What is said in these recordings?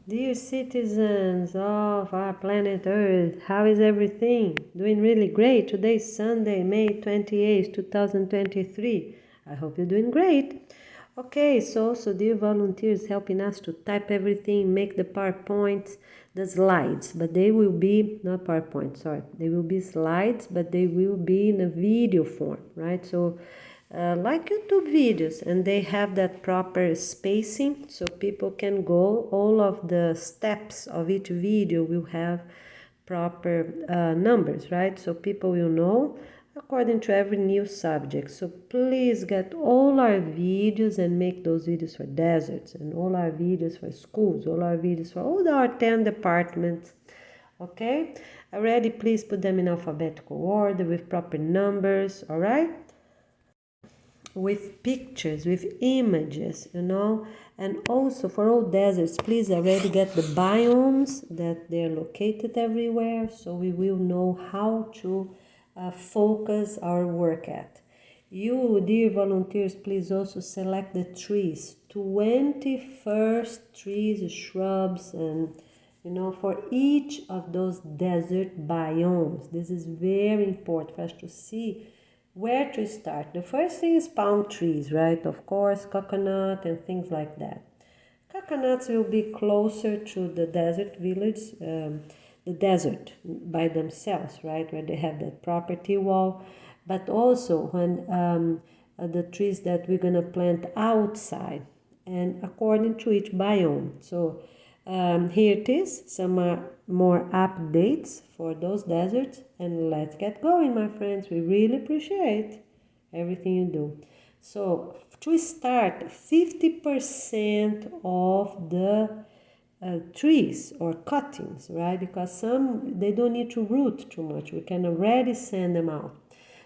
Dear citizens of our planet Earth, how is everything? Doing really great. Today is Sunday, May 28th, 2023. I hope you're doing great. Okay, so dear volunteers helping us to type everything, make the PowerPoints, the slides, but they will be, not PowerPoint, sorry, they will be slides, but they will be in a video form, right? So like YouTube videos, and they have that proper spacing so people can go. All of the steps of each video will have proper numbers, right? So people will know according to every new subject. So please get all our videos and make those videos for deserts, and all our videos for schools, all our videos for all our 10 departments. Okay, already, please put them in alphabetical order with proper numbers. All right, with pictures, with images, and also for all deserts, please already get the biomes that they're located everywhere, so we will know how to focus our work at. You, dear volunteers, please also select the trees, 21st trees, shrubs, and for each of those desert biomes. This is very important for us to see where to start. The first thing is palm trees, right? Of course, coconut and things like that. Coconuts will be closer to the desert village, the desert by themselves, right? Where they have that property wall. But also when the trees that we're going to plant outside and according to each biome. So here it is, some more updates for those deserts, and let's get going, my friends. We really appreciate everything you do. So to start, 50% of the trees or cuttings, right? Because some, they don't need to root too much. We can already send them out.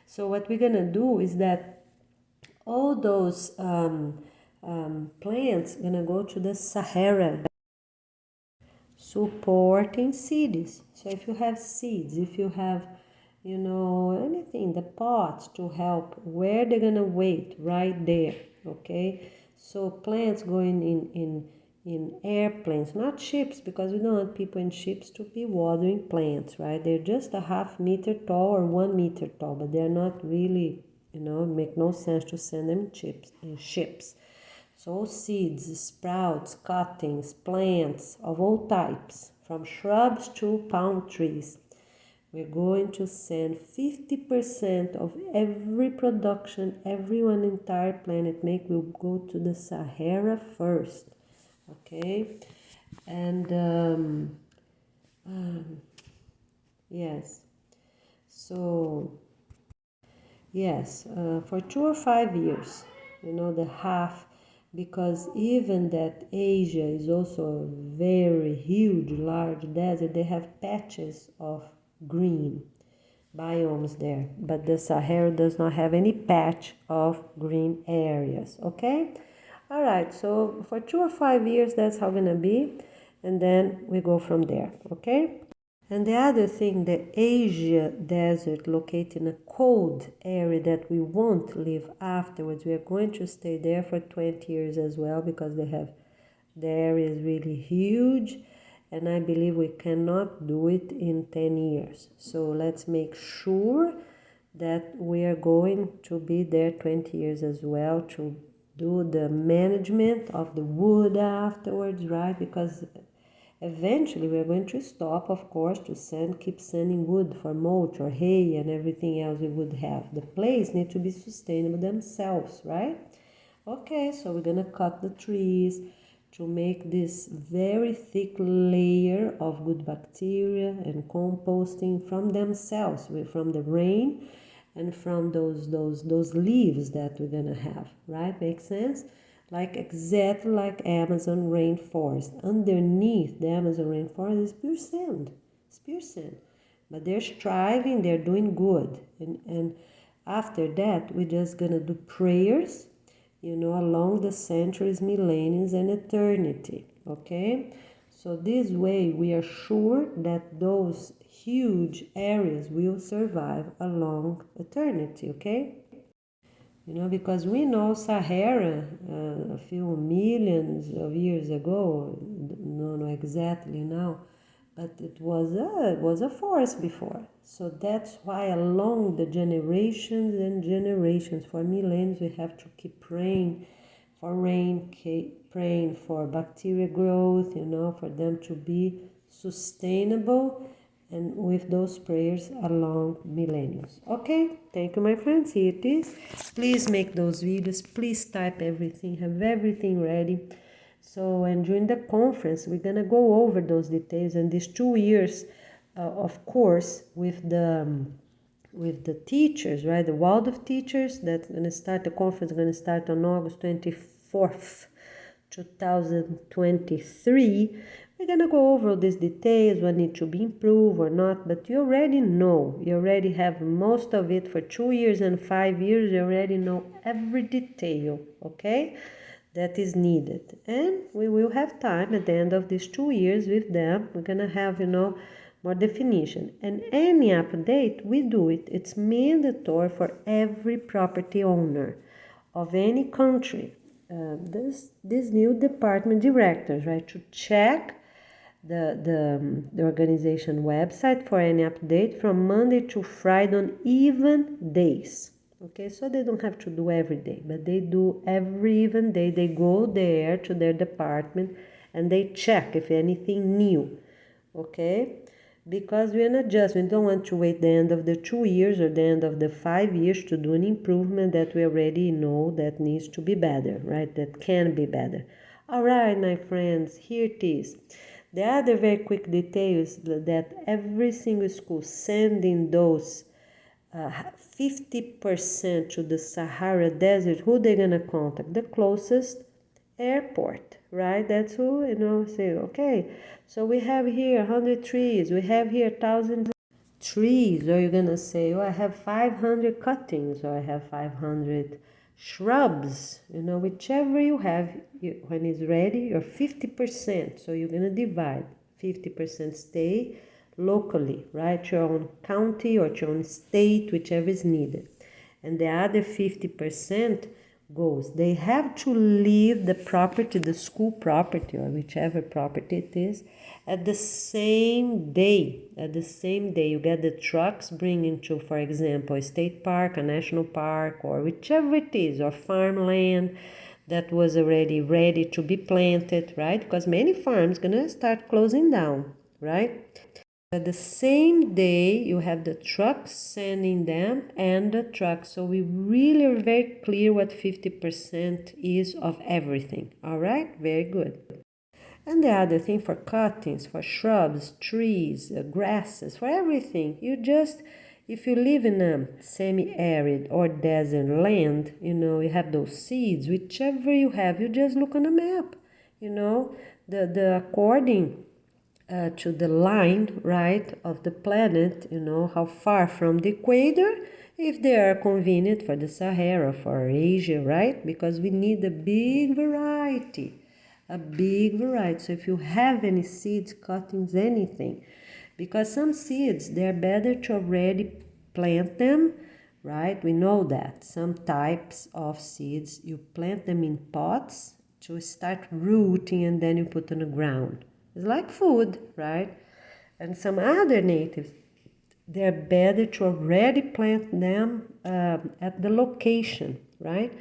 So what we're gonna do is that all those plants gonna go to the Sahara, supporting seeds. So if you have seeds, if you have anything, the pots to help, where they're gonna wait, right there. Okay, so plants going in airplanes, not ships, because we don't want people in ships to be watering plants, right? They're just a half meter tall or 1 meter tall, but they're not really, make no sense to send them in ships. So seeds, sprouts, cuttings, plants of all types, from shrubs to palm trees. We're going to send 50% of every production everyone entire planet make will go to the Sahara first. Okay, and yes, so yes, for 2 or 5 years, the half, because even that Asia is also a very huge, large desert, they have patches of green biomes there, but the Sahara does not have any patch of green areas. Okay, all right, so for 2 or 5 years, that's how it's gonna be, and then we go from there. Okay. And the other thing, the Asia desert located in a cold area that we won't live afterwards. We are going to stay there for 20 years as well, because the area is really huge, and I believe we cannot do it in 10 years. So let's make sure that we are going to be there 20 years as well, to do the management of the wood afterwards, right? Because eventually we're going to stop, of course, to keep sending wood for mulch or hay and everything else we would have. The place need to be sustainable themselves, right? Okay, so we're gonna cut the trees to make this very thick layer of good bacteria and composting from themselves, from the rain and from those leaves that we're gonna have, right? Makes sense? Like exactly like Amazon rainforest. Underneath the Amazon rainforest is pure sand. It's pure sand. But they're striving, they're doing good. And after that, we're just gonna do prayers, along the centuries, millenniums, and eternity. Okay? So this way we are sure that those huge areas will survive along eternity. Okay? Because we know Sahara a few millions of years ago, no exactly now, but it was a forest before. So that's why along the generations and generations, for millennials, we have to keep praying for rain, praying for bacteria growth, for them to be sustainable, and with those prayers along millennials. Okay, thank you, my friends. Here it is. Please make those videos. Please type everything. Have everything ready. So, and during the conference, we're gonna go over those details. And these 2 years, of course, with the teachers, right? The Waldorf teachers that's gonna start. The conference is gonna start on August 24th. 2023. We're going to go over all these details, what need to be improved or not, but you already know, you already have most of it for 2 years and 5 years, you already know every detail, okay, that is needed. And we will have time at the end of these 2 years with them, we're going to have, more definition. And any update, we do it. It's mandatory for every property owner of any country. This new department directors, right, to check the organization website for any update from Monday to Friday on even days. Okay, so they don't have to do every day, but they do every even day. They go there to their department and they check if anything new. Okay, because we're not just, we don't want to wait the end of the 2 years or the end of the 5 years to do an improvement that we already know that needs to be better, right? That can be better. All right, my friends, here it is. The other very quick detail is that every single school sending those 50% to the Sahara Desert, who they're gonna contact? The closest airport, right? That's who, say, okay, so we have here 100 trees, we have here 1,000 trees, or you're gonna say, oh, I have 500 cuttings, or I have 500 shrubs, whichever you have, when it's ready, you're 50%, so you're gonna divide 50% stay locally, right? Your own county or your own state, whichever is needed. And the other 50% goes. They have to leave the property, the school property, or whichever property it is, at the same day. At the same day, you get the trucks bringing to, for example, a state park, a national park, or whichever it is, or farmland that was already ready to be planted, right? Because many farms gonna start closing down, right? At the same day, you have the trucks sending them and the trucks. So we really are very clear what 50% is of everything. All right, very good. And the other thing for cuttings, for shrubs, trees, grasses, for everything, if you live in a semi-arid or desert land, you have those seeds, whichever you have, you just look on a map, the according to the line, right, of the planet, how far from the equator, if they are convenient for the Sahara, for Asia, right, because we need a big variety. So if you have any seeds, cuttings, anything, because some seeds, they're better to already plant them, right? We know that some types of seeds, you plant them in pots to start rooting and then you put on the ground. It's like food, right? And some other natives, they're better to already plant them at the location, right?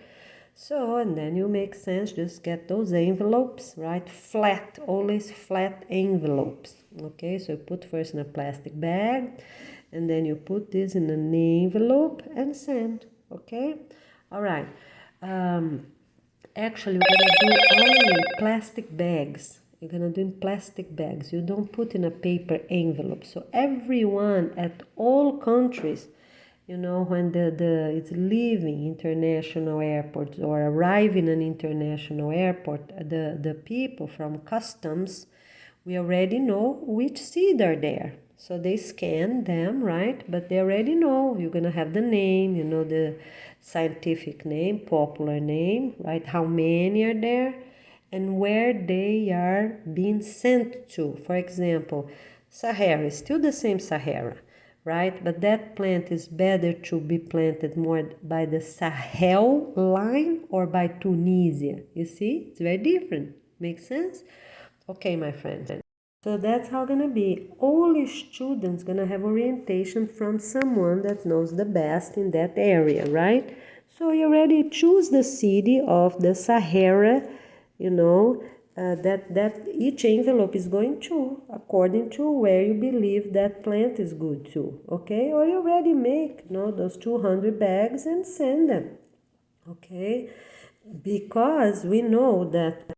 So, and then you make sense, just get those envelopes, right? Flat, always flat envelopes, okay? So you put first in a plastic bag, and then you put this in an envelope and send, okay? All right. Actually, we're gonna do only plastic bags. You're gonna do in plastic bags. You don't put in a paper envelope. So everyone at all countries, when it's leaving international airports or arriving an international airport, the people from customs, we already know which seed are there. So they scan them, right? But they already know you're gonna have the name, the scientific name, popular name, right? How many are there and where they are being sent to. For example, Sahara is still the same Sahara, right? But that plant is better to be planted more by the Sahel line or by Tunisia. You see, it's very different. Makes sense? Okay, my friends. So that's how gonna be. All students gonna have orientation from someone that knows the best in that area, right? So you already choose the city of the Sahara, you know, that each envelope is going to, according to where you believe that plant is good to, okay? Or you already make, those 200 bags and send them, okay? Because we know that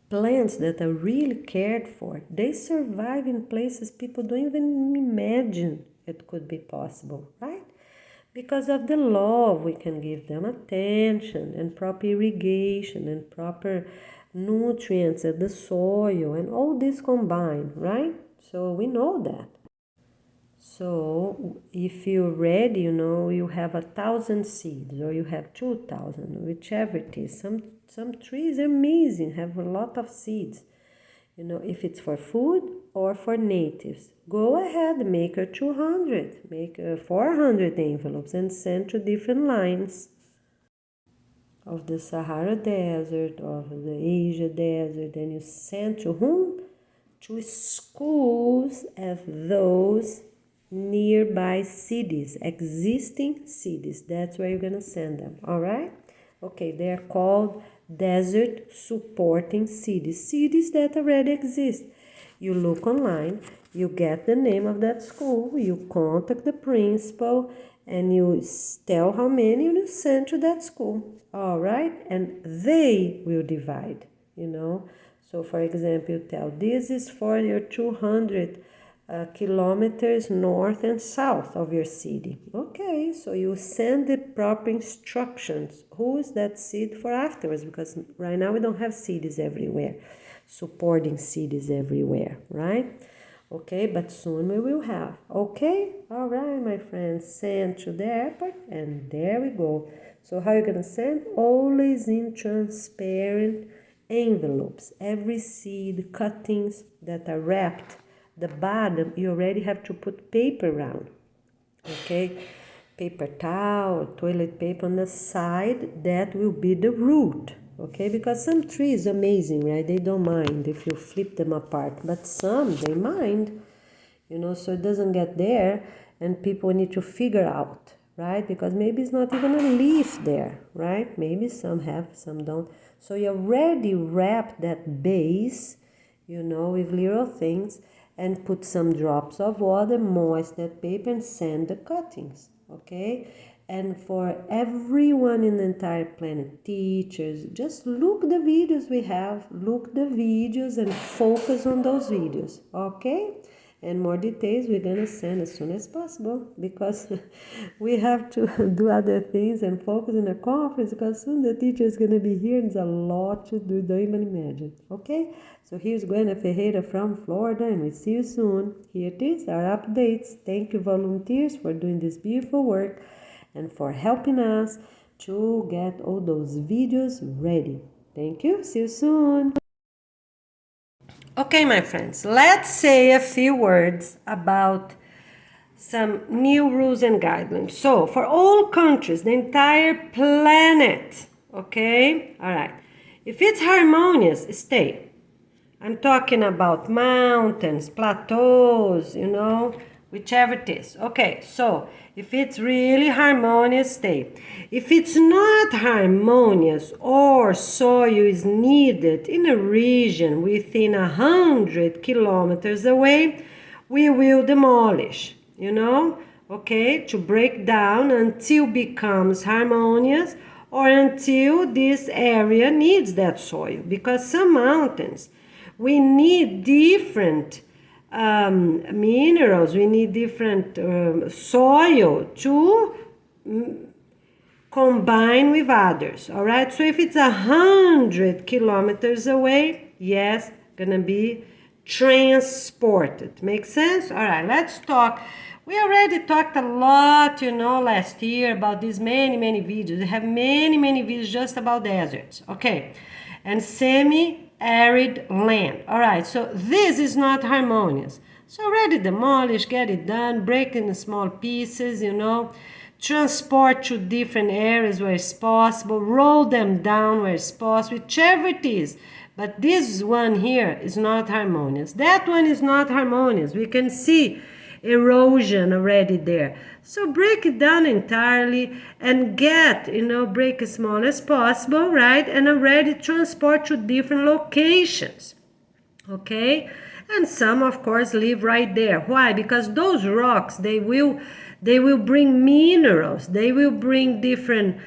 plants that are really cared for, they survive in places people don't even imagine it could be possible, right? Because of the love we can give them, attention and proper irrigation and proper nutrients at the soil and all this combined, right? So we know that. So if you're ready, you have 1,000 seeds or you have 2,000, whichever it is. Some trees are amazing, have a lot of seeds. If it's for food or for natives, go ahead, make a 200, make a 400 envelopes and send to different lines of the Sahara Desert, of the Asia Desert, and you send to whom? To schools of those nearby cities, existing cities. That's where you're gonna send them, all right? Okay, they are called desert supporting cities, cities that already exist. You look online, you get the name of that school, you contact the principal, and you tell how many you send to that school, all right? And they will divide, So for example, you tell, this is for your 200 kilometers north and south of your city. Okay, so you send the proper instructions. Who is that seed for afterwards? Because right now we don't have cities everywhere, supporting cities everywhere, right? Okay, but soon we will have. Okay, all right, my friends, send to the airport, and there we go. So how you gonna send? Always in transparent envelopes. Every seed cuttings that are wrapped, the bottom you already have to put paper around, okay? Paper towel, toilet paper on the side, that will be the root, okay? Because some trees are amazing, right? They don't mind if you flip them apart, but some they mind, so it doesn't get there and people need to figure out, right? Because maybe it's not even a leaf there, right? Maybe some have, some don't. So you already wrap that base, with little things and put some drops of water, moist that paper and send the cuttings, okay? And for everyone in the entire planet, teachers, just look the videos we have, look the videos and focus on those videos, okay? And more details we're gonna send as soon as possible because we have to do other things and focus on the conference because soon the teacher is gonna be here and there's a lot to do, don't even imagine. Okay, so here's Gwen Ferreira from Florida and we'll see you soon. Here it is, our updates. Thank you volunteers for doing this beautiful work and for helping us to get all those videos ready. Thank you, see you soon. Okay, my friends, let's say a few words about some new rules and guidelines. So, for all countries, the entire planet, okay? All right. If it's harmonious, stay. I'm talking about mountains, plateaus, whichever it is. Okay, so if it's really harmonious, stay. If it's not harmonious or soil is needed in a region within 100 kilometers away, we will demolish, okay, to break down until becomes harmonious or until this area needs that soil. Because some mountains, we need different minerals, we need different soil to combine with others, all right? So if it's 100 kilometers away, yes, gonna be transported. Make sense? All right, let's talk. We already talked a lot, last year about these many videos. We have many videos just about deserts, okay? And semi-arid land. All right, so this is not harmonious. So already demolish, get it done, break it in small pieces, transport to different areas where it's possible, roll them down where it's possible, whichever it is. But this one here is not harmonious. That one is not harmonious. We can see erosion already there. So break it down entirely and get, break as small as possible, right? And already transport to different locations, okay? And some, of course, live right there. Why? Because those rocks, they will bring minerals. They will bring different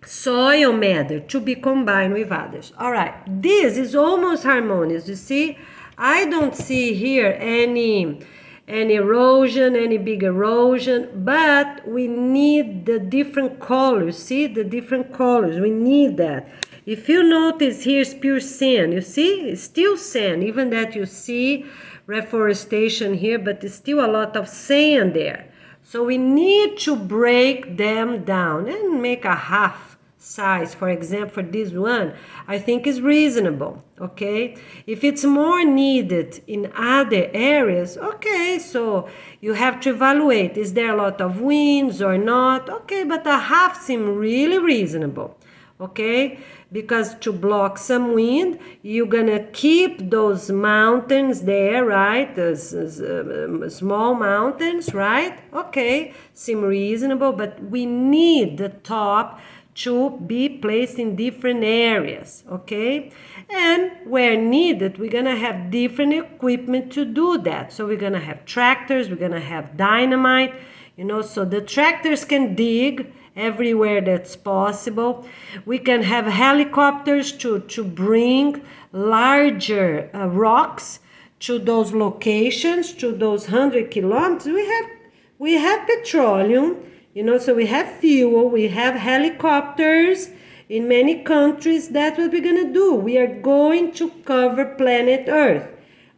soil matter to be combined with others. All right, this is almost harmonious. You see, I don't see here any erosion, any big erosion, but we need the different colors. See the different colors, we need that. If you notice, here's pure sand. You see, it's still sand, even that you see reforestation here, but it's still a lot of sand there. So we need to break them down and make a half size. For example, for this one, I think is reasonable, okay? If it's more needed in other areas, okay, so you have to evaluate, is there a lot of winds or not? Okay, but a half seems really reasonable, okay? Because to block some wind, you're gonna keep those mountains there, right? Those small mountains, right? Okay, seem reasonable, but we need the top to be placed in different areas, okay? And where needed, we're gonna have different equipment to do that. So we're gonna have tractors, we're gonna have dynamite, so the tractors can dig everywhere that's possible. We can have helicopters to bring larger rocks to those locations, to those 100 kilometers. We have petroleum, so we have fuel, we have helicopters in many countries. That's what we're gonna do. We are going to cover planet Earth,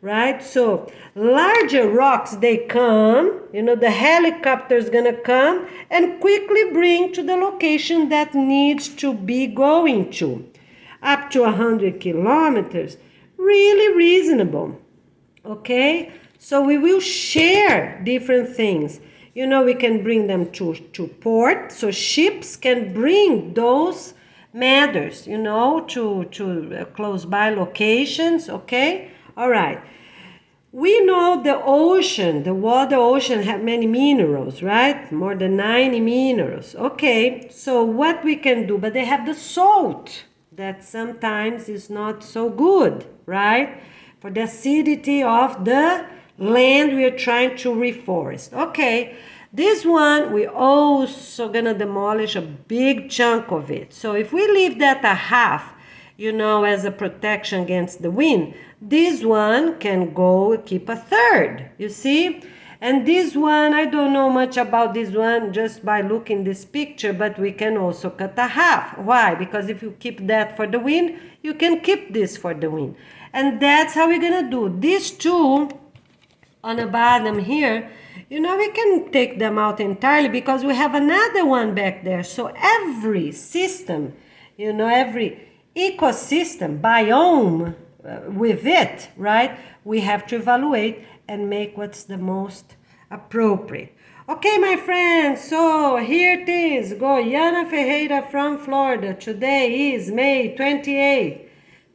right? So larger rocks, they come, the helicopter's gonna come and quickly bring to the location that needs to be going to. Up to 100 kilometers, really reasonable, okay? So we will share different things. We can bring them to port, so ships can bring those matters, to close by locations, okay? All right. We know the ocean, the water ocean have many minerals, right? More than 90 minerals. Okay, so what we can do, but they have the salt that sometimes is not so good, right? For the acidity of the land we are trying to reforest. Okay, this one we also gonna demolish a big chunk of it. So if we leave that a half, as a protection against the wind, this one can go keep a third, you see? And this one, I don't know much about this one just by looking this picture, but we can also cut a half. Why? Because if you keep that for the wind, you can keep this for the wind. And that's how we're gonna do. These two on the bottom here, we can take them out entirely because we have another one back there. So every system, every ecosystem, biome with it, right? We have to evaluate and make what's the most appropriate. Okay, my friends, so here it is, Goiana Ferreira from Florida. Today is May 28th,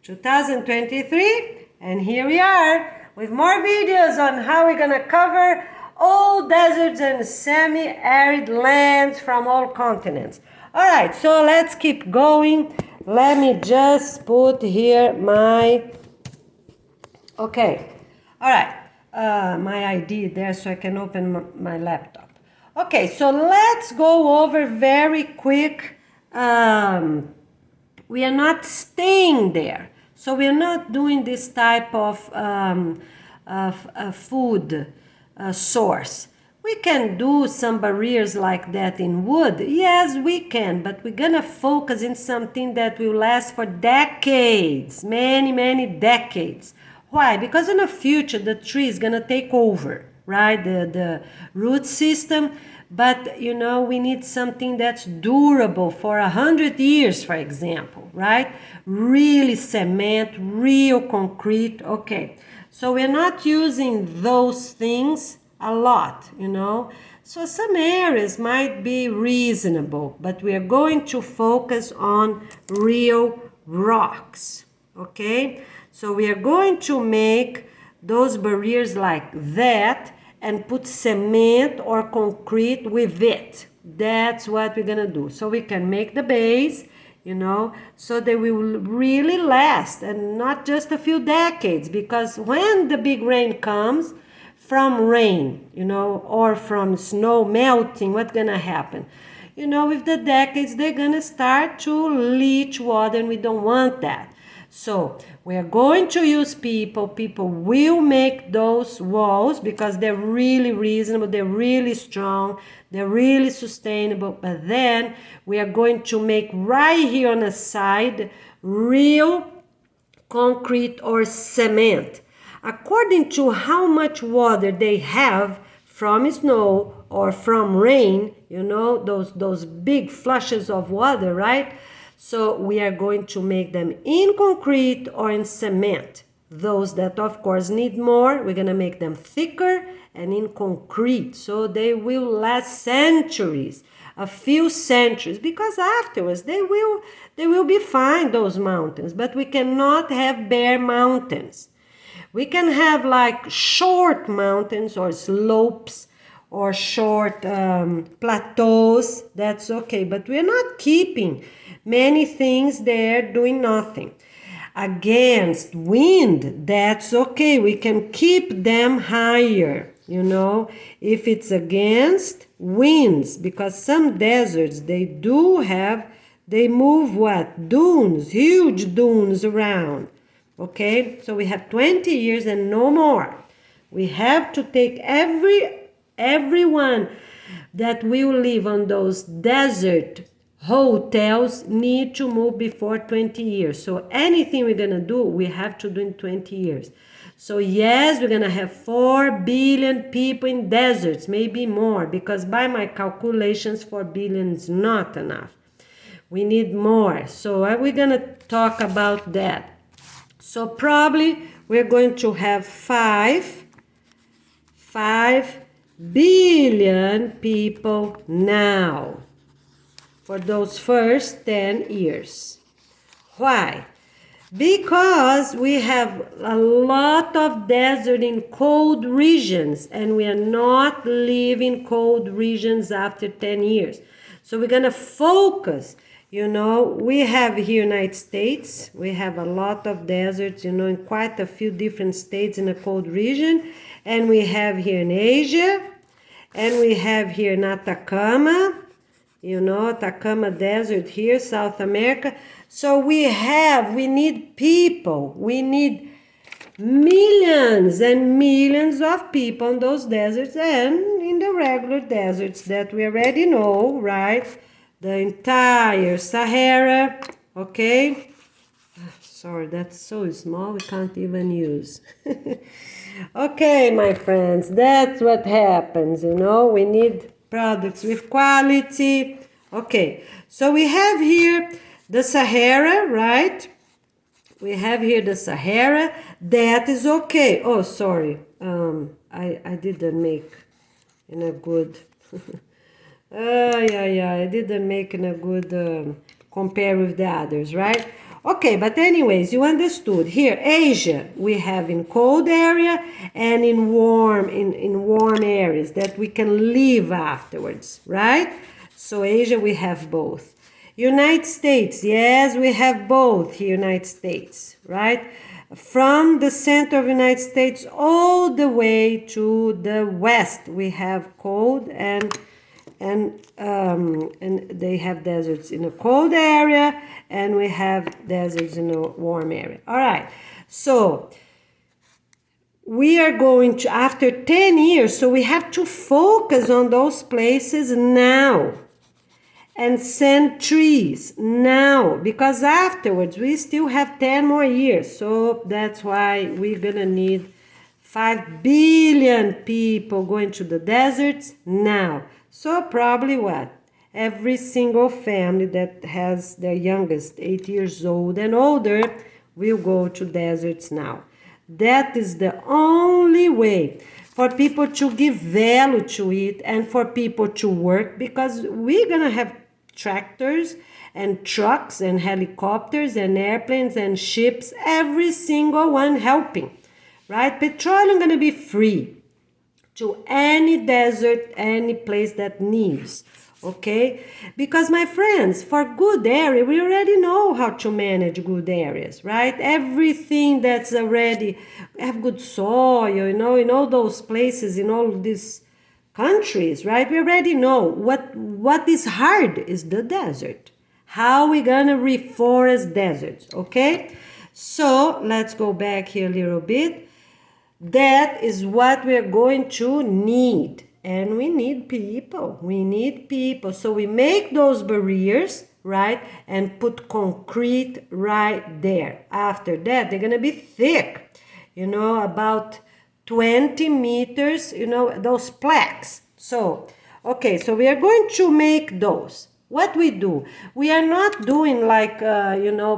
2023, and here we are with more videos on how we're gonna cover all deserts and semi-arid lands from all continents. All right, so let's keep going. Let me just put here my, okay, all right, my ID there so I can open my laptop. Okay, so let's go over very quick. We are not staying there. So we are not doing this type of food source. We can do some barriers like that in wood. Yes, we can, but we're gonna focus in something that will last for decades, many, many decades. Why? Because in the future, the tree is gonna take over, right? The root system. But, we need something that's durable for 100 years, for example, right? Really cement, real concrete. Okay, so we're not using those things a lot, So some areas might be reasonable, but we are going to focus on real rocks, okay? So we are going to make those barriers like that and put cement or concrete with it. That's what we're gonna do. So we can make the base, you know, so they will really last and not just a few decades, because when the big rain comes, from rain, you know, or from snow melting, what's gonna happen? You know, with the decades, they're gonna start to leach water, and we don't want that. So we are going to use people. People will make those walls because they're really reasonable, they're really strong, they're really sustainable. But then we are going to make right here on the side real concrete or cement. According to how much water they have from snow or from rain, you know, those big flushes of water, right? So we are going to make them in concrete or in cement. Those that of course need more, we're gonna make them thicker and in concrete, so they will last centuries, a few centuries, because afterwards they will be fine, those mountains. But we cannot have bare mountains. We can have like short mountains or slopes or short plateaus. That's okay, but we're not keeping many things there doing nothing. Against wind, that's okay. We can keep them higher, you know, if it's against winds, because some deserts, they move what? Dunes, huge dunes around. Okay, so we have 20 years and no more. We have to take everyone that will live on those desert hotels need to move before 20 years. So anything we're gonna do, we have to do in 20 years. So yes, we're gonna have 4 billion people in deserts, maybe more, because by my calculations, 4 billion is not enough. We need more. So we're gonna talk about that. So probably we're going to have 5 billion people now for those first 10 years. Why? Because we have a lot of desert in cold regions, and we are not living cold regions after 10 years. So we're gonna focus. You know, we have here United States, we have a lot of deserts, you know, in quite a few different states in a cold region. And we have here in Asia, and we have here in Atacama, you know, Atacama Desert here, South America. So we need people, we need millions and millions of people in those deserts and in the regular deserts that we already know, right? The entire Sahara, okay? Sorry, that's so small, we can't even use. Okay, my friends, that's what happens, you know, we need products with quality. Okay, so we have here the Sahara, right? We have here the Sahara, that is okay. Oh, sorry, I didn't make in a good... I didn't make in a good compare with the others, right? Okay, but anyways, you understood. Here, Asia, we have in cold area and in warm areas that we can live afterwards, right? So Asia, we have both. United States, yes, we have both here, United States, right? From the center of United States all the way to the west, we have cold and they have deserts in a cold area, and we have deserts in a warm area. All right, so we are going to, after 10 years, so we have to focus on those places now and send trees now, because afterwards we still have 10 more years. So that's why we're gonna need 5 billion people going to the deserts now. So probably what? Every single family that has their youngest 8 years old and older will go to deserts now. That is the only way for people to give value to it and for people to work, because we're gonna have tractors and trucks and helicopters and airplanes and ships, every single one helping, right? Petroleum going to be free to any desert, any place that needs, okay? Because my friends, for good area, we already know how to manage good areas, right? Everything that's already have good soil, in all those places, in all these countries, right? We already know what is hard is the desert. How we gonna reforest deserts, okay? So let's go back here a little bit. That is what we're going to need. And we need people. We need people. So we make those barriers, right? And put concrete right there. After that, they're going to be thick, about 20 meters, those plaques. So, okay, so we are going to make those. What we do? We are not doing like,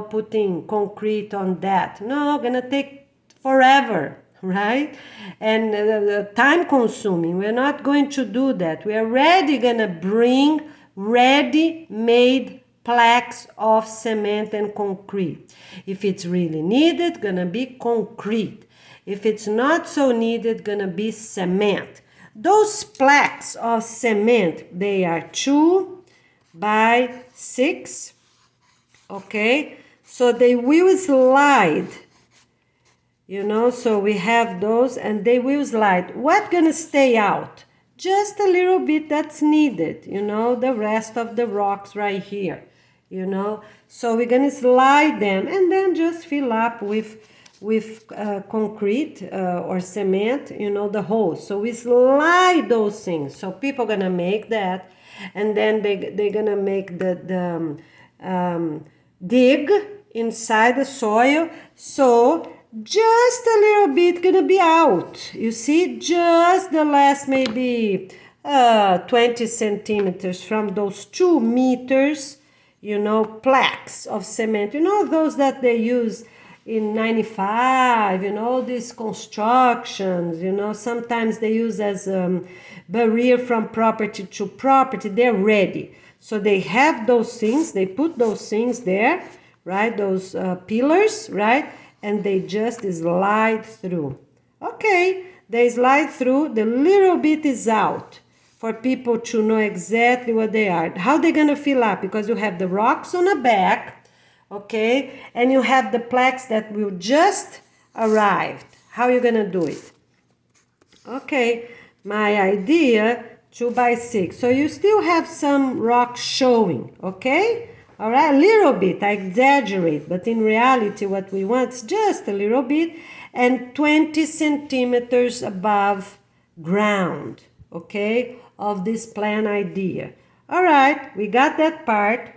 putting concrete on that. No, gonna take forever, right? And time consuming. We're not going to do that. We are already gonna bring ready-made plaques of cement and concrete. If it's really needed, gonna be concrete. If it's not so needed, gonna be cement. Those plaques of cement, they are 2 by 6, okay? So they will slide, so we have those and they will slide. What's gonna stay out? Just a little bit that's needed, the rest of the rocks right here, So we're gonna slide them and then just fill up with concrete or cement, the holes. So we slide those things. So people gonna make that, and then they're gonna make the dig inside the soil. So just a little bit gonna be out. You see, just the last maybe 20 centimeters from those 2 meters, plaques of cement. Those that they use in 95, these constructions, sometimes they use as barrier from property to property. They're ready. So they have those things, they put those things there, right? Those pillars, right? And they just slide through. Okay, they slide through, the little bit is out for people to know exactly what they are. How they're gonna fill up? Because you have the rocks on the back, okay? And you have the plaques that will just arrived. How are you gonna do it? Okay, my idea, 2 by 6. So you still have some rocks showing, okay? All right, a little bit, I exaggerate, but in reality what we want is just a little bit and 20 centimeters above ground, okay, of this plan idea. All right, we got that part.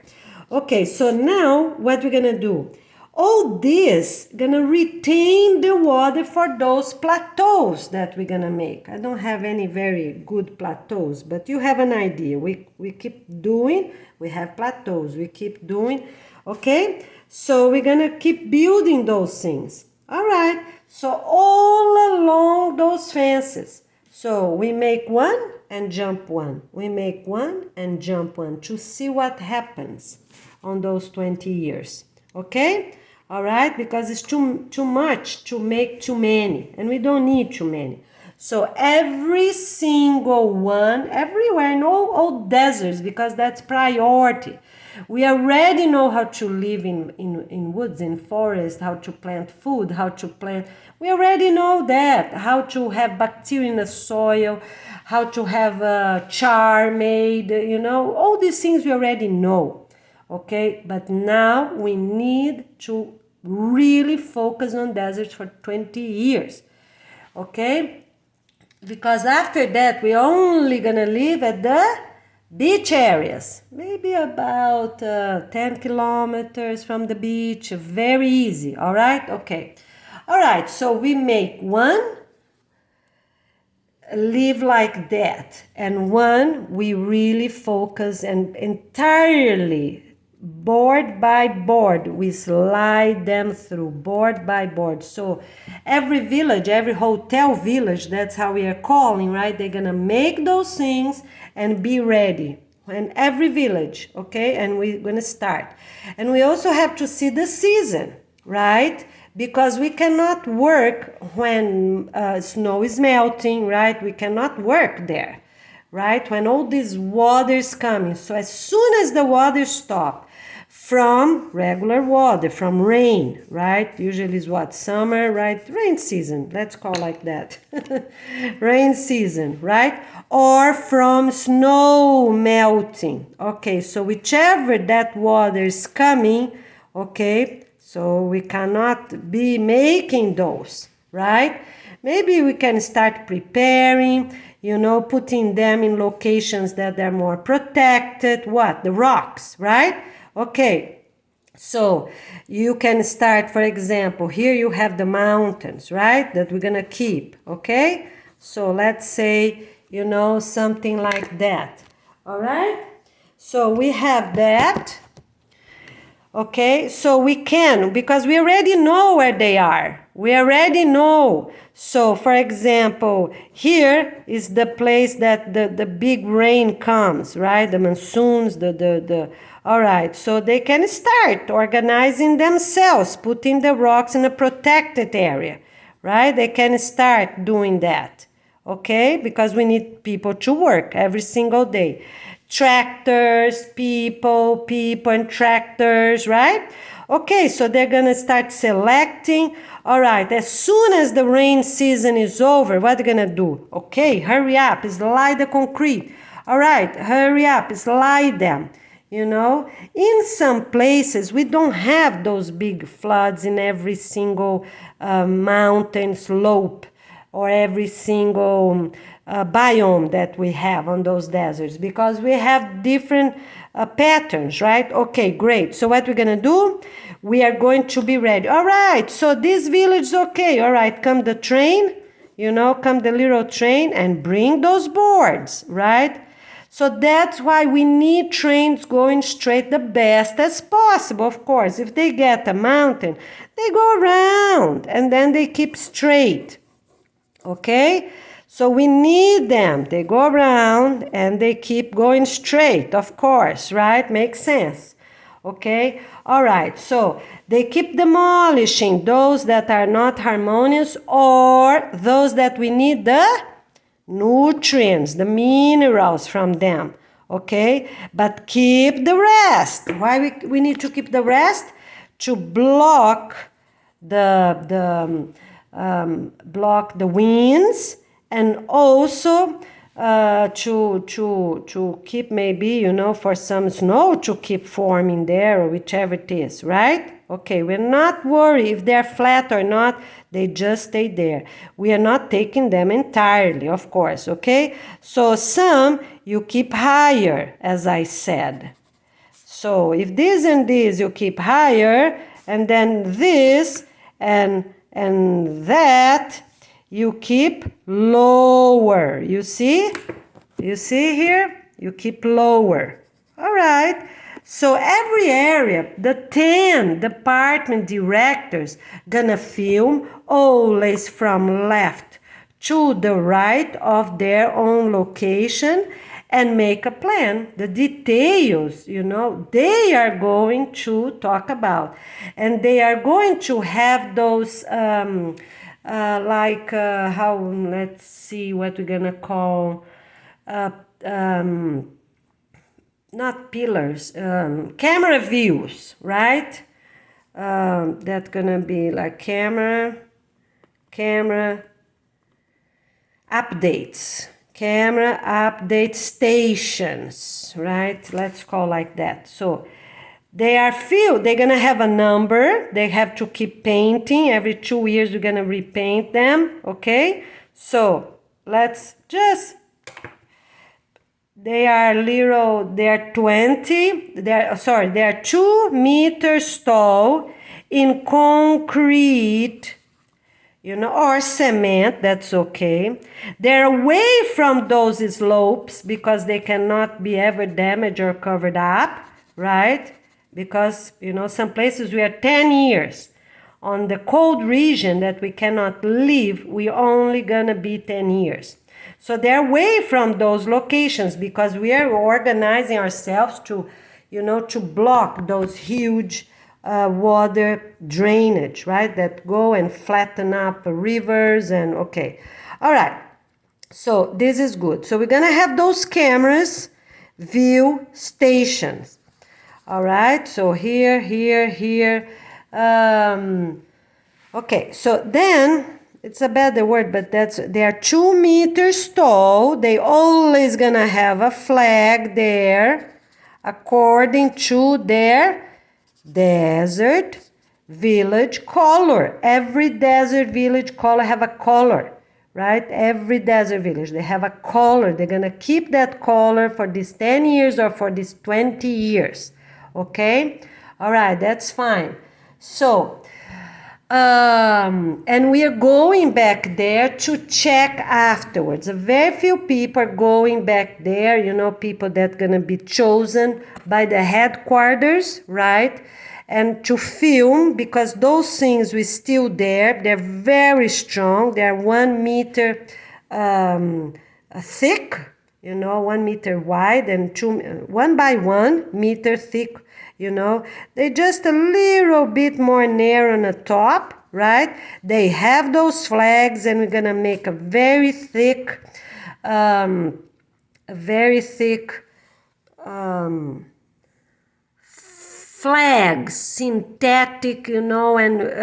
Okay, so now what we're gonna do? All this gonna retain the water for those plateaus that we're gonna make. I don't have any very good plateaus, but you have an idea. We keep doing, we have plateaus, we keep doing, okay? So we're gonna keep building those things. All right, so all along those fences. So we make one and jump one. We make one and jump one to see what happens on those 20 years, okay? All right, because it's too much to make too many, and we don't need too many. So every single one, everywhere in all deserts, because that's priority. We already know how to live in woods, in forests, how to plant food, how to plant. We already know that, how to have bacteria in the soil, how to have char made, all these things we already know. Okay, but now we need to really focus on deserts for 20 years, okay? Because after that, we're only gonna live at the beach areas, maybe about 10 kilometers from the beach, very easy, all right? Okay, all right, so we make one, live like that, and one, we really focus and entirely board by board, we slide them through board by board. So every village, every hotel village, that's how we are calling, right? They're gonna make those things and be ready in every village, okay? And we're gonna start. And we also have to see the season, right? Because we cannot work when snow is melting, right? We cannot work there, right? When all this water is coming. So as soon as the water stops, from regular water, from rain, right? Usually is what? Summer, right? Rain season, let's call like that. Rain season, right? Or from snow melting. Okay, so whichever that water is coming, okay, so we cannot be making those, right? Maybe we can start preparing, you know, putting them in locations that are more protected. What? The rocks, right? Okay, so you can start, for example, here you have the mountains, right, that we're gonna keep, okay? So let's say, you know, something like that, all right? So we have that, okay? So we can, because we already know where they are. We already know. So, for example, here is the place that the big rain comes, right? The monsoons, all right, so they can start organizing themselves, putting the rocks in a protected area, right? They can start doing that, okay? Because we need people to work every single day. Tractors, people and tractors, right? Okay, so they're gonna start selecting. All right, as soon as the rain season is over, what they're gonna do? Okay, hurry up, slide the concrete. All right, hurry up, slide them. You know, in some places we don't have those big floods in every single mountain slope or every single biome that we have on those deserts, because we have different patterns, right? Okay, great. So what we're gonna do, we are going to be ready. All right, so this village is okay. All right, come the train, you know, come the little train and bring those boards, right? So that's why we need trains going straight the best as possible. Of course, if they get a mountain, they go around and then they keep straight. Okay? So we need them. They go around and they keep going straight, of course, right? Makes sense. Okay? All right. So they keep demolishing those that are not harmonious or those that we need the nutrients, the minerals from them, okay? But keep the rest. Why we need to keep the rest? To block block the winds, and also to keep, maybe, you know, for some snow to keep forming there, or whichever it is, right? Okay, we're not worried if they're flat or not, they just stay there. We are not taking them entirely, of course, okay? So some you keep higher, as I said. So if this and this you keep higher, and then this and that you keep lower. You see? You see here? You keep lower. All right. So every area, the 10 department directors gonna film always from left to the right of their own location and make a plan. The details, you know, they are going to talk about. And they are going to have those, how, let's see what we're gonna call, not pillars, camera views, right? That's gonna be like camera updates, camera update stations, right? Let's call like that. So they are few, they're gonna have a number, they have to keep painting. Every 2 years we're gonna repaint them, okay? So let's just, they are 20, they are 2 meters tall in concrete, you know, or cement, that's okay. They're away from those slopes because they cannot be ever damaged or covered up, right? Because, you know, some places we are 10 years. On the cold region that we cannot live, we're only gonna be 10 years. So they're away from those locations because we are organizing ourselves to, to block those huge water drainage, right? That go and flatten up rivers and okay. All right. So this is good. So we're gonna have those cameras, view stations. All right. So here, here, here. Okay. So then it's a better word, but they are 2 meters tall. They always gonna have a flag there, according to their desert village color. Every desert village color have a color, right? Every desert village, they have a color. They're gonna keep that color for these 10 years or for these 20 years, okay? All right, that's fine. So, and we are going back there to check afterwards. Very few people are going back there, people that gonna be chosen by the headquarters, right? And to film, because those things were still there. They're very strong. They're 1 meter thick, 1 meter wide and 1 by 1 meter thick. They're just a little bit more narrow on the top, right? They have those flags, and we're gonna make a very thick flags, synthetic, and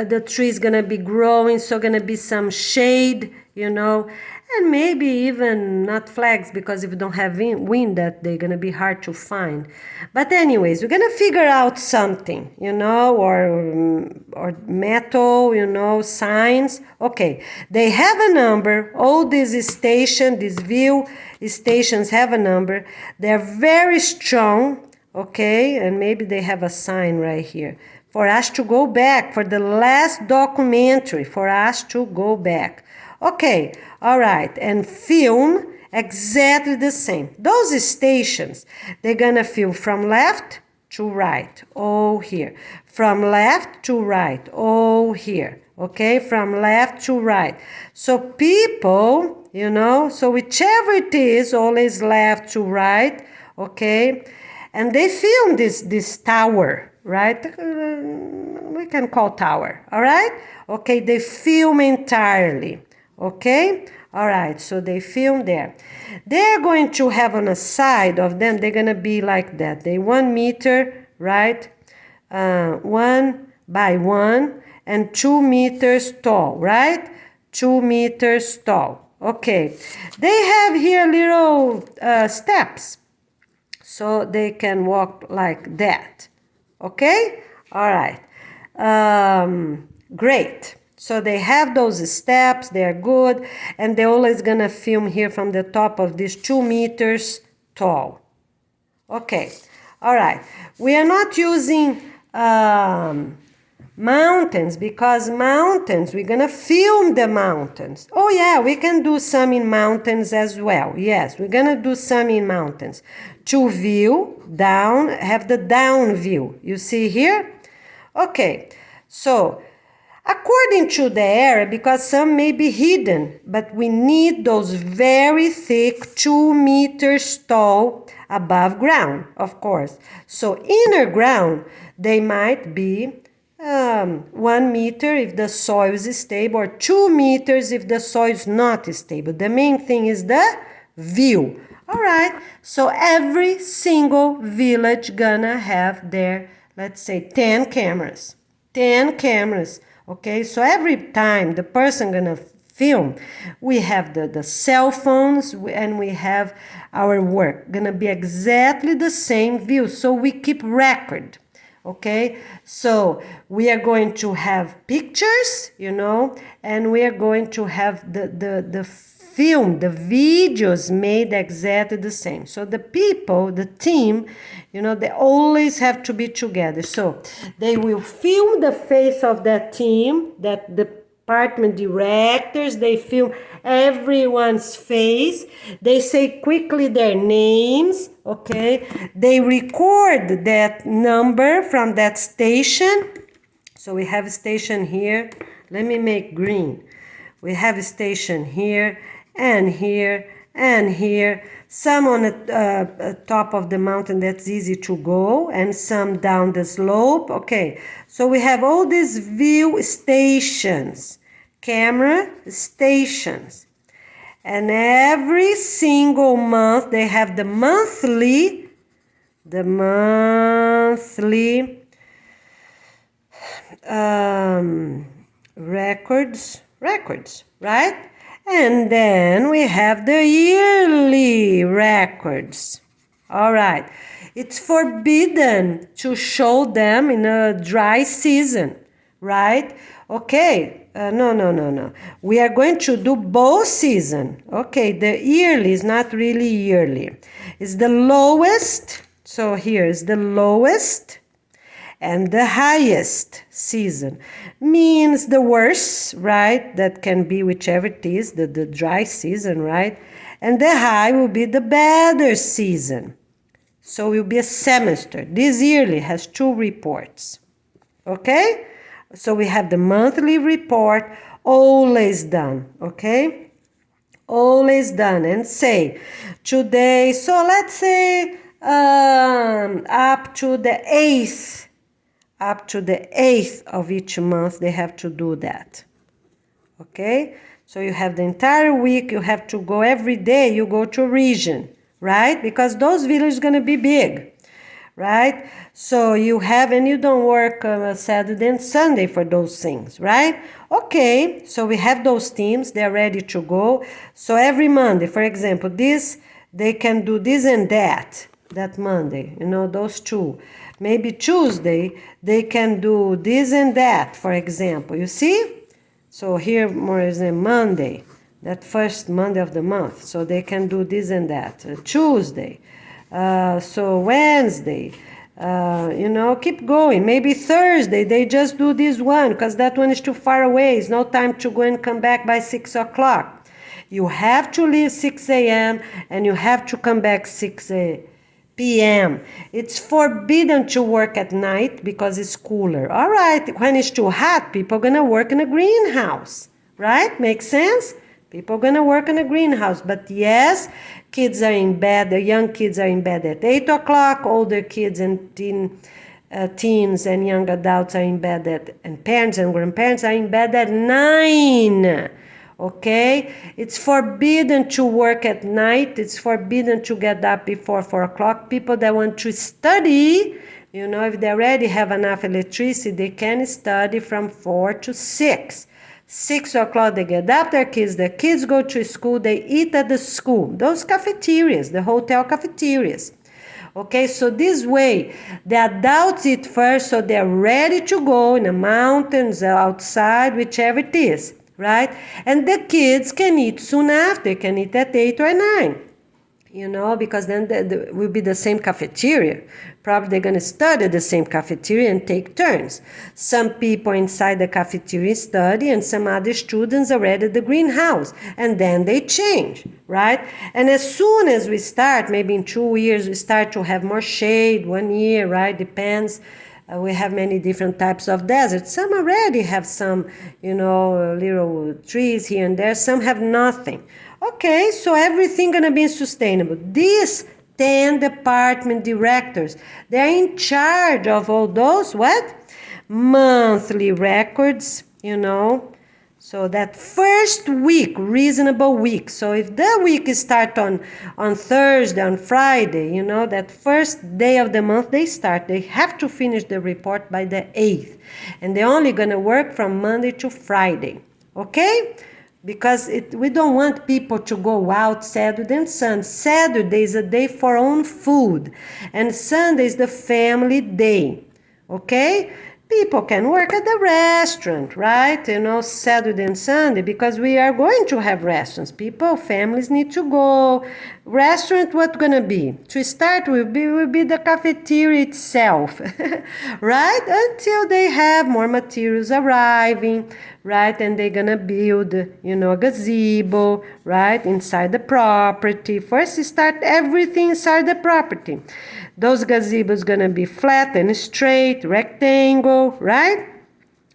the tree is gonna be growing, so gonna be some shade, and maybe even not flags, because if we don't have wind, that they're gonna be hard to find. But anyways, we're gonna figure out something, or metal, signs. Okay, they have a number. All these view stations have a number. They're very strong. Okay, and maybe they have a sign right here for us to go back, for the last documentary, for us to go back. Okay, all right, and film exactly the same. Those stations, they're gonna film from left to right, oh here. From left to right, oh here. Okay, from left to right. So people, so whichever it is, always left to right, okay? And they film this tower, right? We can call tower, all right? Okay, they film entirely, okay? All right, so they film there. They're going to have on the side of them, they're going to be like that. They 1 meter, right? 1 by 1 and 2 meters tall, right? 2 meters tall. Okay, they have here little steps, so they can walk like that. Okay? All right. Great. So they have those steps, they're good, and they're always gonna film here from the top of this 2 meters tall. Okay. All right. We are not using mountains, because mountains, we're gonna film the mountains. Oh yeah, we can do some in mountains as well. Yes, we're gonna do some in mountains. To view, down, have the down view. You see here? Okay, so according to the area, because some may be hidden, but we need those very thick 2 meters tall above ground, of course. So inner ground, they might be 1 meter if the soil is stable, or 2 meters if the soil is not stable. The main thing is the view. All right, so every single village gonna have their, let's say, 10 cameras. 10 cameras, okay? So every time the person gonna film, we have the cell phones, and we have our work. Gonna be exactly the same view, so we keep record. Okay, so we are going to have pictures, and we are going to have the film, the videos made exactly the same. So the people, the team, they always have to be together. So they will film the face of that team, that department directors, they film everyone's face, they say quickly their names, okay? They record that number from that station. So we have a station here. Let me make green. We have a station here, and here, and here. Some on the top of the mountain that's easy to go, and some down the slope. Okay, so we have all these view stations, camera stations. And every single month they have the monthly records, right? And then we have the yearly records. All right. It's forbidden to show them in a dry season, right? Okay. No. We are going to do both season. Okay, the yearly is not really yearly. It's the lowest. So here is the lowest and the highest season. Means the worst, right? That can be whichever it is, the dry season, right? And the high will be the better season. So it will be a semester. This yearly has 2 reports. Okay? So we have the monthly report, always done. Okay? Always done. And say, today, so let's say up to the 8th. Up to the 8th of each month, they have to do that. Okay? So you have the entire week, you have to go every day, you go to a region, right? Because those villages are going to be big, right? So you have, and you don't work Saturday and Sunday for those things, right? Okay, so we have those teams, they're ready to go. So every Monday, for example, this, they can do this and that Monday, those 2. Maybe Tuesday, they can do this and that, for example. You see? So here, more is a Monday, that first Monday of the month. So they can do this and that. Tuesday. So Wednesday. Keep going. Maybe Thursday, they just do this one because that one is too far away. It's no time to go and come back by 6 o'clock. You have to leave 6 a.m. and you have to come back 6 p.m. It's forbidden to work at night because it's cooler. All right, when it's too hot, people are going to work in a greenhouse, right? Makes sense? People are going to work in a greenhouse. But yes, kids are in bed, the young kids are in bed at 8 o'clock, older kids and teens and young adults are in bed and parents and grandparents are in bed at 9. Okay, it's forbidden to work at night. It's forbidden to get up before 4 o'clock. People that want to study, if they already have enough electricity, they can study from 4 to 6. 6 o'clock, they get up, the kids go to school, they eat at the school. Those cafeterias, the hotel cafeterias. Okay, so this way, the adults eat first, so they're ready to go in the mountains, outside, whichever it is. Right? And the kids can eat soon after, can eat at 8 or 9, because then will be the same cafeteria. Probably they're going to study the same cafeteria and take turns. Some people inside the cafeteria study and some other students are already at the greenhouse. And then they change, right? And as soon as we start, maybe in 2 years, we start to have more shade, 1 year, right? Depends. We have many different types of deserts. Some already have some, little trees here and there. Some have nothing. Okay, so everything going to be sustainable. These 10 department directors, they're in charge of all those, monthly records, So that first week, reasonable week. So if the week starts on Thursday, on Friday, that first day of the month they start, they have to finish the report by the 8th. And they're only going to work from Monday to Friday. Okay? Because we don't want people to go out Saturday and Sunday. Saturday is a day for own food. And Sunday is the family day. Okay? People can work at the restaurant, right? Saturday and Sunday, because we are going to have restaurants. Families need to go. Restaurant, what's going to be? To start, will be the cafeteria itself, right? Until they have more materials arriving, right? And they're going to build, a gazebo, right? Inside the property. First, you start everything inside the property. Those gazebos going to be flat and straight, rectangle, right?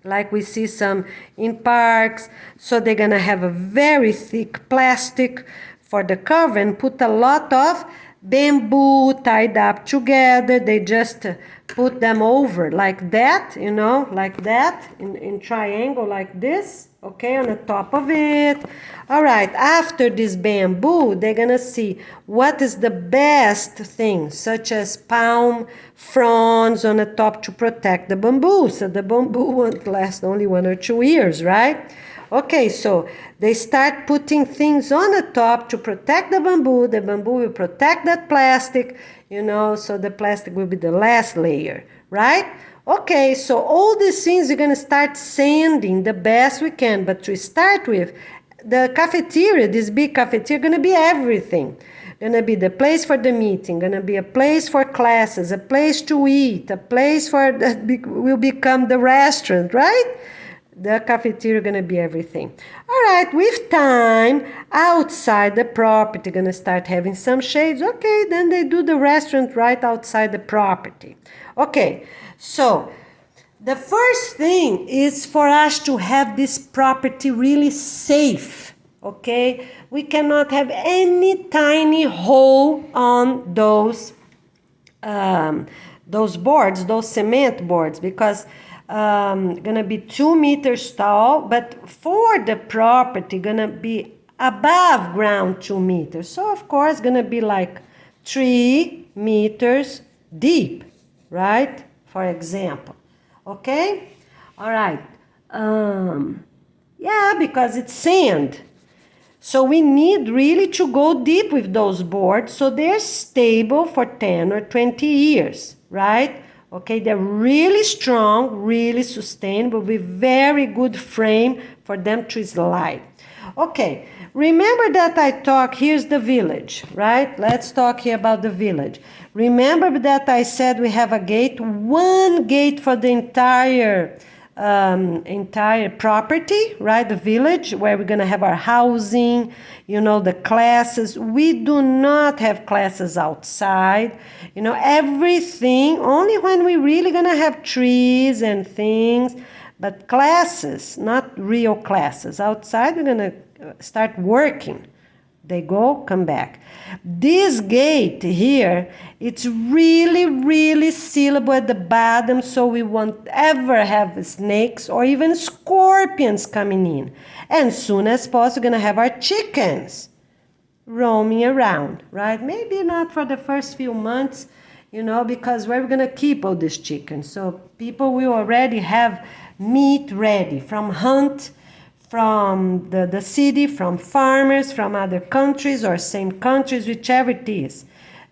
like we see some in parks. So they're gonna have a very thick plastic for the cover and put a lot of bamboo tied up together. They just put them over like that, you know, like that, in triangle like this, okay, on the top of it. All right, after this bamboo, they're gonna see what is the best thing, such as palm fronds on the top to protect the bamboo. So the bamboo won't last only 1 or 2 years, right? Okay, so they start putting things on the top to protect the bamboo. The bamboo will protect that plastic, you know, so the plastic will be the last layer, right? Okay, so all these things we're going to start sanding the best we can. But to start with, the cafeteria, this big cafeteria, going to be everything. Going to be the place for the meeting, going to be a place for classes, a place to eat, a place for that will become the restaurant, right? The cafeteria gonna be everything. All right, with time, outside the property, gonna start having some shades. Okay, then they do the restaurant right outside the property. Okay, so the first thing is for us to have this property really safe. Okay, we cannot have any tiny hole on those boards, those cement boards, because gonna be 2 meters tall, but for the property gonna be above ground 2 meters. So of course gonna be like 3 meters deep, right? For example, okay? All right. Yeah, because it's sand. So we need really to go deep with those boards so they're stable for 10 or 20 years, right? Okay, they're really strong, really sustainable, with very good frame for them to slide. Okay, remember that I talk, here's the village, right? Let's talk here about the village. Remember that I said we have a gate, one gate for the entire property, right? The village where we're going to have our housing, you know, the classes. We do not have classes outside, you know, everything only when we really going to have trees and things, but classes, not real classes. Outside, we're going to start working. They go, come back. This gate here, it's really, really sealable at the bottom, so we won't ever have snakes or even scorpions coming in. And soon as possible, we're going to have our chickens roaming around, right? Maybe not for the first few months, you know, because where we're going to keep all these chickens. So people will already have meat ready from hunt, from the city, from farmers, from other countries or same countries, whichever it is.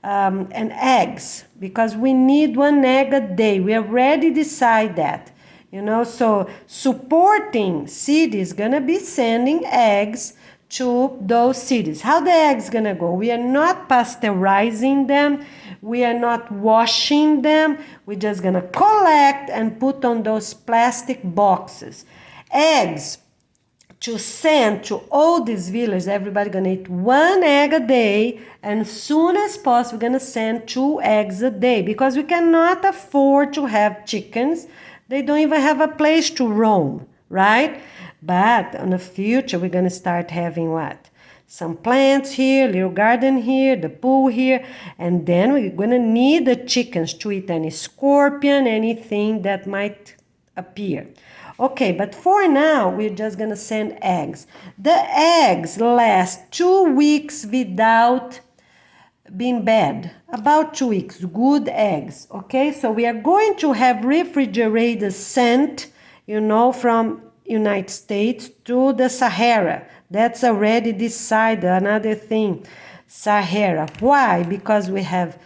And eggs, because we need 1 egg a day. We already decide that, you know. So supporting cities gonna be sending eggs to those cities. How the eggs gonna go? We are not pasteurizing them. We are not washing them. We're just gonna collect and put on those plastic boxes. Eggs to send to all these villages. Everybody gonna eat 1 egg a day, and as soon as possible, we're gonna send 2 eggs a day, because we cannot afford to have chickens. They don't even have a place to roam, right? But in the future, we're gonna start having what? Some plants here, little garden here, the pool here, and then we're gonna need the chickens to eat any scorpion, anything that might appear. Okay, but for now, we're just gonna send eggs. The eggs last 2 weeks without being bad. About 2 weeks, good eggs, okay? So we are going to have refrigerated sent, you know, from United States to the Sahara. That's already decided, another thing, Sahara. Why? Because we have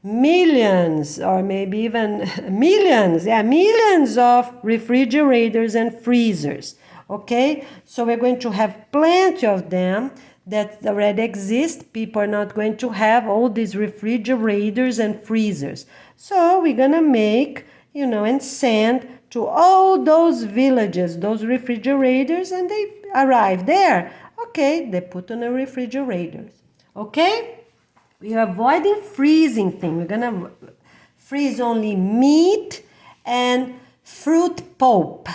millions or maybe even millions of refrigerators and freezers, okay? So we're going to have plenty of them that already exist. People are not going to have all these refrigerators and freezers. So we're gonna make, you know, and send to all those villages, those refrigerators, and they arrive there. Okay, they put on the refrigerators, okay? We are avoiding freezing thing. We're going to freeze only meat and fruit pulp.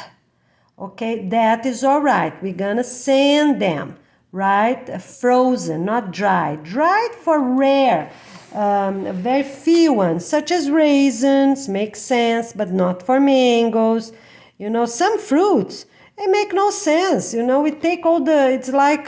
Okay, that is all right. We're gonna send them, right? Frozen, not dry. Dried for rare, very few ones, such as raisins, makes sense, but not for mangoes. You know, some fruits, they make no sense. You know, we take all the, it's like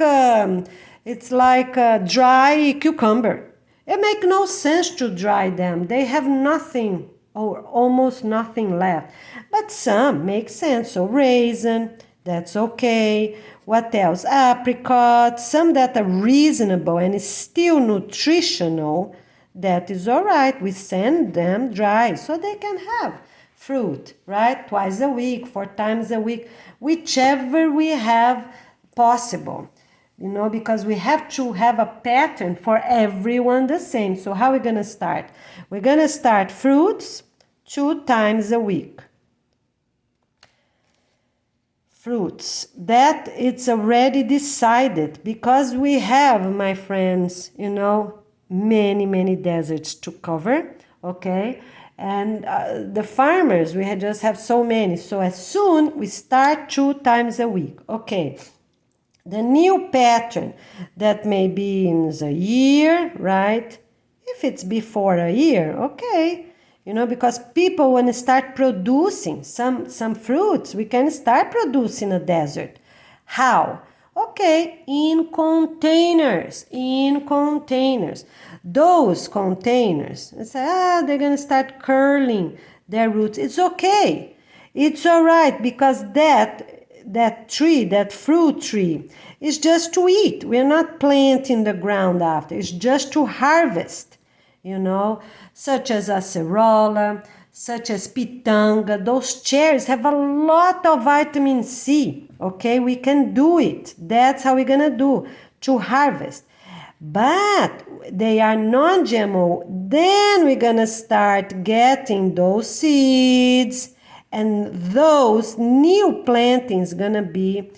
a dry cucumber. It makes no sense to dry them. They have nothing or almost nothing left. But some make sense. So raisin, that's okay. What else? Apricot, some that are reasonable and still nutritional, that is all right. We send them dry so they can have fruit, right? Twice a week, 4 times a week, whichever we have possible. You know, because we have to have a pattern for everyone the same. So how are we going to start? We're going to start fruits 2 times a week. Fruits, that it's already decided because we have, my friends, you know, many deserts to cover, okay? And the farmers, we just have so many. So as soon we start 2 times a week, okay? The new pattern that may be in a year, right? If it's before a year, okay. You know, because people want to start producing some fruits, we can start producing a desert. How? Okay, in containers, Those containers, they're going to start curling their roots. It's okay. It's all right because that tree, that fruit tree, is just to eat. We're not planting the ground after. It's just to harvest, you know, such as acerola, such as pitanga. Those cherries have a lot of vitamin C, okay? We can do it. That's how we're going to do, to harvest. But they are non-GMO. Then we're going to start getting those seeds, and those new plantings gonna be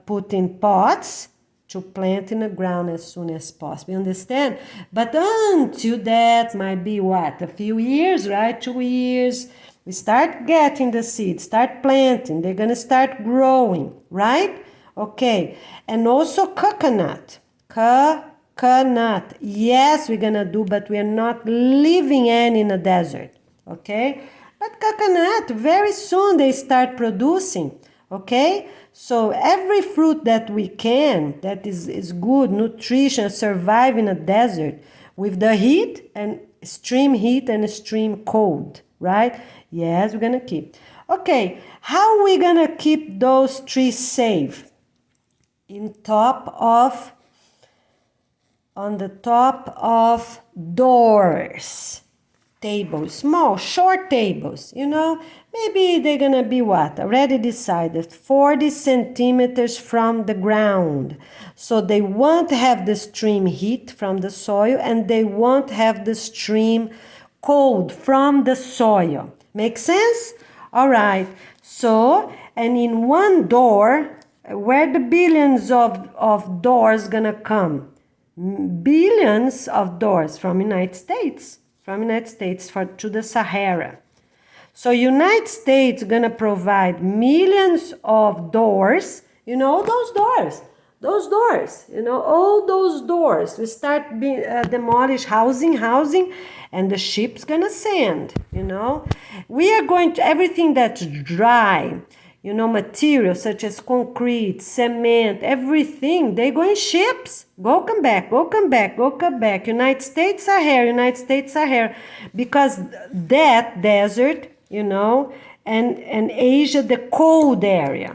put in pots to plant in the ground as soon as possible. You understand? But until that might be what? A few years, right? 2 years. We start getting the seeds, start planting. They're gonna start growing, right? Okay. And also coconut. Coconut. Yes, we're gonna do, but we're not leaving any in the desert. Okay? But coconut, very soon they start producing, okay? So every fruit that we can, that is good, nutrition, survive in a desert with the heat and extreme cold, right? Yes, we're gonna keep. Okay, how are we gonna keep those trees safe? On the top of doors. Tables, small, short tables, you know, maybe they're gonna be what? Already decided, 40 centimeters from the ground. So they won't have the stream heat from the soil and they won't have the stream cold from the soil. Make sense? All right. So, and in one door, where the billions of doors gonna come? Billions of doors from United States. To the Sahara. So United States gonna provide millions of doors, you know, those doors, you know, all those doors. We start demolish housing, and the ship's gonna send, you know. We are going to, everything that's dry, you know, materials such as concrete, cement, everything, they go in ships. Go come back. United States Sahara. Because that desert, you know, and Asia, the cold area,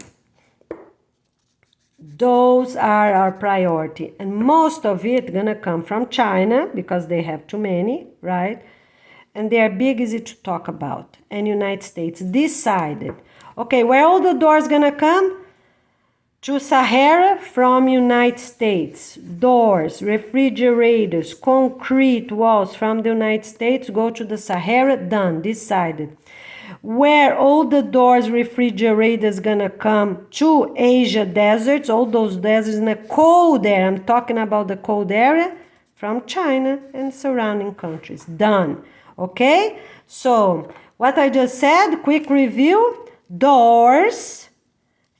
those are our priority. And most of it gonna come from China because they have too many, right? And they are big, easy to talk about. And United States decided, okay, where all the doors gonna come? To Sahara from United States. Doors, refrigerators, concrete walls from the United States go to the Sahara. Done, decided. Where all the doors, refrigerators gonna come? To Asia deserts, all those deserts in the cold area. I'm talking about the cold area from China and surrounding countries. Done. Okay? So, what I just said, quick review. Doors,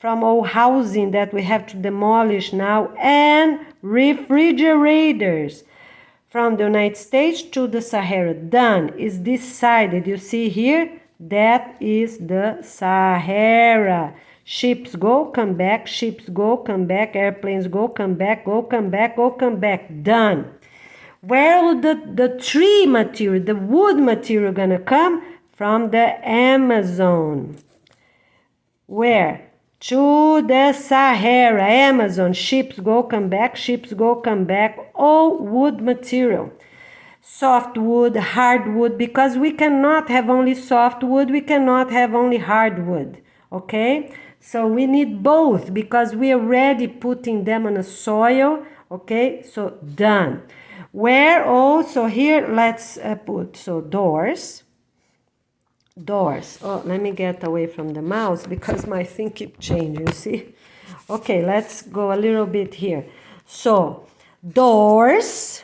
from all housing that we have to demolish now, and refrigerators from the United States to the Sahara. Done. Is decided. You see here? That is the Sahara. Ships go, come back, ships go, come back, airplanes go, come back, go, come back, go, come back. Done. Where will the tree material, the wood material gonna come? From the Amazon. Where? To the Sahara, Amazon. Ships go, come back, ships go, come back. All wood material. Softwood, hardwood, because we cannot have only softwood, we cannot have only hardwood, okay? So we need both because we are already putting them on the soil, okay? So done. Where also here, let's put, so doors. Oh, let me get away from the mouse because my thing keep changing, you see? Okay, let's go a little bit here. So doors,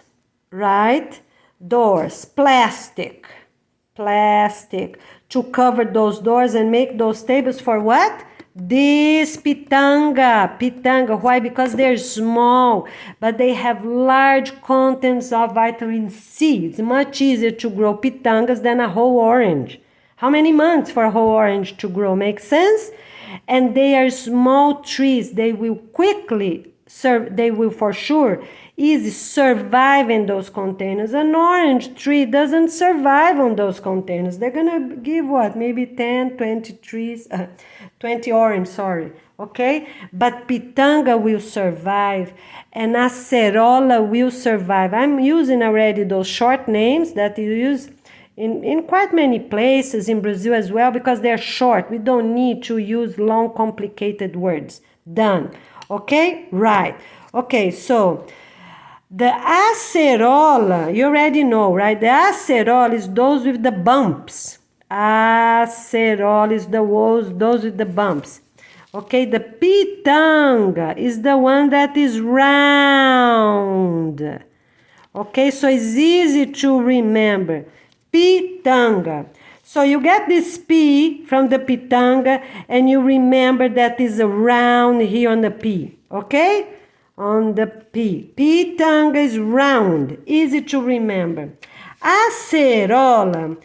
right? Doors, plastic, to cover those doors and make those tables for what? This pitanga. Why? Because they're small, but they have large contents of vitamin C. It's much easier to grow pitangas than a whole orange. How many months for a whole orange to grow? Makes sense? And they are small trees. They will quickly they will for sure easy survive in those containers. An orange tree doesn't survive on those containers. They're gonna give what? Maybe 10, 20 trees, 20 orange, sorry. Okay? But pitanga will survive and acerola will survive. I'm using already those short names that you use in quite many places in Brazil as well because they're short. We don't need to use long, complicated words. Done. Okay? Right. Okay, so the acerola, you already know, right? The acerola is those with the bumps. Acerola is those with the bumps. Okay, the pitanga is the one that is round. Okay, so it's easy to remember. Pitanga. So you get this P from the pitanga and you remember that is a round here on the P. Okay? On the P. Pitanga is round. Easy to remember. Acerola,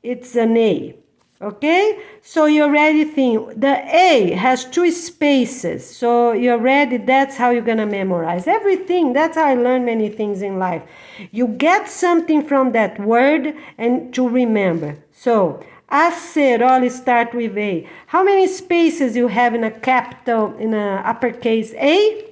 it's an A. Okay? So you already think the A has two spaces. So you already, that's how you're going to memorize everything. That's how I learn many things in life. You get something from that word and to remember. So acerola start with A. How many spaces you have in a capital, in a uppercase A?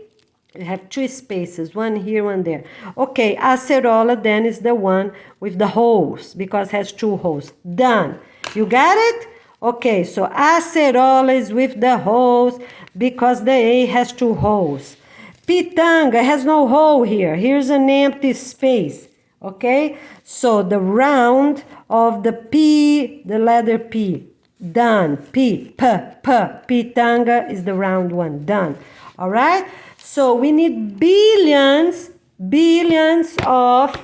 You have two spaces, one here, one there. Okay, acerola then is the one with the holes because it has two holes. Done. You got it? Okay, so acerola is with the holes because the A has two holes. Pitanga has no hole here. Here's an empty space. Okay, so the round of the P, the letter P. Done. P, pitanga is the round one. Done. All right? So we need billions of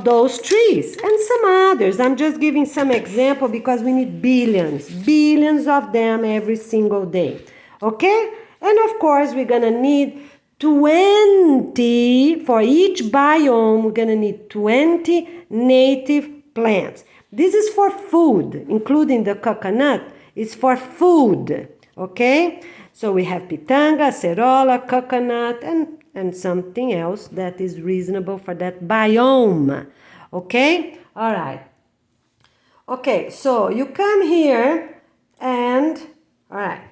those trees and some others. I'm just giving some example because we need billions of them every single day. Okay? And of course, we're going to need 20 for each biome. We're going to need 20 native plants. This is for food, including the coconut. It's for food. Okay? So we have pitanga, acerola, coconut, and something else that is reasonable for that biome. Okay? All right. Okay, so you come here and, all right.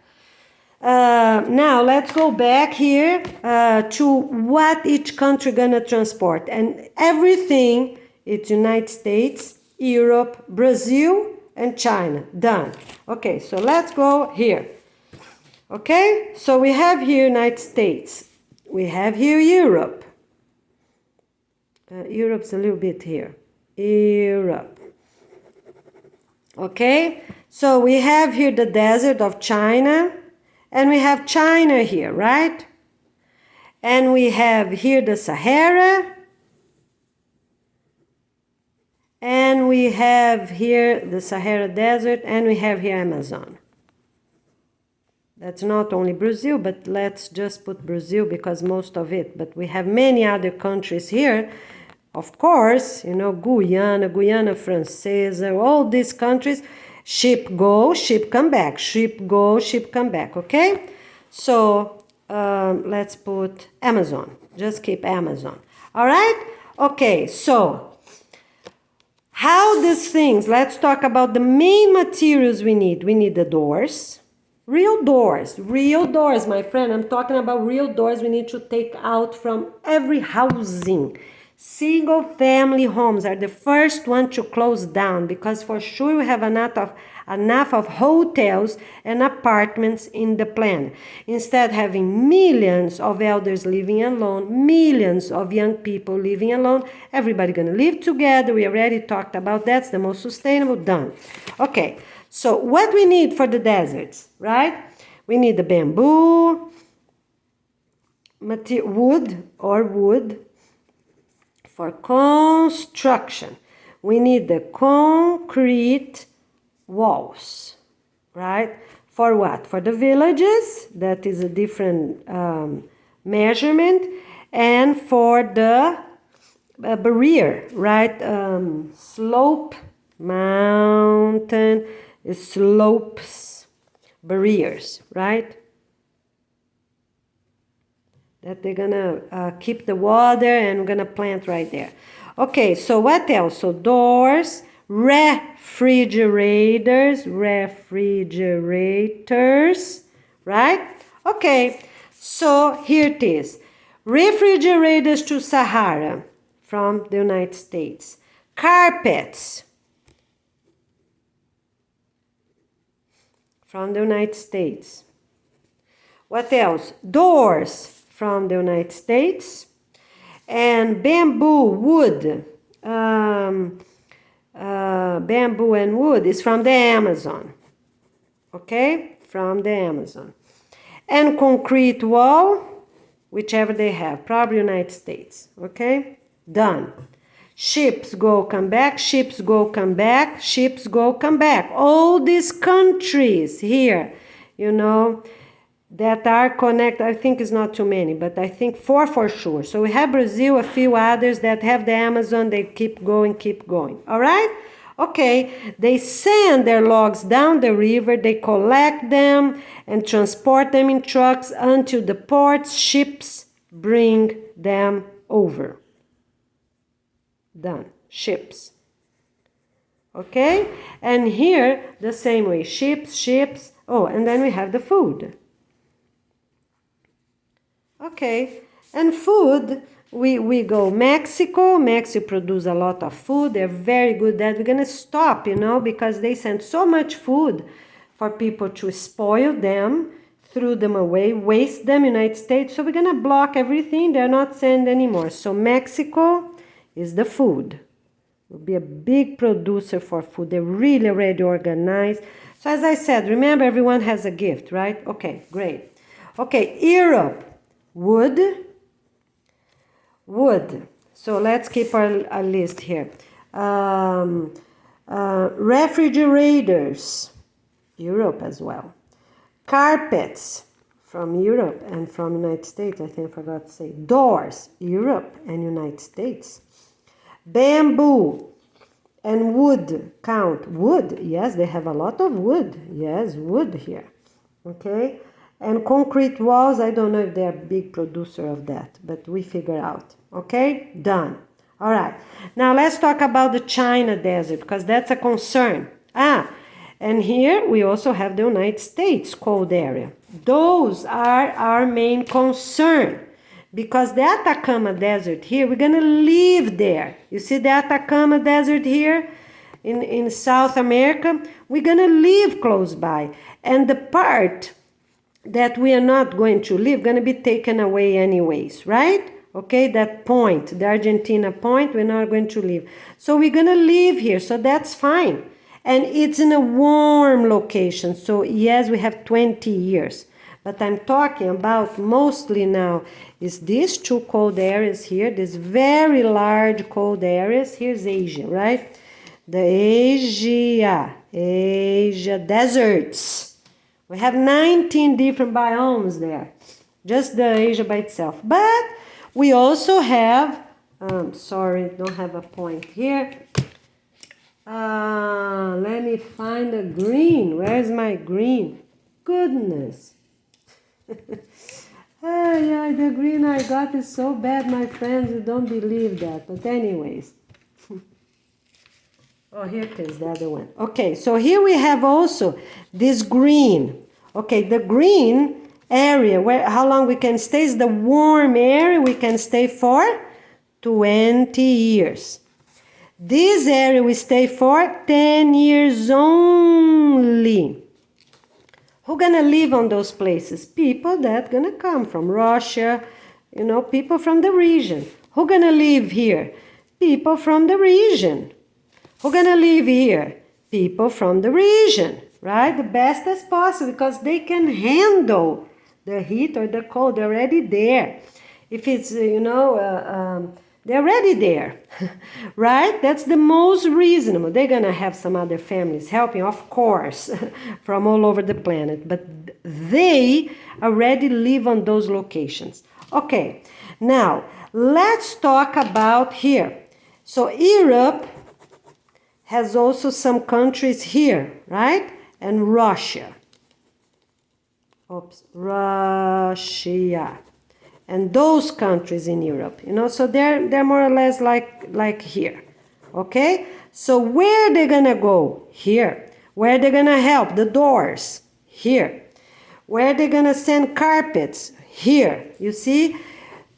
Now let's go back here to what each country gonna transport. And everything, it's United States, Europe, Brazil, and China. Done. Okay, so let's go here. Okay, so we have here United States. We have here Europe. Europe's a little bit here. Europe. Okay, so we have here the desert of China. And we have China here, right? And we have here the Sahara. And we have here the Sahara Desert. And we have here Amazon. That's not only Brazil, but let's just put Brazil because most of it. But we have many other countries here. Of course, you know, Guyana, Guyana Francesa, all these countries, ship go, ship come back, ship go, ship come back, okay? So let's put Amazon. Just keep Amazon. All right? Okay, so how these things, let's talk about the main materials we need. We need the doors. Real doors, my friend. I'm talking about real doors we need to take out from every housing. Single family homes are the first one to close down because for sure we have enough of hotels and apartments in the plan. Instead having millions of elders living alone, millions of young people living alone, everybody gonna live together. We already talked about that's the most sustainable, done. Okay. So what we need for the deserts, right? We need the bamboo, wood for construction. We need the concrete walls, right? For what? For the villages, that is a different measurement, and for the barrier, right? Slope, mountain, slopes, barriers, right? That they're gonna keep the water and we're gonna plant right there. Okay, so what else? So doors, refrigerators, right? Okay, so here it is. Refrigerators to Sahara from the United States. Carpets from the United States. What else? Doors from the United States. And bamboo, wood. Bamboo and wood is from the Amazon. Okay? From the Amazon. And concrete wall, whichever they have, probably United States. Okay? Done. Ships go, come back, ships go, come back, ships go, come back. All these countries here, you know, that are connected, I think it's not too many, but I think 4 for sure. So we have Brazil, a few others that have the Amazon, they keep going, all right? Okay, they send their logs down the river, they collect them and transport them in trucks until the ports, ships bring them over. Done. Ships. Okay? And here, the same way. Ships. Oh, and then we have the food. Okay. And food, we go Mexico. Mexico produce a lot of food. They're very good at. We're going to stop, you know, because they send so much food for people to spoil them, throw them away, waste them in the United States. So we're going to block everything. They're not sending anymore. So Mexico is the food. Will be a big producer for food. They're really already organized. So as I said, remember everyone has a gift, right? Okay, great. Okay, Europe, wood. So let's keep our list here. Refrigerators, Europe as well. Carpets, from Europe and from United States, I think I forgot to say. Doors, Europe and United States. Bamboo and wood, count. Wood, yes, they have a lot of wood. Yes, wood here. Okay, and concrete walls, I don't know if they're a big producer of that, but we figure out. Okay, done. All right, now let's talk about the China desert because that's a concern. And here we also have the United States cold area. Those are our main concern. Because the Atacama Desert here, we're going to live there. You see the Atacama Desert here in South America? We're going to live close by. And the part that we are not going to live, going to be taken away anyways, right? Okay, that point, the Argentina point, we're not going to live. So we're going to live here, so that's fine. And it's in a warm location, so yes, we have 20 years. But I'm talking about mostly now is these two cold areas here, these very large cold areas. Here's Asia, right? The Asia deserts. We have 19 different biomes there, just the Asia by itself. But we also have, sorry, don't have a point here. Let me find a green. Where's my green? Goodness. Yeah, the green I got is so bad, my friends. You don't believe that. But anyways. Oh, here it is, the other one. Okay, so here we have also this green. Okay, the green area, where how long we can stay is the warm area. We can stay for 20 years. This area we stay for 10 years only. Who gonna live on those places? People that gonna come from Russia, you know, people from the region. Who gonna live here? People from the region. Who gonna live here? People from the region, right? The best as possible, because they can handle the heat or the cold. They're already there. If it's, they're already there, right? That's the most reasonable. They're gonna have some other families helping, of course, from all over the planet, but they already live on those locations. Okay, now let's talk about here. So Europe has also some countries here, right? And Russia. Russia. And those countries in Europe, you know, so they're more or less like here. Okay? So where they're gonna go? Here. Where they're gonna help? The doors? Here. Where they're gonna send carpets? Here. You see?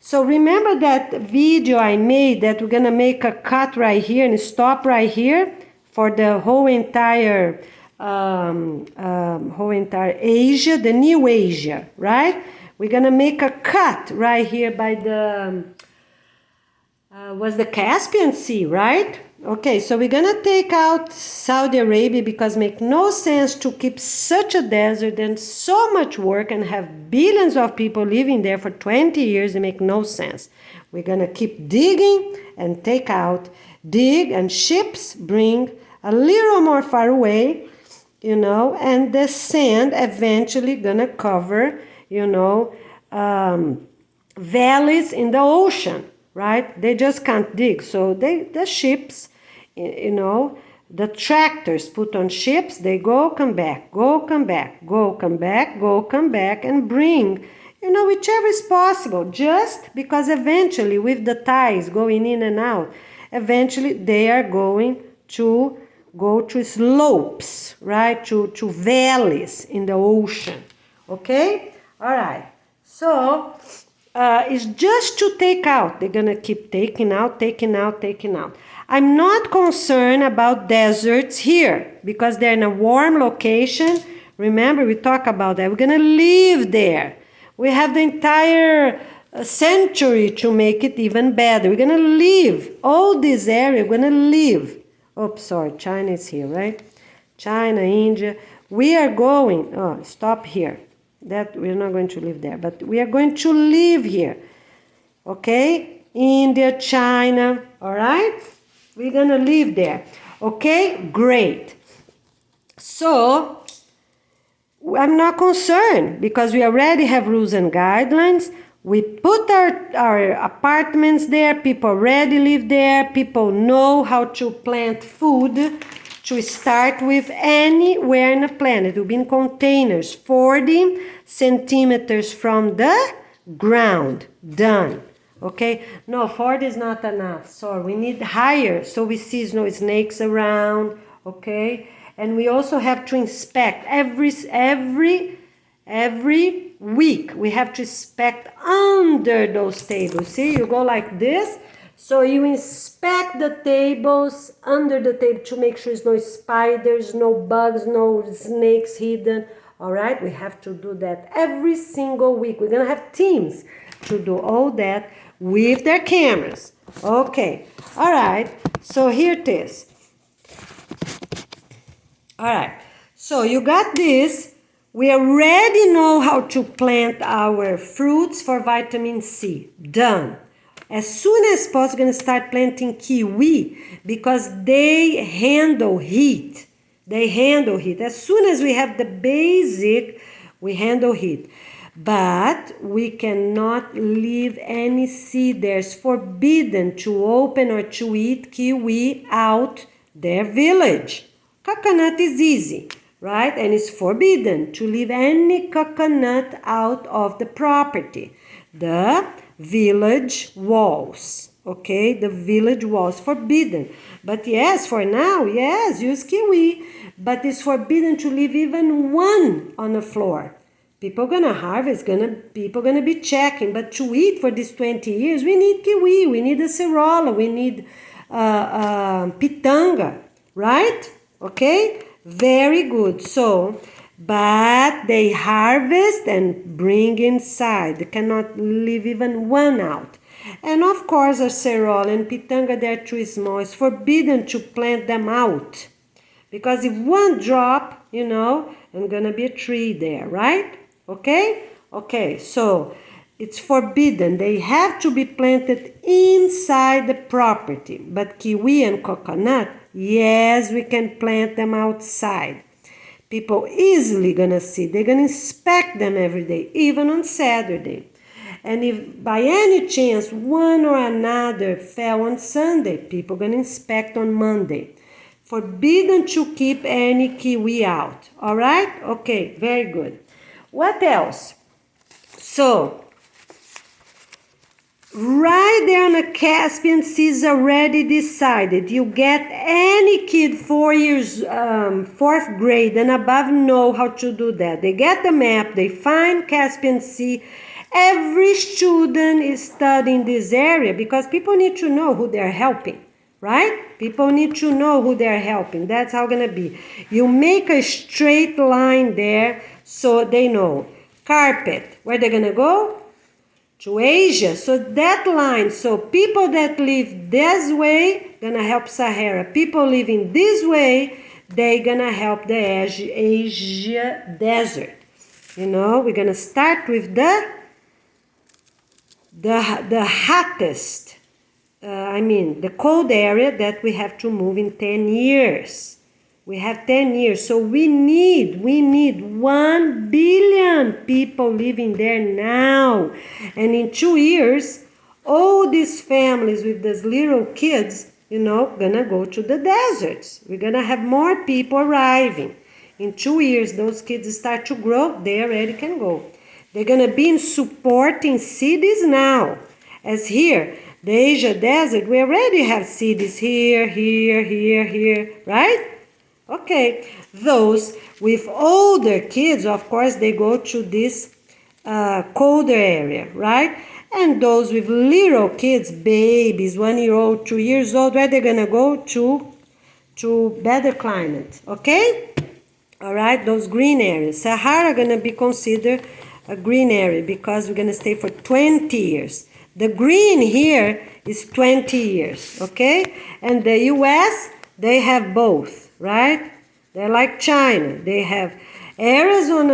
So remember that video I made that we're gonna make a cut right here and stop right here for the whole entire Asia, the new Asia, right? We're gonna make a cut right here by the was the Caspian Sea, right? Okay, so we're gonna take out Saudi Arabia because it makes no sense to keep such a desert and so much work and have billions of people living there for 20 years. It makes no sense. We're gonna keep digging and take out, dig, and ships bring a little more far away, you know, and the sand eventually gonna cover, you know, valleys in the ocean, right? They just can't dig. So the ships, you know, the tractors put on ships, they go, come back, go, come back, go, come back, go, come back, and bring, you know, whichever is possible, just because eventually with the tides going in and out, eventually they are going to go to slopes, right, to valleys in the ocean, okay? All right, so it's just to take out. They're gonna keep taking out, taking out, taking out. I'm not concerned about deserts here because they're in a warm location. Remember, we talked about that. We're gonna live there. We have the entire century to make it even better. We're gonna live. All this area, we're gonna live. Oh, sorry, China is here, right? China, India. We are going, oh, stop here. That we're not going to live there, but we are going to live here. Okay? India, China, all right? We're gonna live there. Okay? Great. So, I'm not concerned because we already have rules and guidelines. We put our apartments there, people already live there, people know how to plant food to start with anywhere in the planet. It will be in containers, 40 centimeters from the ground. Done. Okay? No, 40 is not enough. Sorry, we need higher so we see no snakes around. Okay? And we also have to inspect every week. We have to inspect under those tables. See, you go like this. So you inspect the tables under the table to make sure there's no spiders, no bugs, no snakes hidden. All right, we have to do that every single week. We're gonna have teams to do all that with their cameras. Okay, all right, so here it is. All right, so you got this. We already know how to plant our fruits for vitamin C. Done. As soon as possible, we're going to start planting kiwi because they handle heat. They handle heat. As soon as we have the basic, we handle heat. But we cannot leave any seed. There's forbidden to open or to eat kiwi out their village. Coconut is easy, right? And it's forbidden to leave any coconut out of the property. The village walls, okay? The village walls, forbidden. But yes, for now, yes, use kiwi. But it's forbidden to leave even one on the floor. People gonna harvest, people gonna be checking. But to eat for these 20 years, we need kiwi, we need acerola, we need pitanga, right? Okay, very good. So, but they harvest and bring inside. They cannot leave even one out. And of course, acerola and pitanga, they're too small. It's forbidden to plant them out. Because if one drop, you know, there's gonna be a tree there, right? Okay? Okay, so it's forbidden. They have to be planted inside the property. But kiwi and coconut, yes, we can plant them outside. People easily gonna see. They're gonna inspect them every day, even on Saturday. And if by any chance one or another fell on Sunday, people gonna inspect on Monday. Forbidden to keep any kiwi out. All right? Okay, very good. What else? So, right there on the Caspian Sea is already decided. You get any kid 4th grade and above know how to do that. They get the map, they find Caspian Sea. Every student is studying this area because people need to know who they're helping, right? People need to know who they're helping. That's how it's gonna be. You make a straight line there so they know. Carpet, where they're gonna go? To Asia. So that line, so people that live this way gonna help Sahara. People living this way, they gonna help the Asia desert. You know, we're gonna start with the hottest, the cold area that we have to move in 10 years. We have 10 years, so we need 1 billion people living there now. And in 2 years, all these families with these little kids, you know, gonna go to the deserts. We're gonna have more people arriving. In 2 years, those kids start to grow, they already can go. They're gonna be in supporting cities now. As here, the Asia desert, we already have cities here, right? Okay, those with older kids, of course, they go to this colder area, right? And those with little kids, babies, 1 year old, 2 years old, where they're gonna go to better climate, okay? All right, those green areas. Sahara gonna be considered a green area because we're gonna stay for 20 years. The green here is 20 years, okay? And the US, they have both. Right? They're like China. They have areas on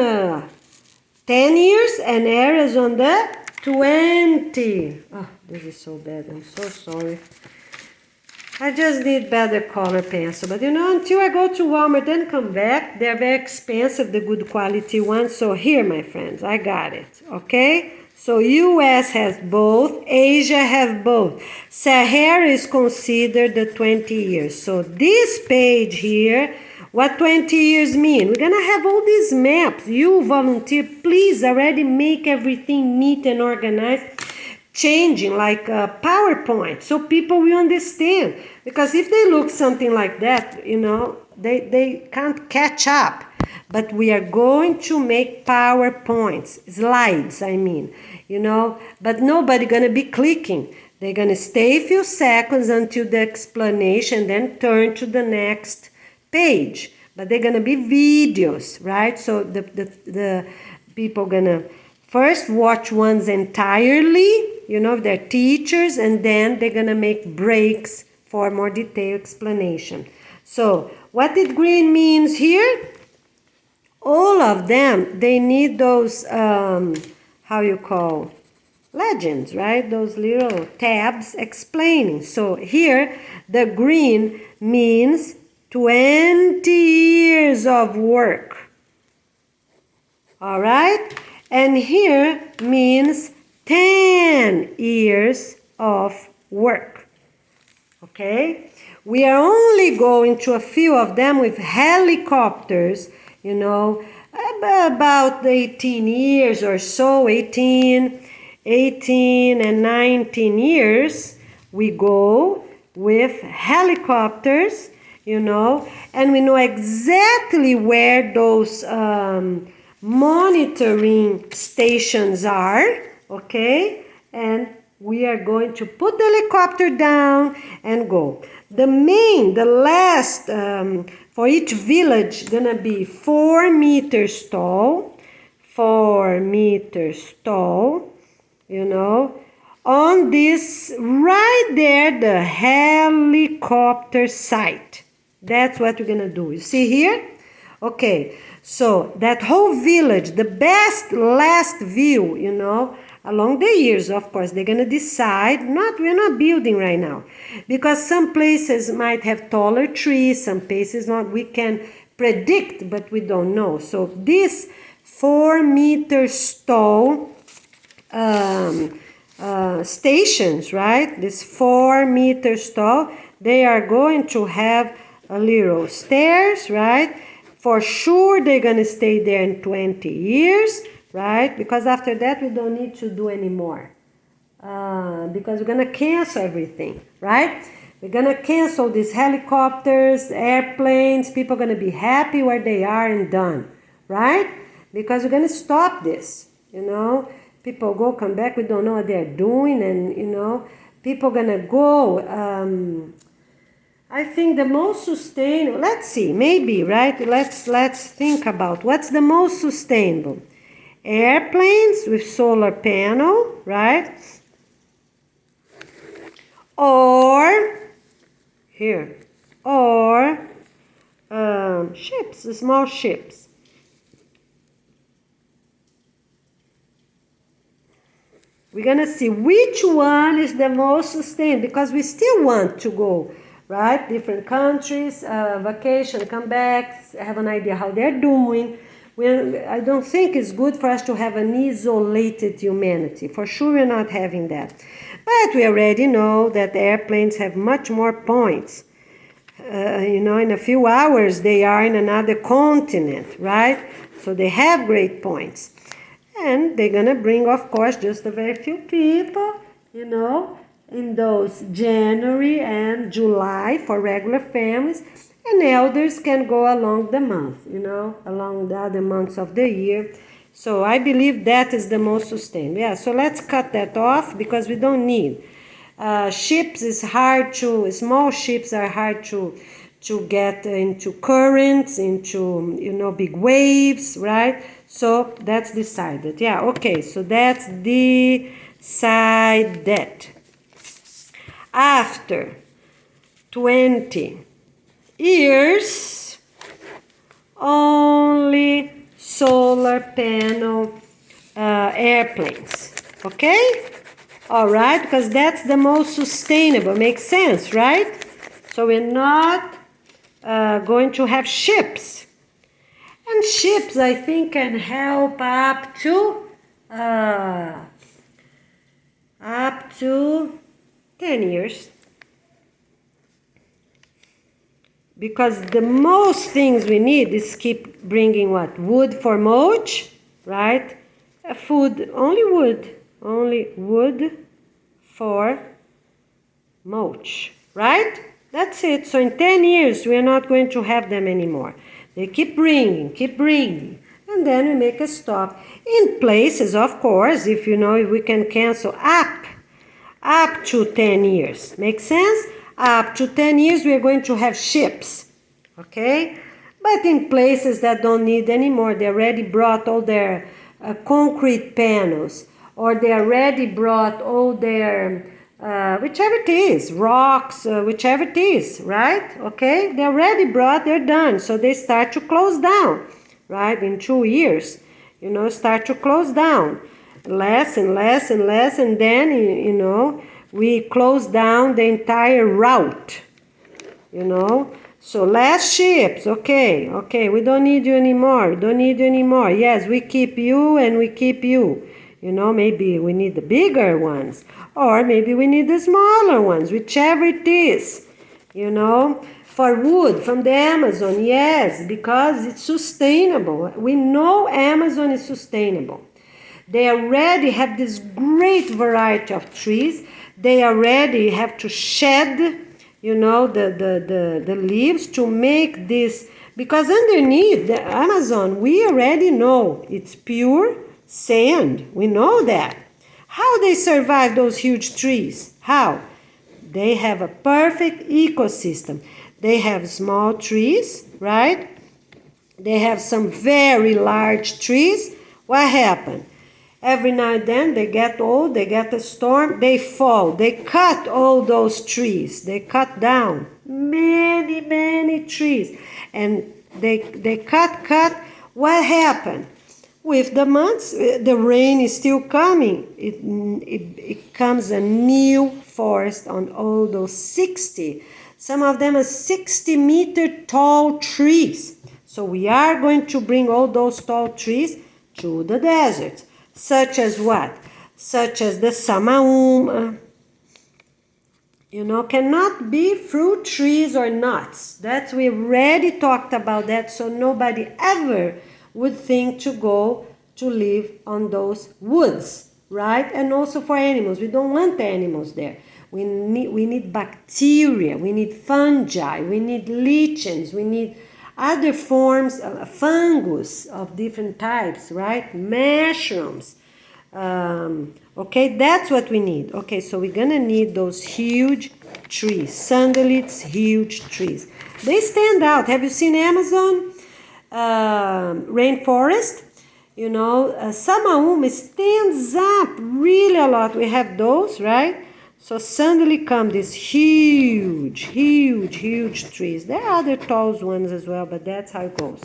10 years and areas on the 20. Oh, this is so bad. I'm so sorry. I just need better color pencil. But you know, until I go to Walmart and come back, they're very expensive, the good quality ones. So here, my friends, I got it. Okay? So US has both, Asia has both. Sahara is considered the 20 years. So this page here, what 20 years mean? We're gonna have all these maps. You volunteer, please already make everything neat and organized, changing like PowerPoint, so people will understand. Because if they look something like that, you know, they can't catch up. But we are going to make PowerPoints, slides, I mean, you know, but nobody gonna be clicking. They're gonna stay a few seconds until the explanation, then turn to the next page. But they're gonna be videos, right? So the people gonna first watch ones entirely, you know, they're teachers, and then they're gonna make breaks for more detailed explanation. So what did green means here? All of them, they need those, how you call, legends, right? Those little tabs explaining. So here, the green means 20 years of work. All right? And here means 10 years of work. Okay? We are only going to a few of them with helicopters, you know, about 18 years or so, 18 and 19 years, we go with helicopters, you know, and we know exactly where those monitoring stations are, okay? And we are going to put the helicopter down and go. The last, for each village, gonna be 4 meters tall, 4 meters tall, you know. On this, right there, the helicopter site. That's what we're gonna do. You see here? Okay, so that whole village, the best last view, you know, along the years, of course, they're gonna decide, we're not building right now, because some places might have taller trees, some places not, we can predict, but we don't know. So this 4 meters tall stations, right? This 4 meters tall, they are going to have a little stairs, right? For sure, they're going to stay there in 20 years, right? Because after that, we don't need to do anymore. Because we're going to cancel everything, right? We're going to cancel these helicopters, airplanes. People are going to be happy where they are and done, right? Because we're going to stop this, you know. People go, come back, we don't know what they're doing, and, you know, people are going to go. I think the most sustainable, let's see, maybe, right? Let's think about what's the most sustainable. Airplanes with solar panel, right? Or, here, or ships, small ships. We're going to see which one is the most sustainable, because we still want to go, right? Different countries, vacation, come back, have an idea how they're doing. I don't think it's good for us to have an isolated humanity. For sure, we're not having that. But we already know that airplanes have much more points. You know, in a few hours, they are in another continent, right? So they have great points. And they're going to bring, of course, just a very few people, you know, in those January and July for regular families. And elders can go along the month, you know, along the other months of the year. So I believe that is the most sustainable. Yeah, so let's cut that off because we don't need. Ships is hard to, small ships are hard to get into currents, into, you know, big waves, right? So that's decided. Yeah, okay, so that's decided. After 20 years, only solar panel airplanes, okay? All right, because that's the most sustainable. Makes sense, right? So we're not going to have ships. And ships, I think, can help up to 10 years. Because the most things we need is keep bringing what? Wood for mulch, right? Food, only wood for mulch, right? That's it. So in 10 years, we're not going to have them anymore. They keep bringing, and then we make a stop. In places, of course, if you know, if we can cancel up to 10 years. Make sense? Up to 10 years, we are going to have ships, okay? But in places that don't need anymore, they already brought all their concrete panels, or they already brought all their whichever it is, rocks, whichever it is, right? Okay, they already brought, they're done. So they start to close down, right? In 2 years, you know, start to close down. Less and less and less, and then, you know, we close down the entire route, you know. So less ships, okay, we don't need you anymore, Yes, we keep you and we keep you. You know, maybe we need the bigger ones, or maybe we need the smaller ones, whichever it is. You know, for wood from the Amazon, yes, because it's sustainable. We know Amazon is sustainable. They already have this great variety of trees. They already have to shed, you know, the leaves to make this, because underneath the Amazon, we already know it's pure sand. We know that. How they survive those huge trees? How? They have a perfect ecosystem. They have small trees, right? They have some very large trees. What happened? Every now and then they get old, they get a storm, they fall. They cut all those trees. They cut down many trees. And they cut. What happened? With the months, the rain is still coming. It comes a new forest on all those 60. Some of them are 60-meter tall trees. So we are going to bring all those tall trees to the desert. Such as what? Such as the samaúma. You know, cannot be fruit trees or nuts. That we already talked about that, so nobody ever would think to go to live on those woods, right? And also for animals. We don't want the animals there. We need bacteria, we need fungi, we need lichens, we need other forms of fungus of different types, right? Mushrooms. Okay, that's what we need. Okay, so we're gonna need those huge trees, sandalids, huge trees. They stand out. Have you seen Amazon rainforest? You know, samaúma stands up really a lot. We have those, right? So suddenly come these huge trees. There are other tall ones as well, but that's how it goes.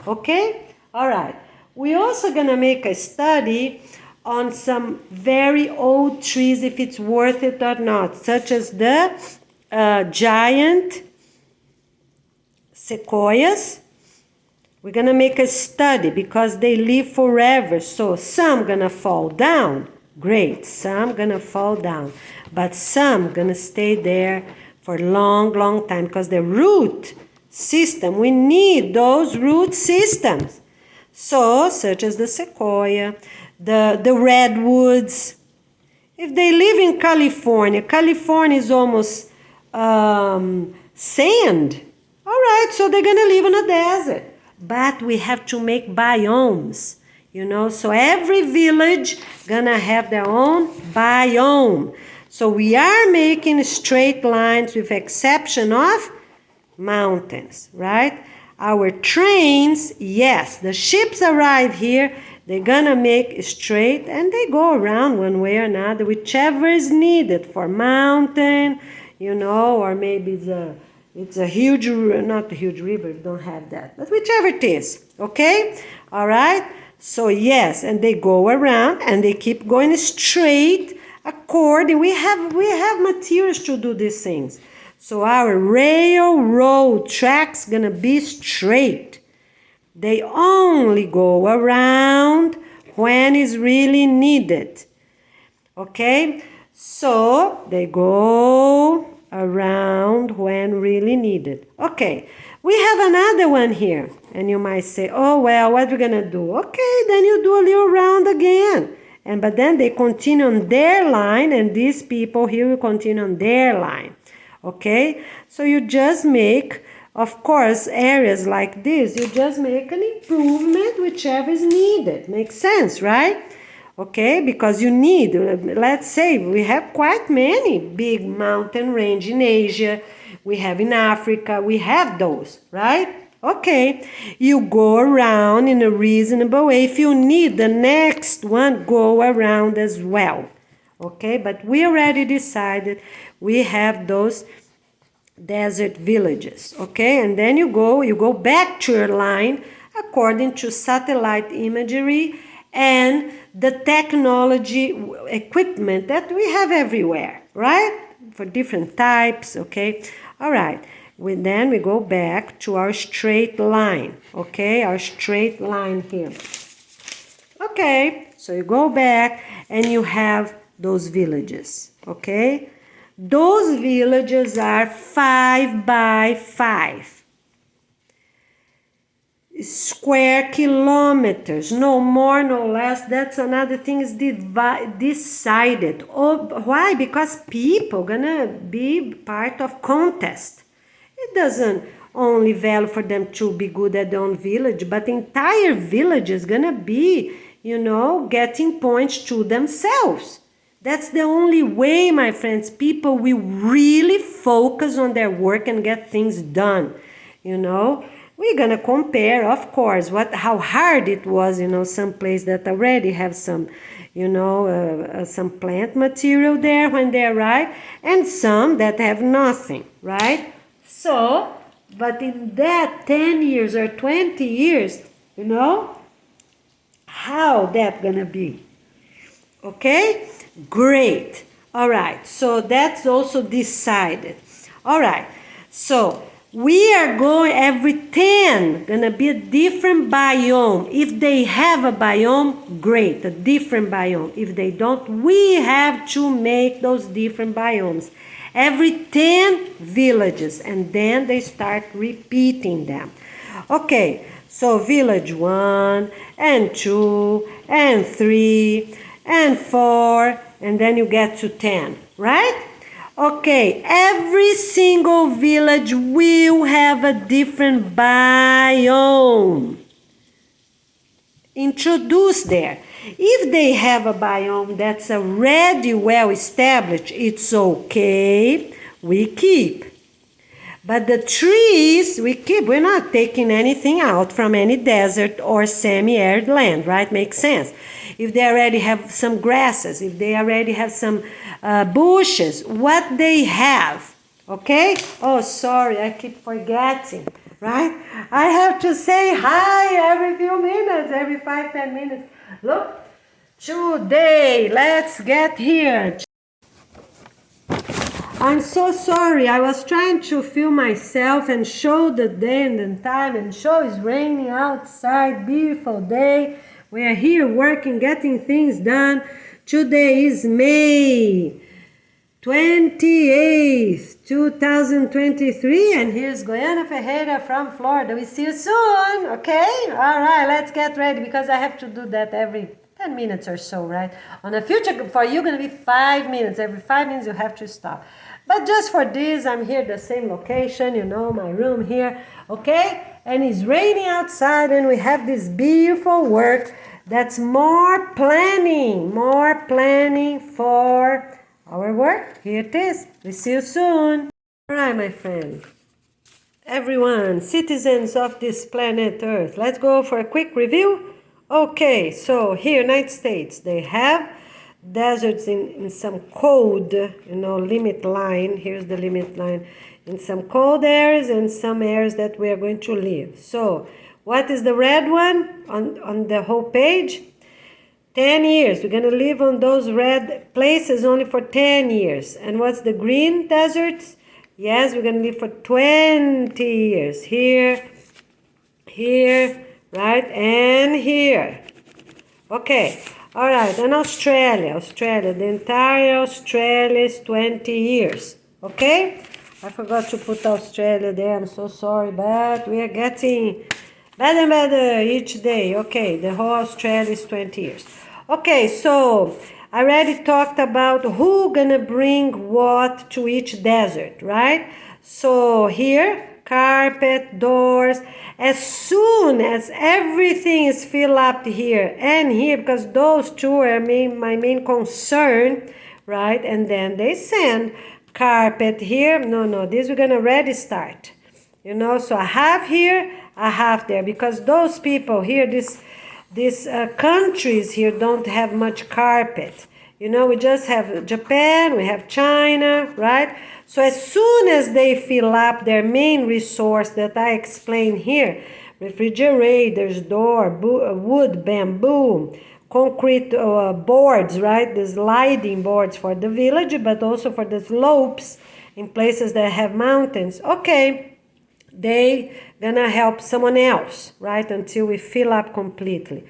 Okay? All right. We're also going to make a study on some very old trees, if it's worth it or not, such as the giant sequoias. We're going to make a study because they live forever. So some going to fall down. Great. Some going to fall down. But some going to stay there for a long time because the root system, we need those root systems. So, such as the sequoia, the redwoods. If they live in California, California is almost sand. All right, so they're going to live in a desert. But we have to make biomes, you know. So every village gonna have their own biome. So we are making straight lines with exception of mountains, right? Our trains, yes, the ships arrive here. They're gonna make straight and they go around one way or another, whichever is needed for mountain, you know, or maybe it's a huge, not a huge river, we don't have that, but whichever it is, okay? All right? So yes, and they go around and they keep going straight according, we have materials to do these things. So our railroad tracks gonna be straight. They only go around when it's really needed, okay? So they go around when really needed. Okay, we have another one here. And you might say, oh, well, what are we going to do? Okay, then you do a little round again. But then they continue on their line, and these people here will continue on their line. Okay, so you just make, of course, areas like this, you just make an improvement whichever is needed. Makes sense, right? Okay, because you need, let's say, we have quite many big mountain range in Asia, we have in Africa, we have those, right? Okay, you go around in a reasonable way. If you need the next one, go around as well. Okay, but we already decided we have those desert villages. Okay, and then you go back to your line according to satellite imagery and the technology equipment that we have everywhere, right? For different types, okay? All right. then we go back to our straight line, okay? Our straight line here. Okay, so you go back and you have those villages, okay? Those villages are 5 by 5 square kilometers, no more, no less. That's another thing, is decided. Oh, why? Because people gonna be part of contest. It doesn't only value for them to be good at their own village, but the entire village is gonna be, you know, getting points to themselves. That's the only way, my friends. People will really focus on their work and get things done, you know. We're gonna compare, of course, how hard it was, you know, some place that already have some, you know, some plant material there when they arrive, and some that have nothing, right? So, but in that 10 years or 20 years, you know, how that gonna be? Okay, great. All right, so that's also decided. All right, so we are going, every 10 gonna be a different biome. If they have a biome, great, a different biome. If they don't, we have to make those different biomes. Every 10 villages, and then they start repeating them. Okay, so village 1 and 2 and 3 and 4, and then you get to 10, right? Okay, every single village will have a different biome introduced there. If they have a biome that's already well established, it's okay, we keep. But the trees we keep. We're not taking anything out from any desert or semi-arid land, right? Makes sense. If they already have some grasses, if they already have some bushes, what they have, okay? Oh, sorry, I keep forgetting, right? I have to say hi every few minutes, every 5-10 minutes. Look, today, let's get here. I'm so sorry, I was trying to film myself and show the day and the time, and show it's raining outside, beautiful day. We are here working, getting things done. Today is May 28th, 2023, and here's Goiana Ferreira from Florida. We see you soon, okay? All right, let's get ready, because I have to do that every 10 minutes or so, right? On a future, for you, going to be 5 minutes. Every 5 minutes, you have to stop. But just for this, I'm here, the same location, you know, my room here, okay? And it's raining outside, and we have this beautiful work that's more planning for our work. Here it is. We see you soon. All right, my friend. Everyone, citizens of this planet Earth, let's go for a quick review. Okay, so here, United States, they have deserts in some cold, you know, limit line. Here's the limit line. In some cold areas and some areas that we are going to live. So, what is the red one on the whole page? 10 years. We're going to live on those red places only for 10 years. And what's the green deserts? Yes, we're going to live for 20 years. Here, right, and here. Okay, all right, and Australia, the entire Australia is 20 years, okay? I forgot to put Australia there, I'm so sorry, but we are getting better and better each day. Okay, the whole Australia is 20 years. Okay, so I already talked about who gonna bring what to each desert, right? So here, carpet, doors. As soon as everything is filled up here and here, because those two are my main concern, right? And then they send carpet here. No, this we're gonna already start. You know, so I have here, I have there, because those people here, these countries here don't have much carpet. You know, we just have Japan, we have China, right? So as soon as they fill up their main resource that I explained here, refrigerators, door, wood, bamboo, concrete boards, right? The sliding boards for the village, but also for the slopes in places that have mountains. Okay, they gonna help someone else, right? Until we fill up completely.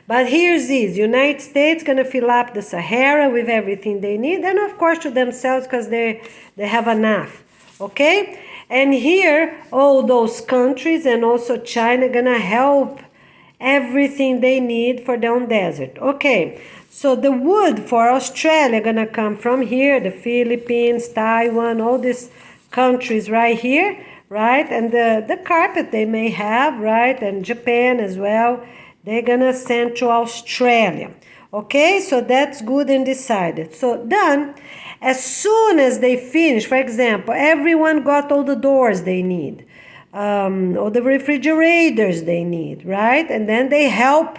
But here's this, United States gonna fill up the Sahara with everything they need, and of course to themselves, because they have enough, okay? And here, all those countries and also China gonna help everything they need for their own desert. Okay, so the wood for Australia gonna come from here, the Philippines, Taiwan, all these countries right here, right? And the carpet they may have, right? And Japan as well, they're gonna send to Australia. Okay, so that's good and decided. So done. As soon as they finish, for example, everyone got all the doors they need, all the refrigerators they need, right? And then they help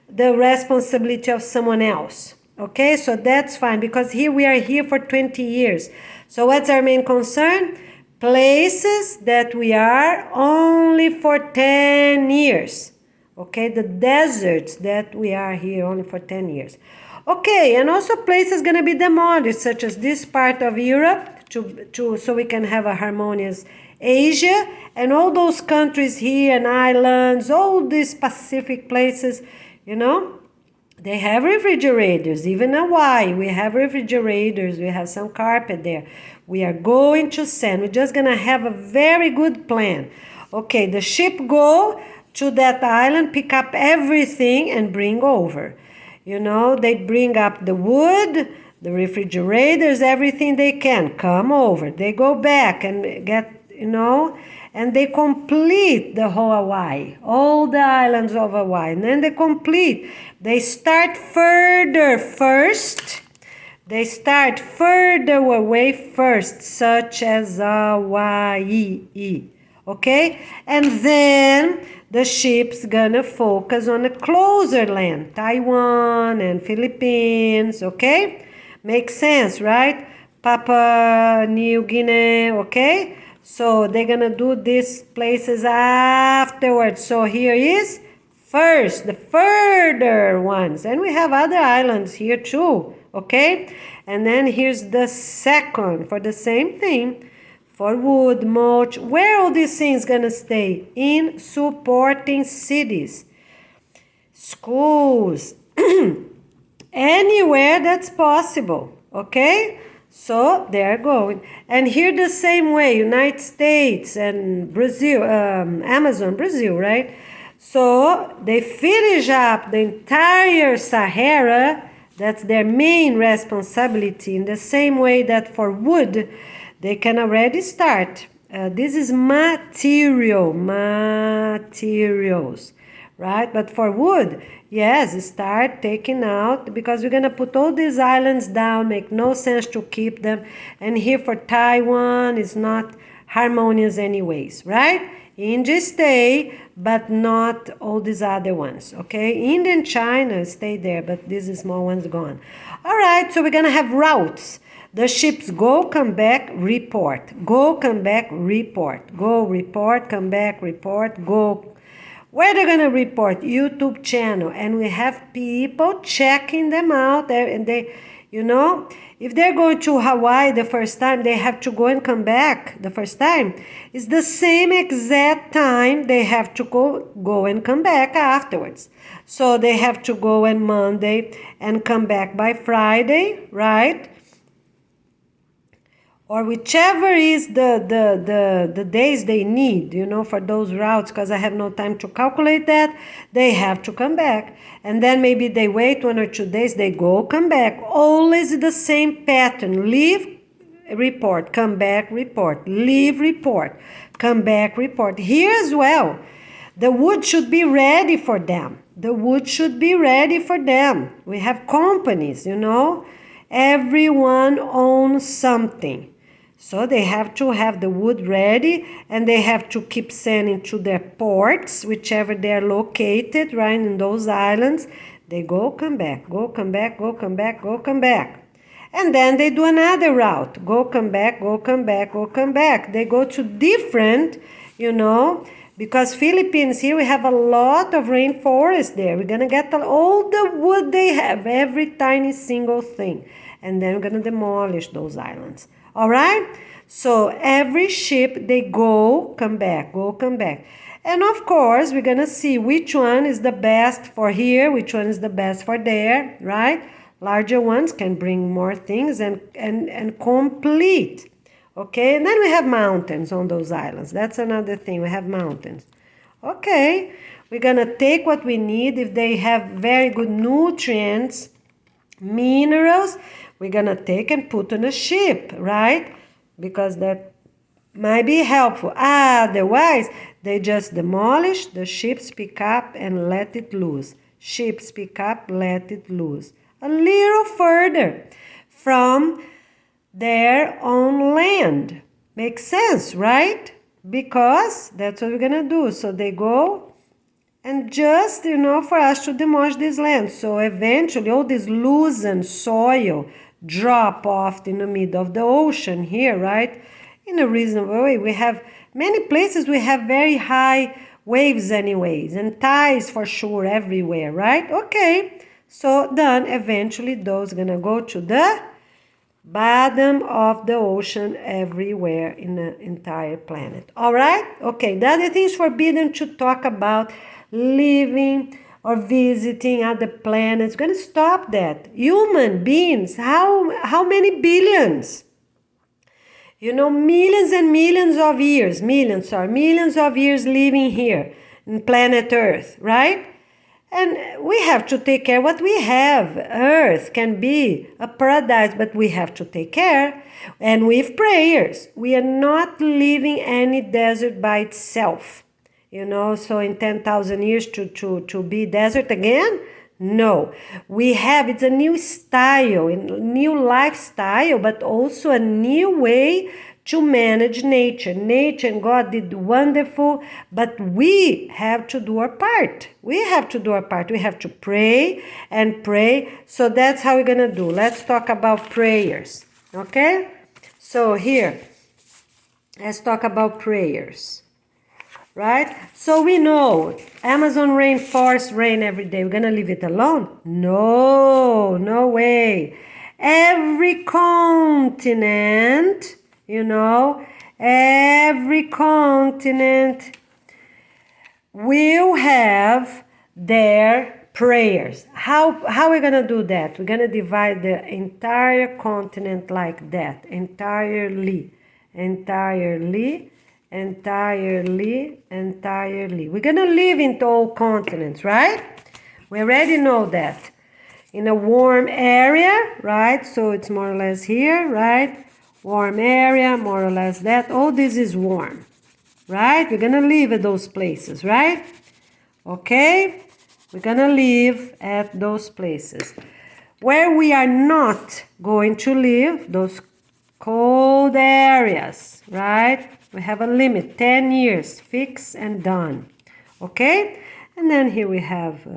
the responsibility of someone else. Okay, so that's fine, because here we are here for 20 years. So what's our main concern? Places that we are only for 10 years. Okay, the deserts that we are here only for 10 years. Okay, and also places gonna be demolished, such as this part of Europe, so we can have a harmonious Asia, and all those countries here and islands, all these Pacific places, you know, they have refrigerators. Even Hawaii, we have refrigerators, we have some carpet there. We are going to send, we're just gonna have a very good plan. Okay, the ship go to that island, pick up everything and bring over. You know, they bring up the wood, the refrigerators, everything they can, come over. They go back and get, you know, and they complete the whole Hawaii, all the islands of Hawaii. And then they complete. They start further first. They start further away first, such as Hawaii. Okay? And then the ship's gonna focus on a closer land, Taiwan and Philippines, okay? Makes sense, right? Papua New Guinea, okay? So they're gonna do these places afterwards. So here is first, the further ones. And we have other islands here too, okay? And then here's the second for the same thing. For wood, mulch, where all these things gonna stay? In supporting cities, schools, anywhere that's possible, okay? So they're going. And here the same way, United States and Brazil, Amazon, Brazil, right? So they finish up the entire Sahara, that's their main responsibility, in the same way that for wood, they can already start. This is materials, right? But for wood, yes, start taking out, because we're gonna put all these islands down, make no sense to keep them. And here for Taiwan is not harmonious anyways, right? India stay, but not all these other ones, okay? India and China stay there, but these small ones gone. All right, so we're gonna have routes. The ships go, come back, report. Go, come back, report. Go, report, come back, report, go. Where they're gonna report? YouTube channel. And we have people checking them out there, and they, you know, if they're going to Hawaii the first time, they have to go and come back the first time. It's the same exact time they have to go and come back afterwards. So they have to go on Monday and come back by Friday, right? Or whichever is the days they need, you know, for those routes, because I have no time to calculate that, they have to come back. And then maybe they wait 1 or 2 days, they go, come back. Always the same pattern. Leave, report, come back, report. Leave, report, come back, report. Here as well, the wood should be ready for them. The wood should be ready for them. We have companies, you know. Everyone owns something. So they have to have the wood ready, and they have to keep sending to their ports, whichever they're located, right, in those islands. They go, come back, go, come back, go, come back, go, come back. And then they do another route. Go, come back, go, come back, go, come back. They go to different, you know, because Philippines, here we have a lot of rainforest there. We're going to get all the wood they have, every tiny single thing. And then we're going to demolish those islands. All right? So every ship, they go, come back, go, come back. And of course, we're gonna see which one is the best for here, which one is the best for there, right? Larger ones can bring more things and complete. Okay, and then we have mountains on those islands. That's another thing, we have mountains. Okay, we're gonna take what we need. If they have very good nutrients, minerals, we're gonna take and put on a ship, right? Because that might be helpful. Otherwise, they just demolish, the ships pick up and let it loose. Ships pick up, let it loose. A little further from their own land. Makes sense, right? Because that's what we're gonna do. So they go and just, for us to demolish this land. So eventually all this loosened soil drop off in the middle of the ocean here, right? In a reasonable way. We have many places, we have very high waves anyways, and tides for sure everywhere, right? Okay, so then eventually those gonna go to the bottom of the ocean everywhere in the entire planet. All right? Okay, the other thing is forbidden to talk about living or visiting other planets. We're going to stop that. Human beings, how many billions? Millions and millions of years, millions of years living here in planet Earth, right? And we have to take care what we have. Earth can be a paradise, but we have to take care. And with prayers, we are not leaving any desert by itself. So in 10,000 years to be desert again? No. It's a new style, a new lifestyle, but also a new way to manage nature. Nature and God did wonderful, but we have to do our part. We have to pray and pray. So that's how we're going to do. Let's talk about prayers. Okay? So here, let's talk about prayers. Right? So we know Amazon rainforest rain every day. We're going to leave it alone? No, no way. Every continent, every continent will have their prayers. How are we going to do that? We're going to divide the entire continent like that. Entirely. We're going to live in all continents, right? We already know that. In a warm area, right? So it's more or less here, right? Warm area, more or less that. All this is warm, right? We're going to live at those places, right? Okay? We're going to live at those places. Where we are not going to live, those cold areas, right? We have a limit, 10 years, fixed and done. Okay? And then here we have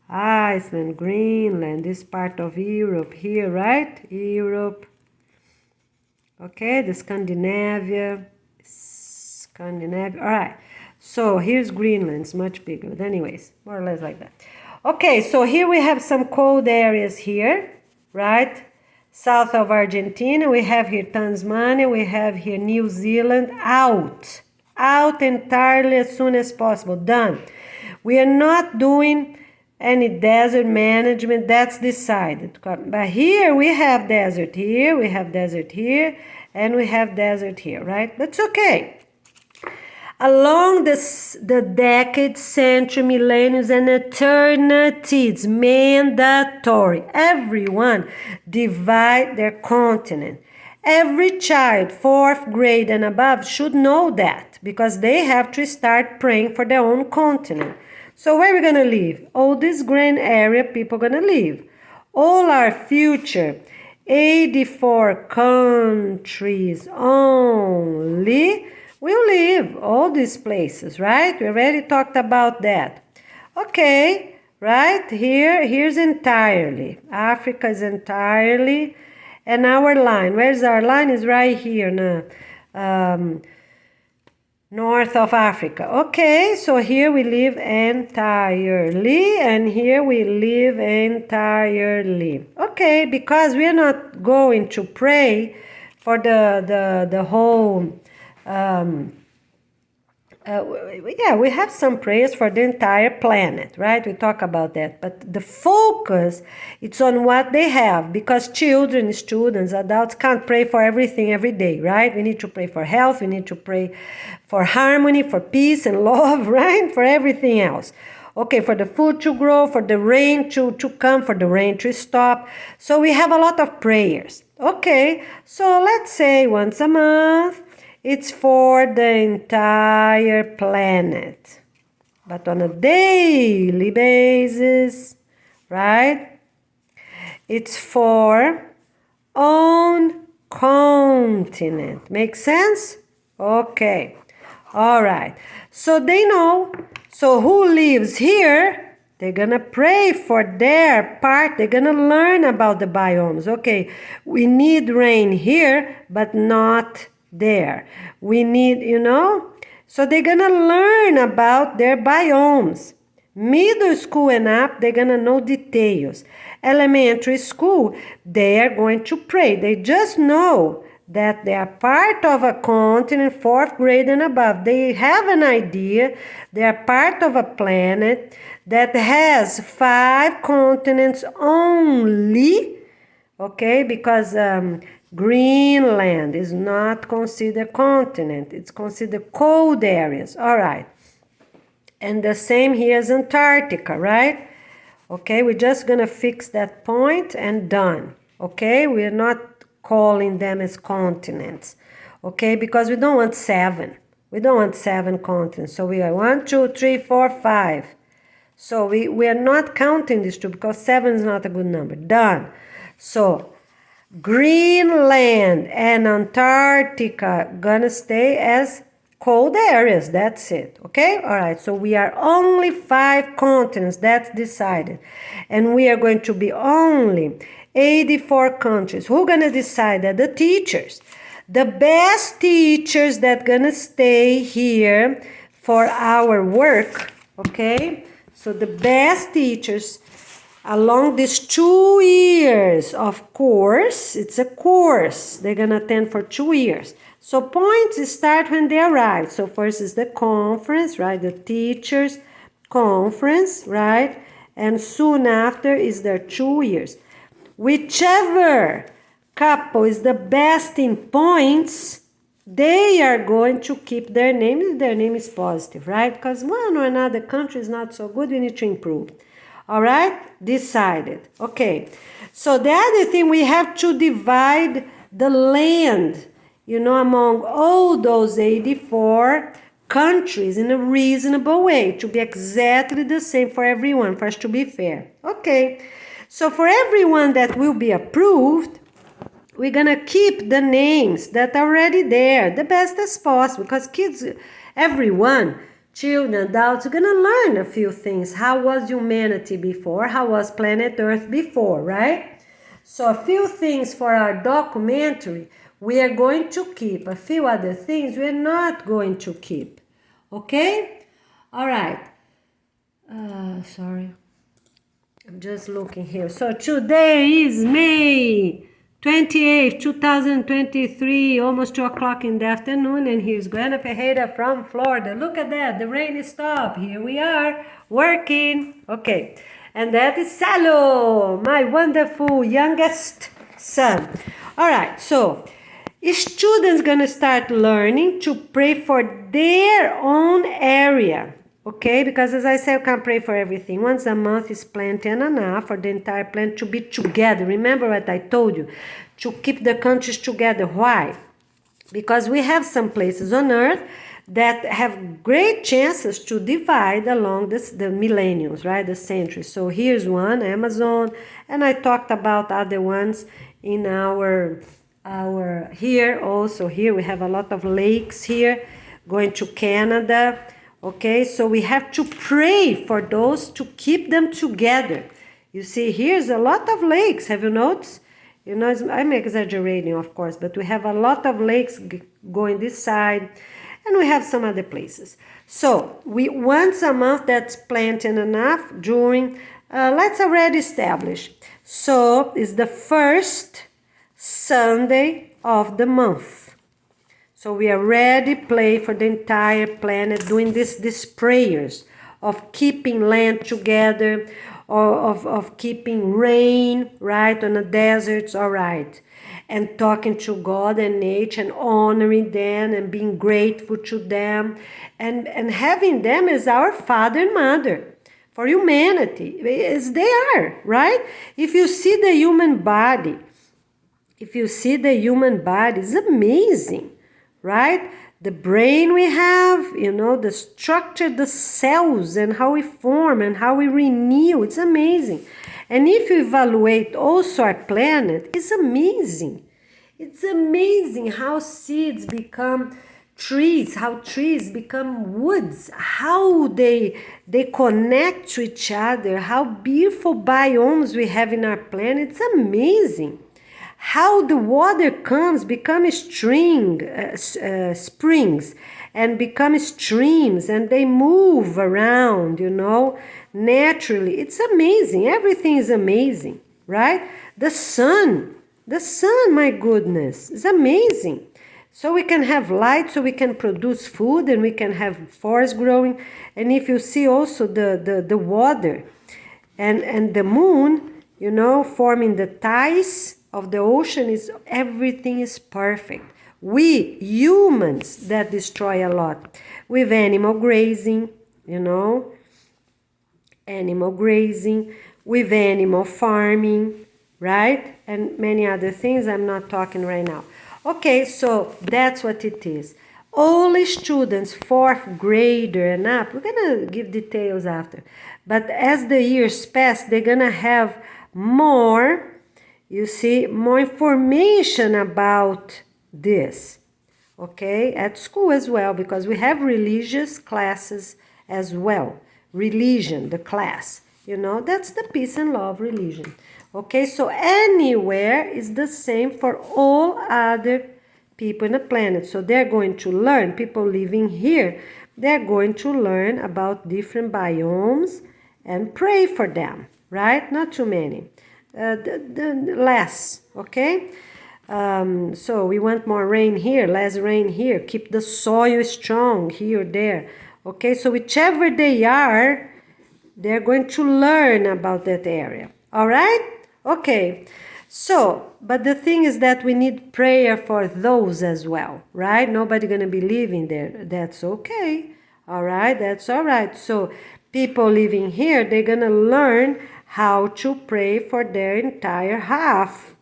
Iceland, Greenland, this part of Europe here, right? Europe. Okay, the Scandinavia. All right. So here's Greenland, it's much bigger. But anyways, more or less like that. Okay, so here we have some cold areas here, right? South of Argentina, we have here Tasmania, we have here New Zealand, out entirely as soon as possible, done. We are not doing any desert management, that's decided. But here we have desert here, we have desert here, and we have desert here, right? That's okay. Along the decades, century, millenniums, and eternity, it's mandatory. Everyone divide their continent. Every child, 4th grade and above, should know that because they have to start praying for their own continent. So where are we going to live? All this grand area, people are going to live. All our future 84 countries only will live, all these places, right? We already talked about that. Okay, right? Here's entirely. Africa is entirely. And our line, where's our line? Is right here now. North of Africa. Okay, so here we live entirely, and here we live entirely. Okay, because we are not going to pray for the whole. Yeah, we have some prayers for the entire planet, right? We talk about that, but the focus, it's on what they have, because children, students, adults can't pray for everything every day, right? We need to pray for health, we need to pray for harmony, for peace and love, right? For everything else. Okay, for the food to grow, for the rain to come, for the rain to stop. So we have a lot of prayers. Okay, so let's say once a month, it's for the entire planet, but on a daily basis, right? It's for own continent. Make sense? Okay. All right. So they know. So who lives here? They're gonna pray for their part. They're gonna learn about the biomes. Okay, we need rain here, but not there. We need, so they're gonna learn about their biomes. Middle school and up, they're gonna know details. Elementary school, they are going to pray. They just know that they are part of a continent, 4th grade and above. They have an idea. They are part of a planet that has 5 continents only, okay? Because Greenland is not considered continent. It's considered cold areas. All right. And the same here is Antarctica, right? Okay, we're just going to fix that point and done. Okay, we're not calling them as continents. Okay, because we don't want 7. We don't want 7 continents. So we are 1, 2, 3, 4, 5. So we are not counting these 2 because 7 is not a good number. Done. So Greenland and Antarctica gonna stay as cold areas. That's it. Okay? All right. So we are only 5 continents. That's decided. And we are going to be only 84 countries. Who's gonna decide that? The teachers. The best teachers that gonna stay here for our work. Okay? So the best teachers along these 2 years of course, it's a course. They're gonna attend for 2 years. So points start when they arrive. So first is the conference, right? The teachers' conference, right? And soon after is their 2 years. Whichever couple is the best in points, they are going to keep their name if their name is positive, right? Because one or another country is not so good, we need to improve. All right? Decided. Okay. So the other thing, we have to divide the land, among all those 84 countries in a reasonable way, to be exactly the same for everyone, for us to be fair. Okay. So for everyone that will be approved, we're going to keep the names that are already there, the best as possible, because kids, everyone, children, adults, are going to learn a few things. How was humanity before? How was planet Earth before, right? So a few things for our documentary, we are going to keep. A few other things we're not going to keep. Okay? All right. Sorry. I'm just looking here. So today is May 28th, 2023, almost 2 o'clock in the afternoon, and here's Gwen Ferreira from Florida. Look at that, the rain is stopped. Here we are, working. Okay, and that is Salo, my wonderful youngest son. All right, so students gonna start learning to pray for their own area. Okay, because as I said, you can't pray for everything. Once a month is plenty and enough for the entire planet to be together. Remember what I told you? To keep the countries together. Why? Because we have some places on Earth that have great chances to divide along the millenniums, right? The centuries. So here's one, Amazon, and I talked about other ones in our here also. Here we have a lot of lakes here, going to Canada. Okay, so we have to pray for those to keep them together. You see, here's a lot of lakes. Have you noticed? I'm exaggerating, of course, but we have a lot of lakes going this side, and we have some other places. So we once a month, that's plenty and enough during, let's already establish. So it's the first Sunday of the month. So we already pray for the entire planet, doing these prayers of keeping land together, or of keeping rain, right, on the deserts, all right, and talking to God and nature and honoring them and being grateful to them, and having them as our father and mother for humanity, as they are, right? If you see the human body, it's amazing, right? The brain we have, the structure, the cells, and how we form and how we renew, it's amazing. And if you evaluate also our planet, it's amazing. It's amazing how seeds become trees, how trees become woods, how they connect to each other, how beautiful biomes we have in our planet. It's amazing. How the water become springs and become streams, and they move around, naturally. It's amazing. Everything is amazing, right? The sun, my goodness, is amazing. So we can have light, so we can produce food, and we can have forests growing. And if you see also the water and the moon, forming the tides of the ocean, everything is perfect. We humans that destroy a lot with animal grazing, with animal farming, right? And many other things I'm not talking right now. Okay, so that's what it is. All students, 4th grader and up, we're gonna give details after. But as the years pass, they're gonna have more, more information about this, okay, at school as well, because we have religious classes as well. Religion, the class, that's the peace and love religion. Okay, so anywhere is the same for all other people in the planet. So they're going to learn, people living here, they're going to learn about different biomes and pray for them, right? Not too many. Less, okay? So we want more rain here, less rain here, keep the soil strong here or there, okay? So whichever they are, they're going to learn about that area, all right? Okay, so, but the thing is that we need prayer for those as well, right? Nobody gonna be living there, that's okay, all right? That's all right. So people living here, they're gonna learn how to pray for their entire half,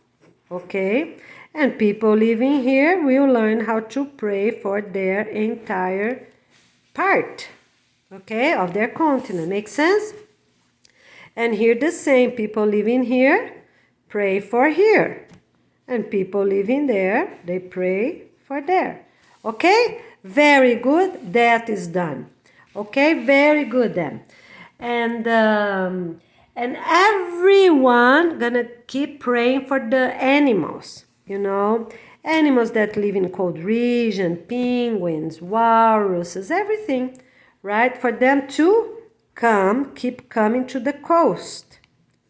okay? And people living here will learn how to pray for their entire part, okay, of their continent. Make sense? And here the same, people living here pray for here, and people living there, they pray for there. Okay, very good, that is done. Okay, very good then. And everyone gonna keep praying for the animals, animals that live in cold region, penguins, walruses, everything, right? For them to keep coming to the coast,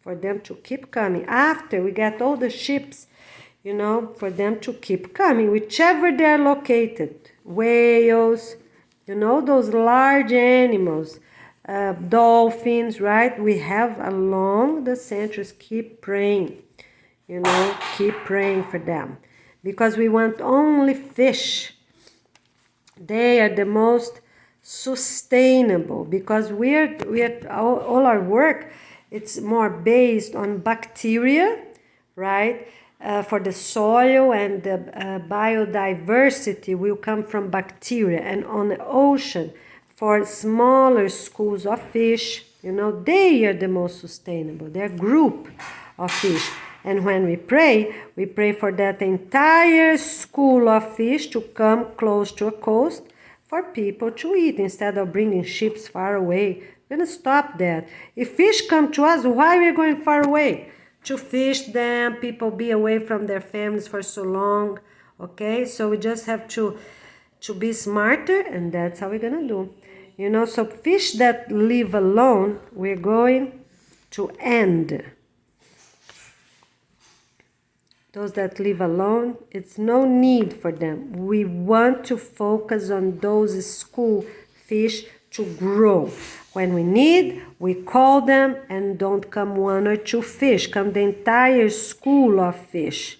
for them to keep coming. After we get all the ships, for them to keep coming, whichever they are located. Whales, those large animals, dolphins, right? We have along the centuries, keep praying, keep praying for them. Because we want only fish. They are the most sustainable, because we're all our work, it's more based on bacteria, right? For the soil, and the biodiversity will come from bacteria. And on the ocean, for smaller schools of fish, they are the most sustainable. They're a group of fish. And when we pray for that entire school of fish to come close to a coast for people to eat, instead of bringing ships far away. We're going to stop that. If fish come to us, why are we going far away? To fish them, people be away from their families for so long, okay? So we just have to be smarter, and that's how we're going to do. So fish that live alone, we're going to end. Those that live alone, it's no need for them. We want to focus on those school fish to grow. When we need, we call them, and don't come one or two fish, come the entire school of fish,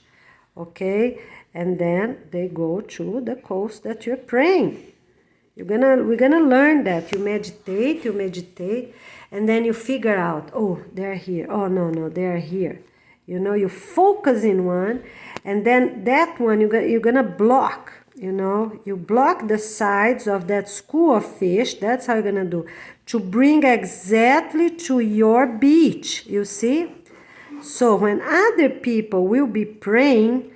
okay? And then they go to the coast that you're praying. We're gonna learn that. You meditate, and then you figure out, oh, they're here. Oh, no, they're here. You know, you focus in one, and then that one you're gonna block. You know, you block the sides of that school of fish. That's how you're gonna do, to bring exactly to your beach. You see? So when other people will be praying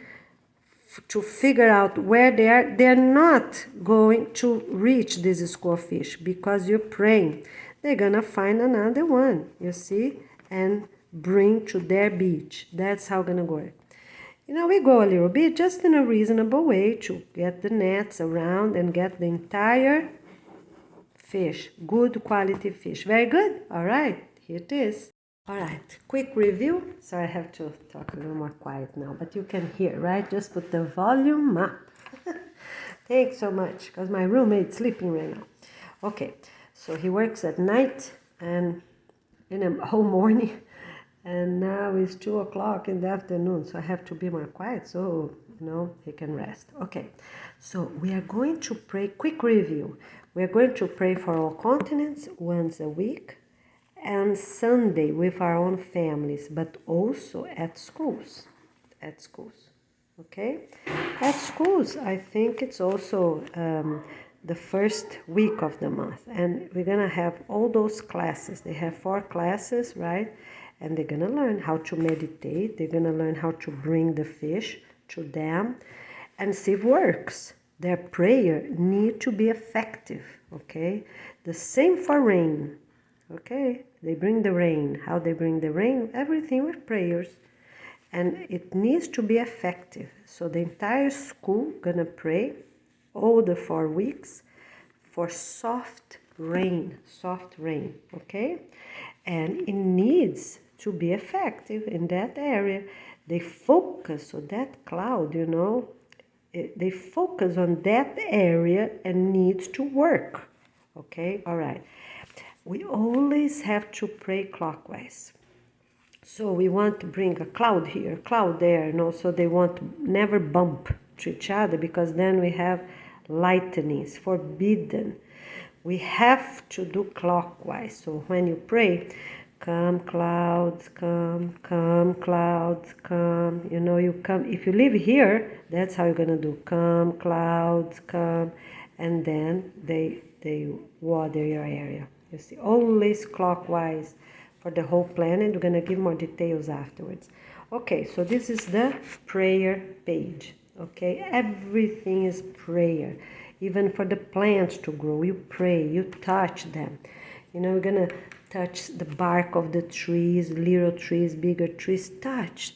to figure out where they're not going to reach this school of fish because you're praying. They're gonna find another one, you see, and bring to their beach. That's how gonna work. You know, we go a little bit just in a reasonable way to get the nets around and get the entire fish, good quality fish. Very good. All right, here it is. All right, quick review. Sorry, I have to talk a little more quiet now, but you can hear, right? Just put the volume up. Thanks so much, because my roommate's sleeping right now. Okay, so he works at night and in a whole morning, and now it's 2 o'clock in the afternoon, so I have to be more quiet so, you know, he can rest. Okay, so we are going to pray, quick review. We are going to pray for all continents once a week, and Sunday with our own families, but also at schools. Okay? At schools, I think it's also the first week of the month, and we're gonna have all those classes. They have 4 classes, right? And they're gonna learn how to meditate. They're gonna learn how to bring the fish to them and see if it works. Their prayer need to be effective, okay? The same for rain. Okay, they bring the rain. How they bring the rain? Everything with prayers. And it needs to be effective. So the entire school gonna pray all the 4 weeks for soft rain, okay? And it needs to be effective in that area. They focus on that cloud, you know, they focus on that area and needs to work, okay? All right. We always have to pray clockwise. So we want to bring a cloud here, cloud there, you know, so they won't never bump to each other, because then we have lightning. It's forbidden. We have to do clockwise. So when you pray, come clouds, come clouds, come, you know, you come. If you live here, that's how you're gonna do, come clouds, come, and then they water your area. You see, always clockwise for the whole planet. We're going to give more details afterwards. Okay, so this is the prayer page. Okay, everything is prayer. Even for the plants to grow, you pray, you touch them. You know, we're going to touch the bark of the trees, little trees, bigger trees. Touch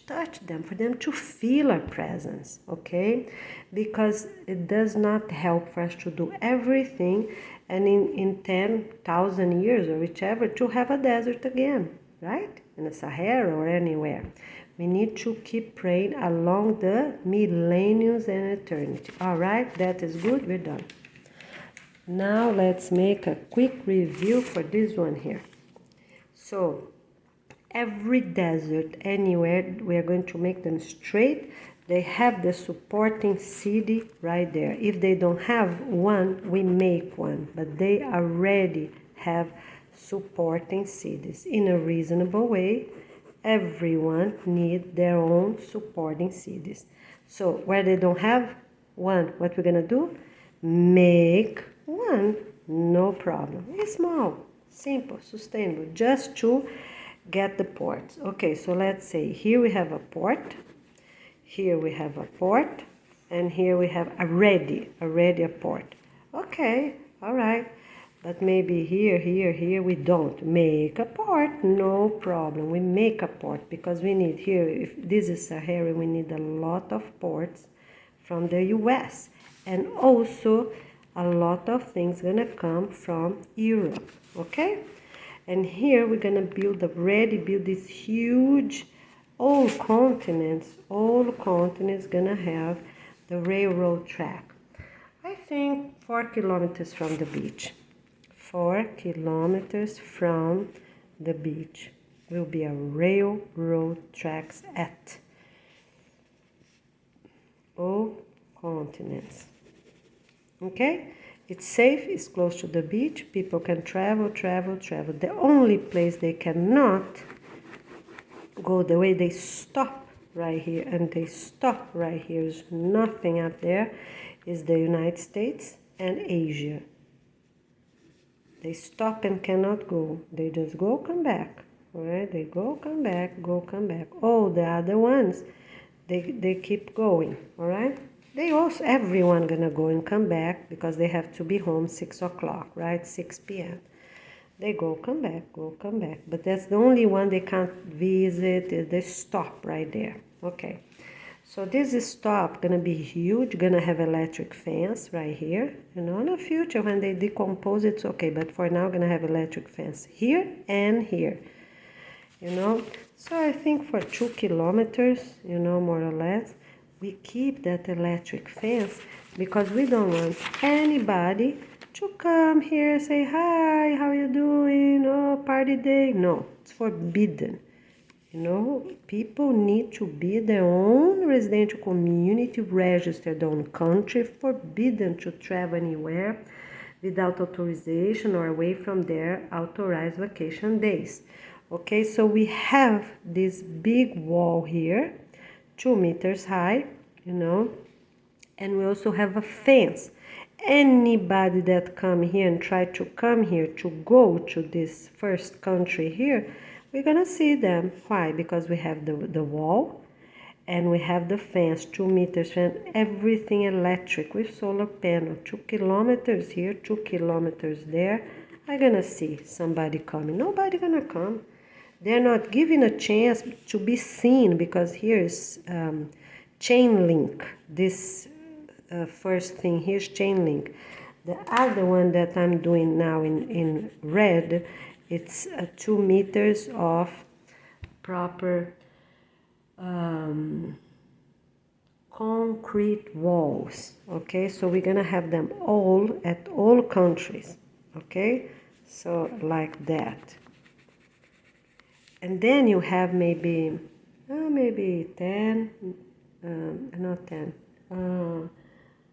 them, for them to feel our presence, okay? Because it does not help for us to do everything and in 10,000 years or whichever to have a desert again, right? In the Sahara or anywhere. We need to keep praying along the millenniums and eternity. All right, that is good, we're done. Now let's make a quick review for this one here. So every desert, anywhere, we are going to make them straight. They have the supporting city right there. If they don't have one, we make one, but they already have supporting cities. In a reasonable way, everyone needs their own supporting cities. So where they don't have one, what we're gonna do? Make one, no problem. It's small, simple, sustainable, just to get the ports. Okay, so let's say here we have a port. Here we have a port, and here we have already a port. Okay, all right, but maybe here we don't make a port. No problem, we make a port because we need here, if this is Sahara, we need a lot of ports from the US, and also a lot of things gonna come from Europe, okay? And here we're gonna build this huge all continents gonna have the railroad track. I think 4 kilometers from the beach. 4 kilometers from the beach will be a railroad tracks at all continents. Okay? It's safe, it's close to the beach, people can travel. The only place they cannot go, the way they stop right here and they stop right here, is nothing up there, is the United States and Asia. They stop and cannot go. They just go, come back. All right? They go, come back, go, come back. Oh, the other ones, they keep going. All right? They also, everyone gonna go and come back because they have to be home 6 o'clock, right? 6 p.m. They go, come back, go, come back. But that's the only one they can't visit. They stop right there. Okay. So this stop gonna be huge, gonna have electric fence right here. You know, in the future when they decompose it's okay, but for now gonna have electric fence here and here. You know, so I think for 2 kilometers, you know, more or less, we keep that electric fence because we don't want anybody to come here, say, hi, how you doing? Oh, party day. No, it's forbidden. You know, people need to be their own residential community, register their own country, forbidden to travel anywhere without authorization or away from their authorized vacation days. Okay, so we have this big wall here, 2 meters high, you know, and we also have a fence. Anybody that come here and try to come here to go to this first country here, we're gonna see them. Why? Because we have the wall and we have the fence, 2 meters fence, everything electric with solar panel. 2 kilometers here, 2 kilometers there. I'm gonna see somebody coming. Nobody gonna come. They're not given a chance to be seen because here's chain link. This first thing here's chain link. The other one that I'm doing now in red, it's 2 meters of proper concrete walls. Okay, so we're gonna have them all at all countries. Okay, so like that. And then you have maybe 10, not 10,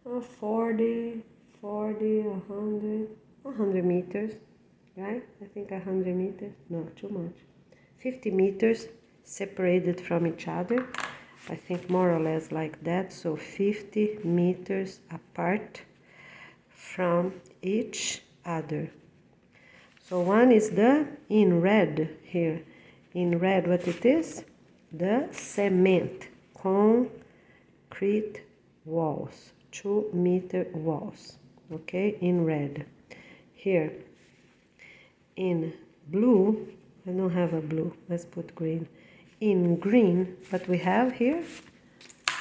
40, 100 meters, right? I think 100 meters, no, too much. 50 meters separated from each other. I think more or less like that, so 50 meters apart from each other. So one is the, in red here, in red what it is? The cement, concrete walls, 2 meter walls, okay, in red. Here, in blue, I don't have a blue, let's put green. In green, what we have here,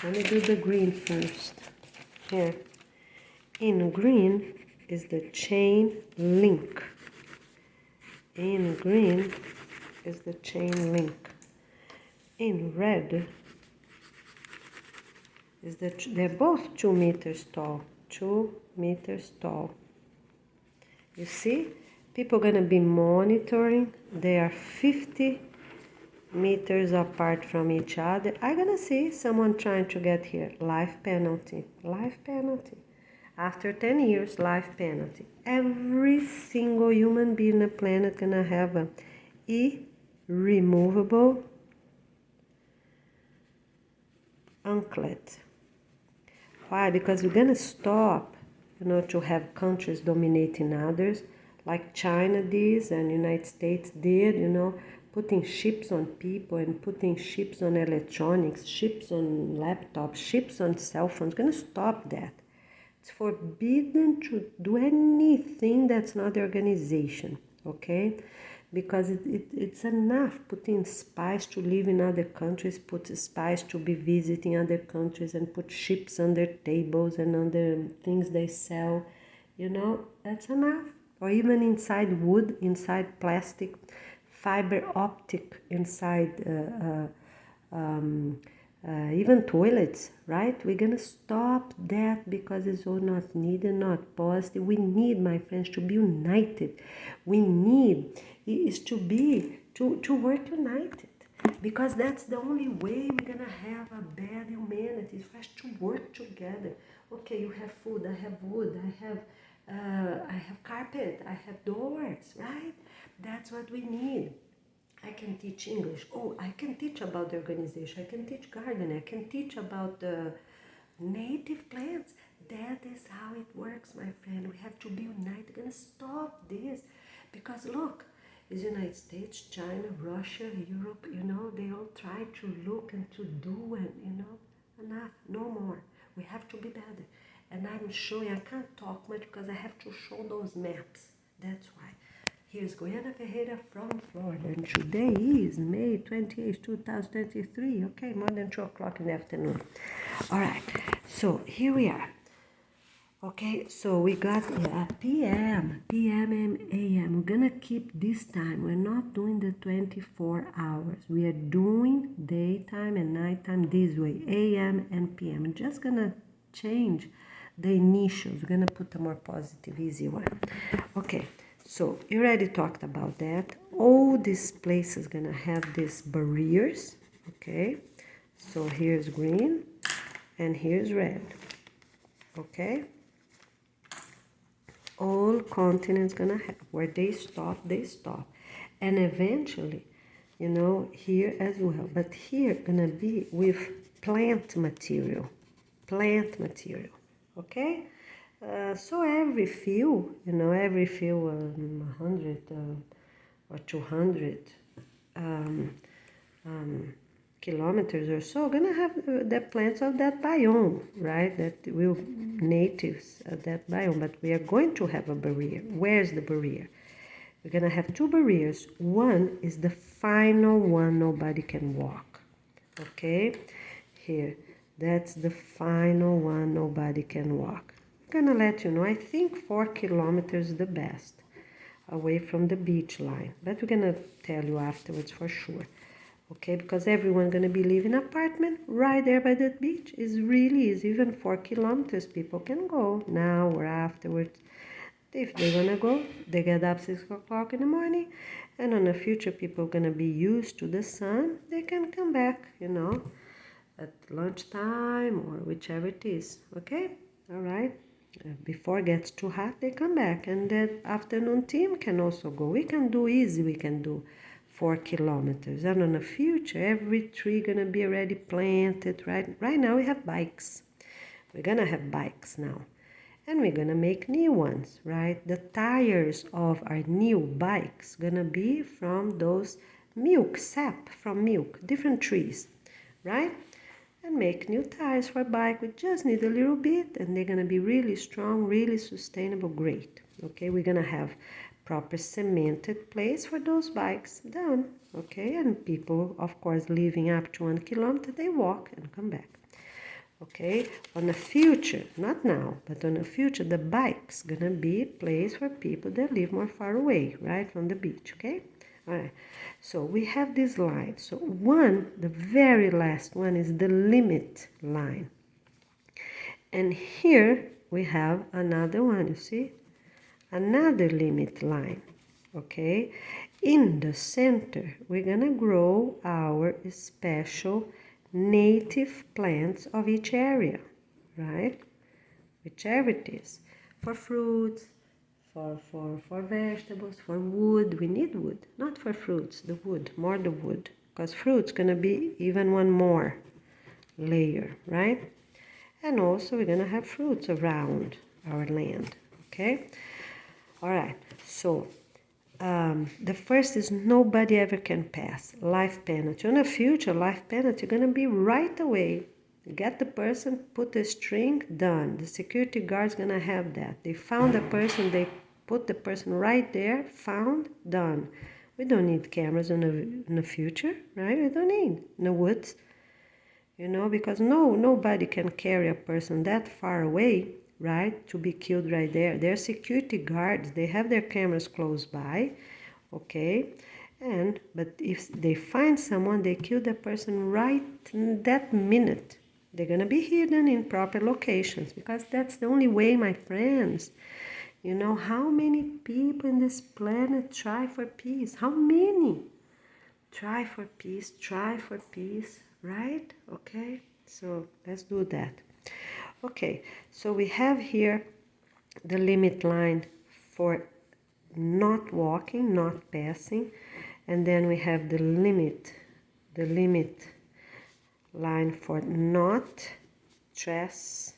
let me do the green first. Here, in green is the chain link. In green is the chain link. In red is they're both 2 meters tall. 2 meters tall. You see, people gonna be monitoring. They are 50 meters apart from each other. I'm gonna see someone trying to get here. Life penalty. Life penalty. After 10 years, life penalty. Every single human being on the planet gonna have a irremovable anklet. Why? Because we're gonna stop, you know, to have countries dominating others, like China did and United States did, you know, putting chips on people and putting chips on electronics, chips on laptops, chips on cell phones. We're gonna stop that. It's forbidden to do anything that's not the organization, okay? Because it's enough putting spies to live in other countries, put spies to be visiting other countries and put chips on their tables and on the things they sell, you know, that's enough. Or even inside wood, inside plastic, fiber optic inside even toilets, right? We're gonna stop that because it's all not needed, not positive. We need, my friends, to be united. We need is to be to work united, because that's the only way we're gonna have a bad humanity. Is for us to work together. Okay, you have food, I have wood, I have carpet, I have doors, right? That's what we need. I can teach English. Oh, I can teach about the organization. I can teach gardening. I can teach about the native plants. That is how it works, my friend. We have to be united. We're gonna stop this, because look, is United States, China, Russia, Europe. They all try to look and to do, and enough, no more. We have to be better. And I'm showing. I can't talk much because I have to show those maps. That's why. Here's Goiana Ferreira from Florida, and today is May 28th, 2023. Okay, more than 2 o'clock in the afternoon. All right, so here we are. Okay, so we got PM, and AM. We're gonna keep this time. We're not doing the 24 hours. We are doing daytime and nighttime this way, AM and PM. I'm just gonna change the initials. We're gonna put a more positive, easy one. Okay. So you already talked about that. All these places gonna have these barriers, okay? So here's green and here's red, okay? All continents gonna have, where they stop, and eventually, here as well. But here gonna be with plant material, okay? So every few 100 or 200 kilometers or so, gonna have the plants of that biome, right? That will natives of that biome. But we are going to have a barrier. Where's the barrier? We're gonna have 2 barriers. One is the final one, nobody can walk. Okay, here, that's the final one, nobody can walk. I'm gonna let you know, I think 4 kilometers is the best, away from the beach line, but we're gonna tell you afterwards for sure. Okay, because everyone's gonna be living in an apartment right there by that beach. Is really easy. Even 4 kilometers people can go now or afterwards. If they wanna go, they get up 6 o'clock in the morning, and on the future people gonna be used to the sun. They can come back, at lunchtime or whichever it is. Okay, all right. Before it gets too hot, they come back, and that afternoon team can also go. We can do easy. We can do 4 kilometers, and in the future, every tree gonna be already planted. Right now, we have bikes. We're gonna have bikes now, and we're gonna make new ones. Right, the tires of our new bikes gonna be from those sap from milk, different trees, right? And make new tires for bike. We just need a little bit, and they're gonna be really strong, really sustainable, great. Okay, we're gonna have proper cemented place for those bikes done. Okay, and people, of course, living up to 1 kilometer, they walk and come back. Okay, on the future, not now, but on the future, the bike's gonna be a place for people that live more far away, right, from the beach. Okay. All right, so we have this line. So the very last one is the limit line. And here we have another one, you see? Another limit line, okay? In the center, we're gonna grow our special native plants of each area, right? Whichever it is, for fruits, for vegetables, for wood. We need wood, not for fruits, the wood, more the wood, because fruit's gonna be even one more layer, right? And also we're gonna have fruits around our land, okay? All right, so the first is nobody ever can pass, life penalty. In the future, life penalty gonna be right away. Get the person, put the string, done. The security guard's gonna have that. They found the person, they put the person right there, found, done. We don't need cameras in the future, right? We don't need in the woods, because nobody can carry a person that far away, right, to be killed right there. They're security guards. They have their cameras close by, okay? But if they find someone, they kill the person right in that minute. They're gonna be hidden in proper locations, because that's the only way, my friends. You know how many people in this planet try for peace? How many? Try for peace, right? Okay, so let's do that. Okay, so we have here the limit line for not walking, not passing, and then we have the limit line for not trespassing,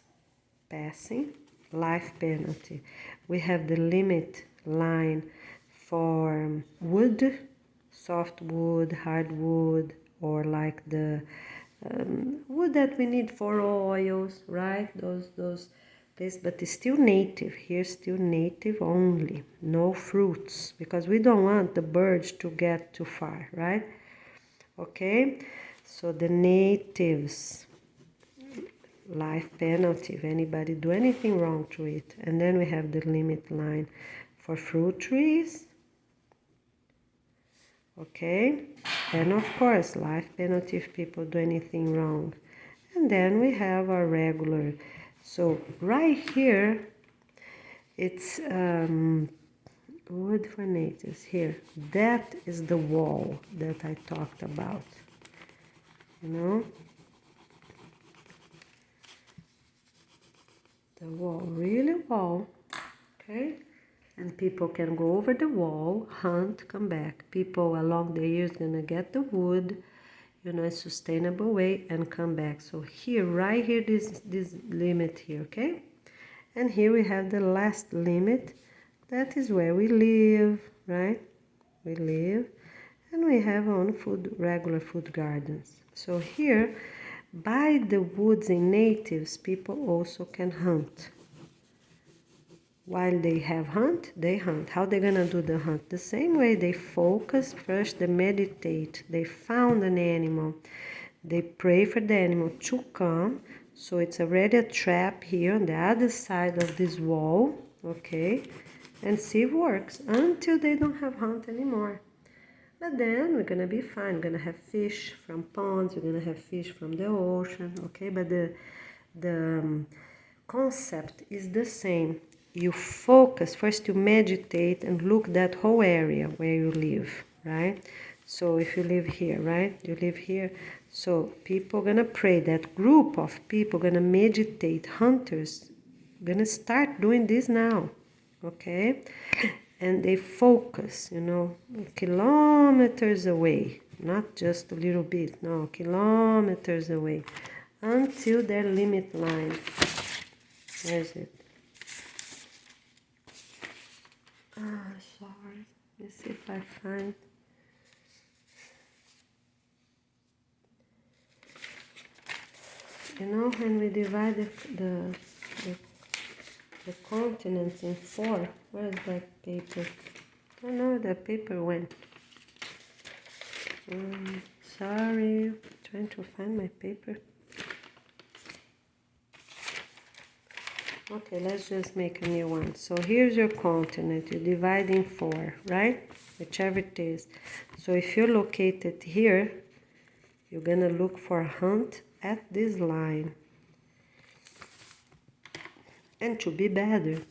life penalty. We have the limit line for wood, soft wood, hardwood, or like the wood that we need for oils, right? Those places, but it's still native. Here, still native only, no fruits, because we don't want the birds to get too far, right? Okay, so the natives, life penalty if anybody do anything wrong to it. And then we have the limit line for fruit trees. Okay, and of course life penalty if people do anything wrong. And then we have our regular. So right here it's wood for natives. Here, that is the wall that I talked about, you know, the wall, really wall. Okay, and people can go over the wall, hunt, come back. People along the years gonna get the wood, you know, a sustainable way, and come back. So here, right here, this limit here, okay? And here we have the last limit. That is where we live, right? We live, and we have our own food, regular food gardens. So here, by the woods in natives, people also can hunt. While they have hunt, they hunt. How they gonna do the hunt? The same way they focus first, they meditate. They found an animal. They pray for the animal to come. So it's already a trap here on the other side of this wall, okay? And see if it works until they don't have hunt anymore. But then we're gonna be fine. We're gonna have fish from ponds. We're gonna have fish from the ocean, okay? But the concept is the same. You focus, first you meditate and look that whole area where you live, right? So if you live here, right? You live here. So people gonna pray, that group of people gonna meditate, hunters gonna start doing this now, okay? And they focus, you know, kilometers away, not just a little bit, no, kilometers away, until their limit line. Where is it? Sorry. Let's see if I find. You know, when we divide the continents in 4, where's that paper? I don't know where that paper went. Sorry, trying to find my paper. Okay, let's just make a new one. So here's your continent. You divide in 4, right? Whichever it is. So if you're located here, you're gonna look for a hunt at this line. And to be better,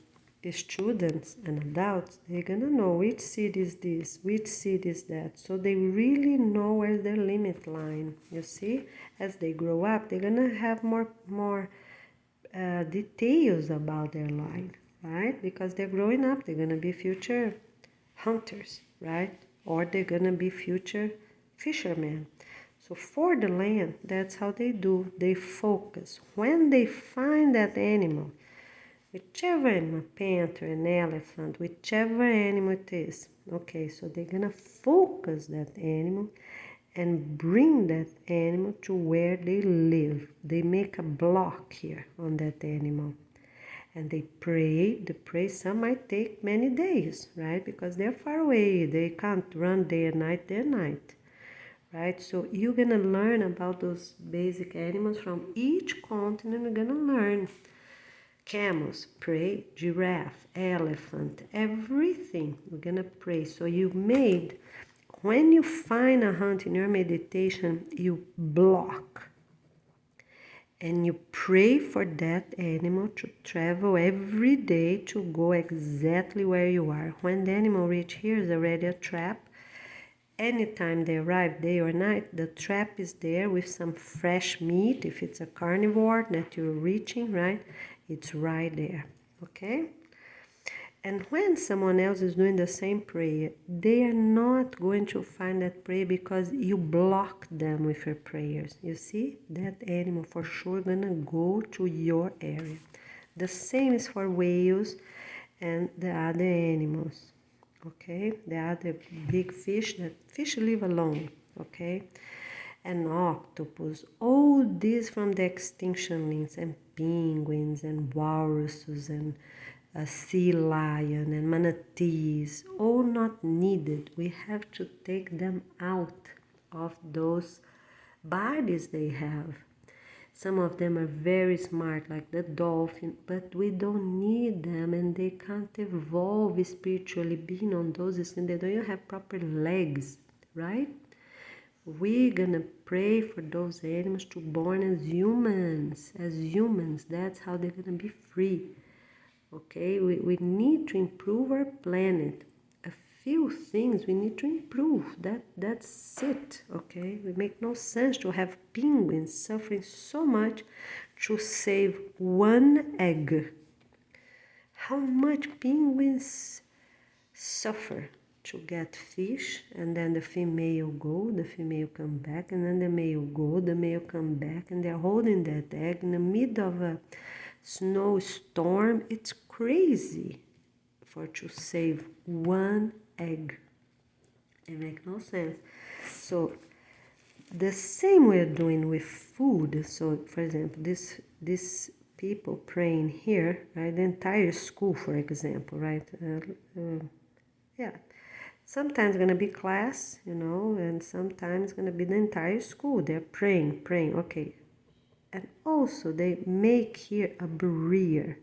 students and adults, they're gonna know which seed is this, which seed is that. So they really know where's their limit line. You see, as they grow up, they're gonna have more details about their line, right? Because they're growing up, they're gonna be future hunters, right? Or they're gonna be future fishermen. So for the land, that's how they do. They focus. When they find that animal, whichever animal, a panther, an elephant, whichever animal it is, okay, so they're gonna focus that animal and bring that animal to where they live. They make a block here on that animal. And they pray. The pray, some might take many days, right? Because they're far away. They can't run day and night, right? So you're gonna learn about those basic animals from each continent. You're gonna learn. Camels, pray, giraffe, elephant, everything. We're gonna pray. So you made when you find a hunt in your meditation, you block and you pray for that animal to travel every day to go exactly where you are. When the animal reach here is already a trap. Anytime they arrive, day or night, the trap is there with some fresh meat. If it's a carnivore that you're reaching, right, it's right there, okay? And when someone else is doing the same prayer, they are not going to find that prayer because you block them with your prayers. You see, that animal for sure gonna go to your area. The same is for whales and the other animals. Okay, the other big fish, that fish live alone, okay, and octopus, all these from the extinction list, and penguins and walruses and a sea lion and manatees, all not needed. We have to take them out of those bodies they have. Some of them are very smart, like the dolphin, but we don't need them, and they can't evolve spiritually being on those things. They don't even have proper legs, right? We're gonna pray for those animals to born as humans. As humans, that's how they're gonna be free. Okay, we need to improve our planet. A few things we need to improve. That's it. Okay, it makes no sense to have penguins suffering so much to save one egg. How much penguins suffer to get fish, and then the female go, the female come back, and then the male go, the male come back, and they're holding that egg in the middle of a snowstorm. It's crazy for to save one egg. It makes no sense. So the same we're doing with food. So for example, this people praying here, right? The entire school, for example, right? Yeah. Sometimes gonna be class, you know, and sometimes gonna be the entire school. They're praying. Okay. And also they make here a barrier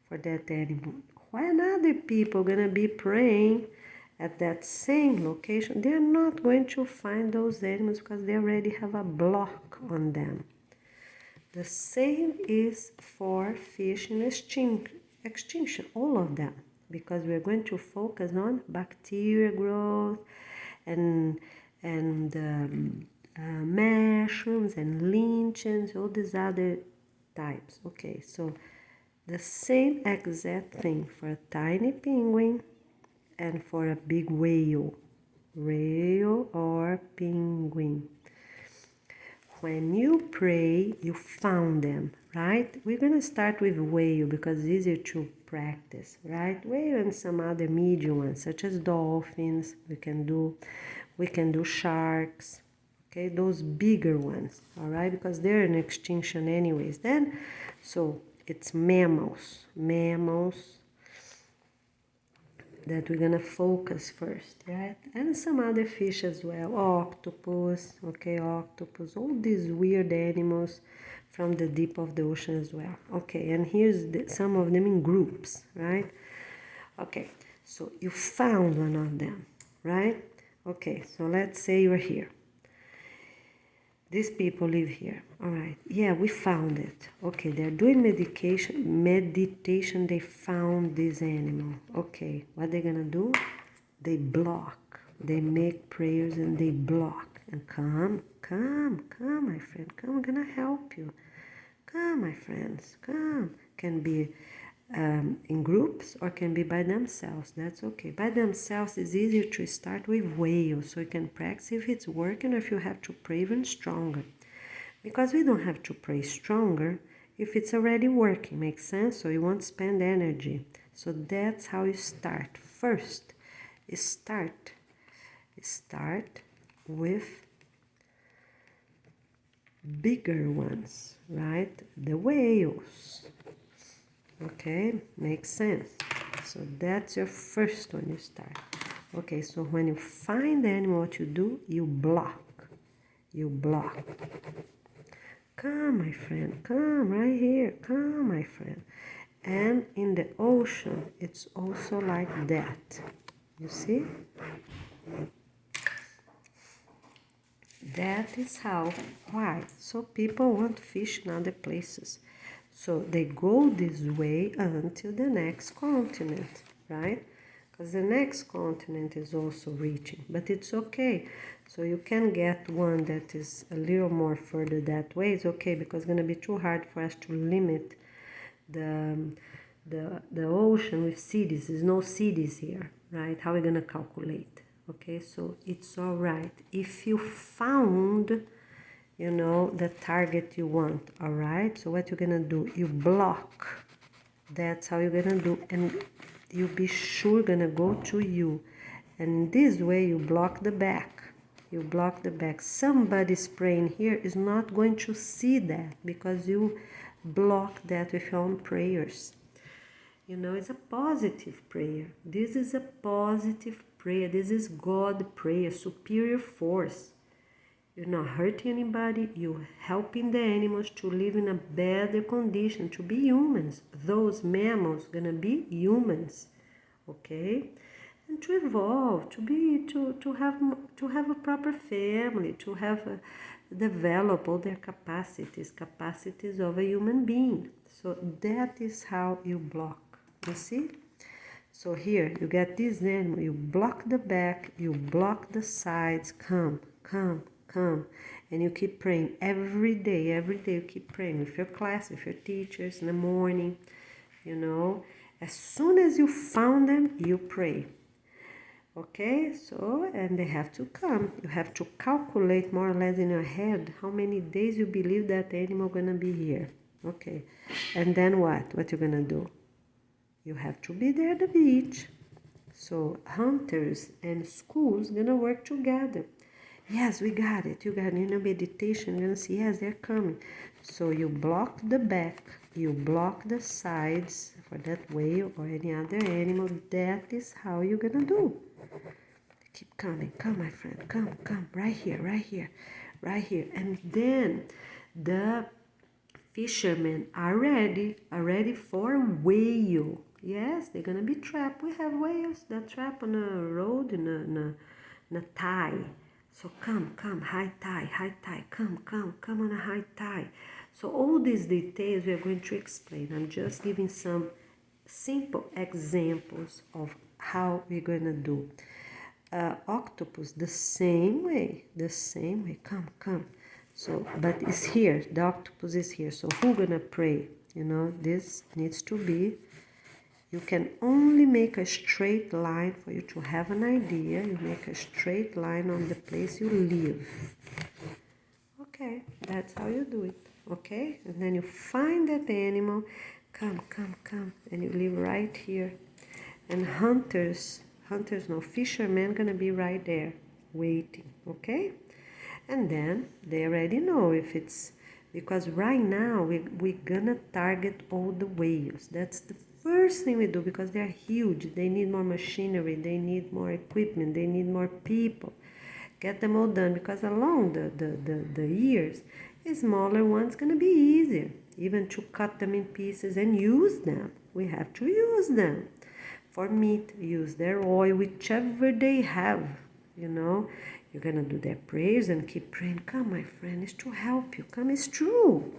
for that animal. When other people gonna be praying at that same location, they're not going to find those animals because they already have a block on them. The same is for fish in extinction, all of them, because we're going to focus on bacteria growth and mushrooms and lichens, all these other types. Okay, so the same exact thing for a tiny penguin and for a big whale or penguin. When you pray, you found them, right? We're going to start with whale because it's easier to practice, right? Whale and some other medium ones, such as dolphins. We can do sharks, okay? Those bigger ones, all right? Because they're in extinction anyways. Then, so it's mammals that we're gonna focus first, right? And some other fish as well, octopus, okay, octopus, all these weird animals from the deep of the ocean as well. Okay, and here's some of them in groups, right? Okay, so you found one of them, right? Okay, so let's say you're here. These people live here. All right. Yeah, we found it. Okay, they're doing meditation. They found this animal. Okay, what they're gonna do? They block. They make prayers and they block. And come, my friend. Come, I'm gonna help you. Come, my friends. Come. Can be in groups or can be by themselves. That's okay. By themselves is easier to start with whales, so you can practice if it's working or if you have to pray even stronger. Because we don't have to pray stronger if it's already working. Makes sense? So you won't spend energy. So that's how you start. First, start with bigger ones, right? The whales. Okay, makes sense. So that's your first one you start. Okay, so when you find the animal, what you do? You block. Come, my friend, come right here. Come, my friend. And in the ocean, it's also like that. You see? That is how. Why? So people want to fish in other places. So they go this way until the next continent, right? Because the next continent is also reaching, but it's okay. So you can get one that is a little more further that way. It's okay because it's gonna be too hard for us to limit the the ocean with cities. There's no cities here, right? How are we gonna calculate? Okay, so it's all right if you found, you know, the target you want. All right, so what you're gonna do, you block. That's how you're gonna do, and you be sure gonna go to you, and this way you block the back. You block the back. Somebody spraying here is not going to see that because you block that with your own prayers. You know, it's a positive prayer. This is a positive prayer. This is God prayer, superior force. You're not hurting anybody. You're helping the animals to live in a better condition, to be humans. Those mammals gonna be humans, okay? And to evolve, to have a proper family, to have develop all their capacities of a human being. So that is how you block. You see? So here you get this animal, you block the back, you block the sides, come, and you keep praying every day you keep praying with your class, with your teachers in the morning, you know. As soon as you found them, you pray. Okay, so, and they have to come. You have to calculate more or less in your head how many days you believe that animal gonna be here. Okay, and then what you gonna do? You have to be there at the beach. So hunters and schools gonna work together. Yes, we got it. You got it. In a meditation, you're gonna see, yes, they're coming. So you block the back, you block the sides for that whale or any other animal. That is how you're gonna do. Keep coming. Come, my friend. Come. Right here. And then the fishermen are ready for a whale. Yes, they're gonna be trapped. We have whales that trap on a road in a tie. So come, high tide, come on a high tide. So all these details we are going to explain. I'm just giving some simple examples of how we're gonna do. Octopus, the same way, come. So, but it's here, the octopus is here. So who gonna pray? You know, this needs to be, you can only make a straight line for you to have an idea. You make a straight line on the place you live. Okay, that's how you do it. Okay, and then you find that animal, come, and you live right here. And no, fishermen gonna be right there waiting. Okay, and then they already know if it's, because right now we're gonna target all the whales. That's the first thing we do because they're huge. They need more machinery, they need more equipment, they need more people. Get them all done because along the years, the smaller ones gonna be easier. Even to cut them in pieces and use them. We have to use them. For meat, use their oil, whichever they have, you know. You're gonna do their prayers and keep praying. Come, my friend, it's to help you. Come, it's true.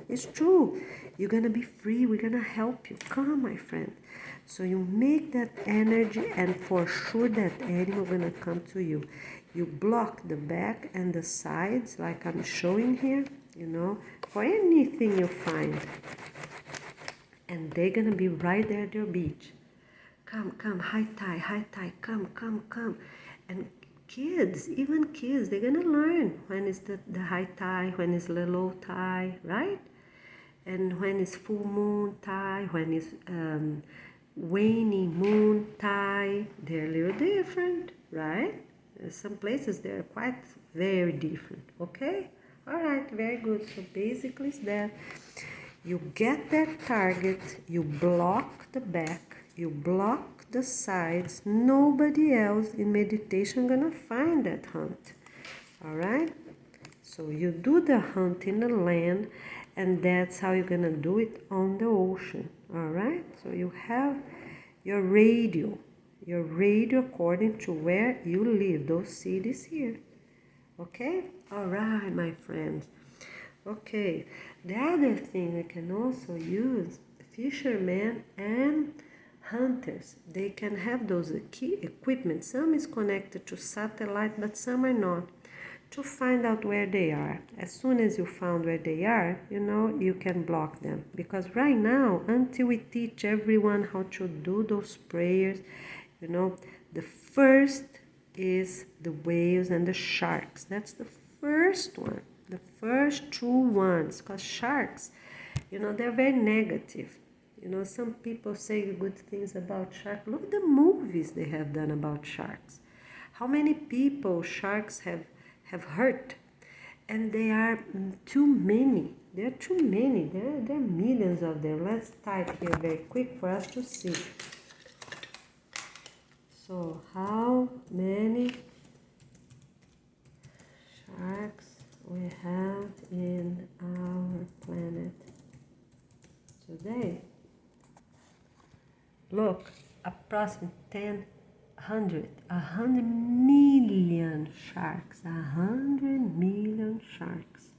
You're gonna be free. We're gonna help you. Come, my friend. So you make that energy, and for sure that animal gonna come to you. You block the back and the sides, like I'm showing here, you know, for anything you find. And they're gonna be right there at your beach. Come, high tide, come. And kids, even kids, they're gonna learn when is the high tide, when is the low tide, right? And when is full moon tide, when is waning moon tide. They're a little different, right? Some places they're quite very different, okay? All right, very good. So basically it's that you get that target, you block the back, you block the sides. Nobody else in meditation gonna find that hunt. All right, so you do the hunt in the land, and that's how you're gonna do it on the ocean. All right, so you have your radio according to where you live, those cities here. Okay? All right, my friends. Okay, the other thing I can also use, fishermen and hunters, they can have those key equipment. Some is connected to satellite, but some are not, to find out where they are. As soon as you found where they are, you know, you can block them. Because right now, until we teach everyone how to do those prayers, you know, the first is the whales and the sharks. That's the first one, the first true ones, because sharks, you know, they're very negative. You know, some people say good things about sharks. Look at the movies they have done about sharks. How many people sharks have hurt? And they are too many. There are too many. There are millions of them. Let's type here very quick for us to see. So, how many sharks we have in our planet today? Look, approximately 100 million sharks, 100 million sharks.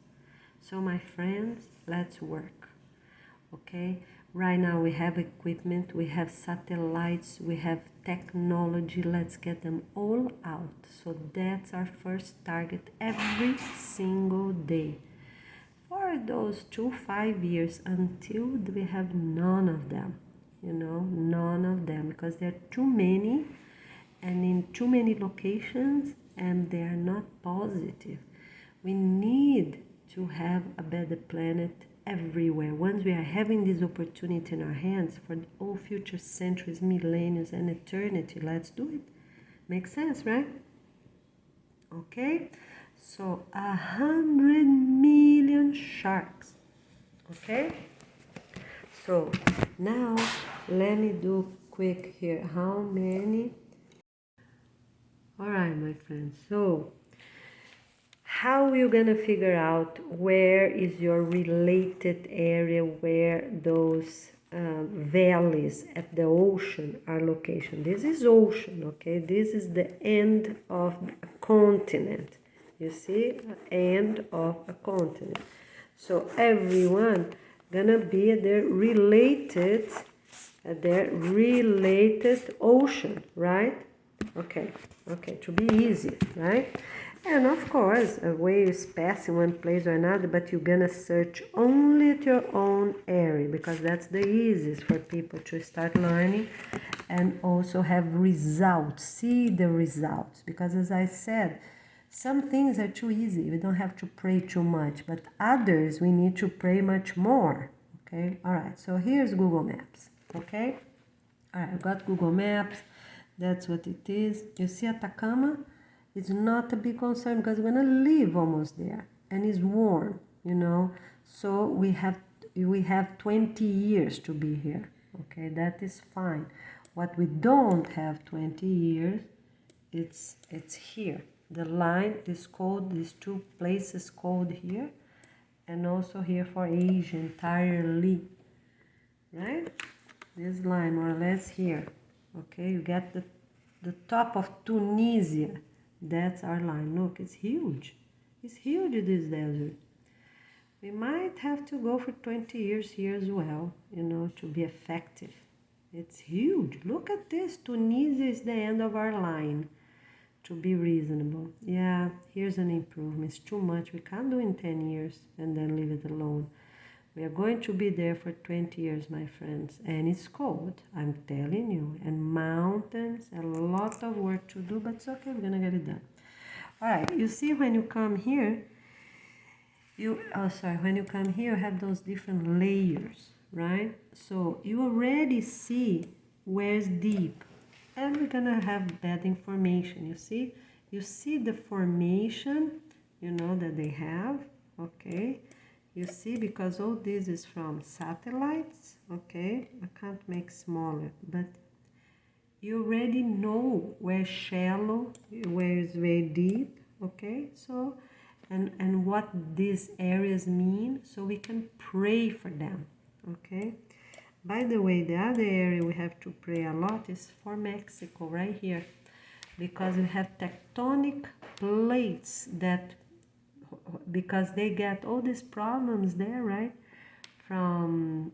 So my friends, let's work, okay? Right now we have equipment, we have satellites, we have technology. Let's get them all out. So that's our first target every single day. For those 5 years until we have none of them, you know, none of them, because there are too many and in too many locations and they are not positive. We need to have a better planet everywhere. Once we are having this opportunity in our hands for all future centuries, millenniums, and eternity, let's do it. Makes sense, right? Okay, so 100 million sharks. Okay, so now let me do quick here. How many? All right, my friends. So how are you gonna figure out where is your related area, where those valleys at the ocean are located? This is ocean, okay? This is the end of a continent. You see, end of a continent. So everyone gonna be their related ocean, right? Okay, to be easy, right? And of course, a wave is passing one place or another, but you're gonna search only at your own area because that's the easiest for people to start learning and also have results, see the results. Because as I said, some things are too easy, we don't have to pray too much, but others we need to pray much more, okay? All right, so here's Google Maps, okay? All right, I've got Google Maps. That's what it is. You see Atacama? It's not a big concern because we're gonna live almost there and it's warm, you know. So we have 20 years to be here. Okay, that is fine. What we don't have 20 years, it's here. The line is called, these two places called here, and also here for Asia entirely. Right? This line more or less here. Okay, you get the top of Tunisia. That's our line. Look, it's huge. It's huge, this desert. We might have to go for 20 years here as well, you know, to be effective. It's huge. Look at this. Tunisia is the end of our line, to be reasonable. Yeah, here's an improvement. It's too much. We can't do in 10 years and then leave it alone. We are going to be there for 20 years, my friends. And it's cold, I'm telling you. And mountains, a lot of work to do, but it's okay, we're gonna get it done. All right, you see when you come here, when you come here, you have those different layers, right? So you already see where's deep. And we're gonna have bad information, you see? You see the formation, you know, that they have, okay? You see, because all this is from satellites, okay? I can't make smaller, but you already know where shallow, where is very deep, okay? So, and what these areas mean, so we can pray for them, okay? By the way, the other area we have to pray a lot is for Mexico, right here. because we have tectonic plates that, because they get all these problems there, right? From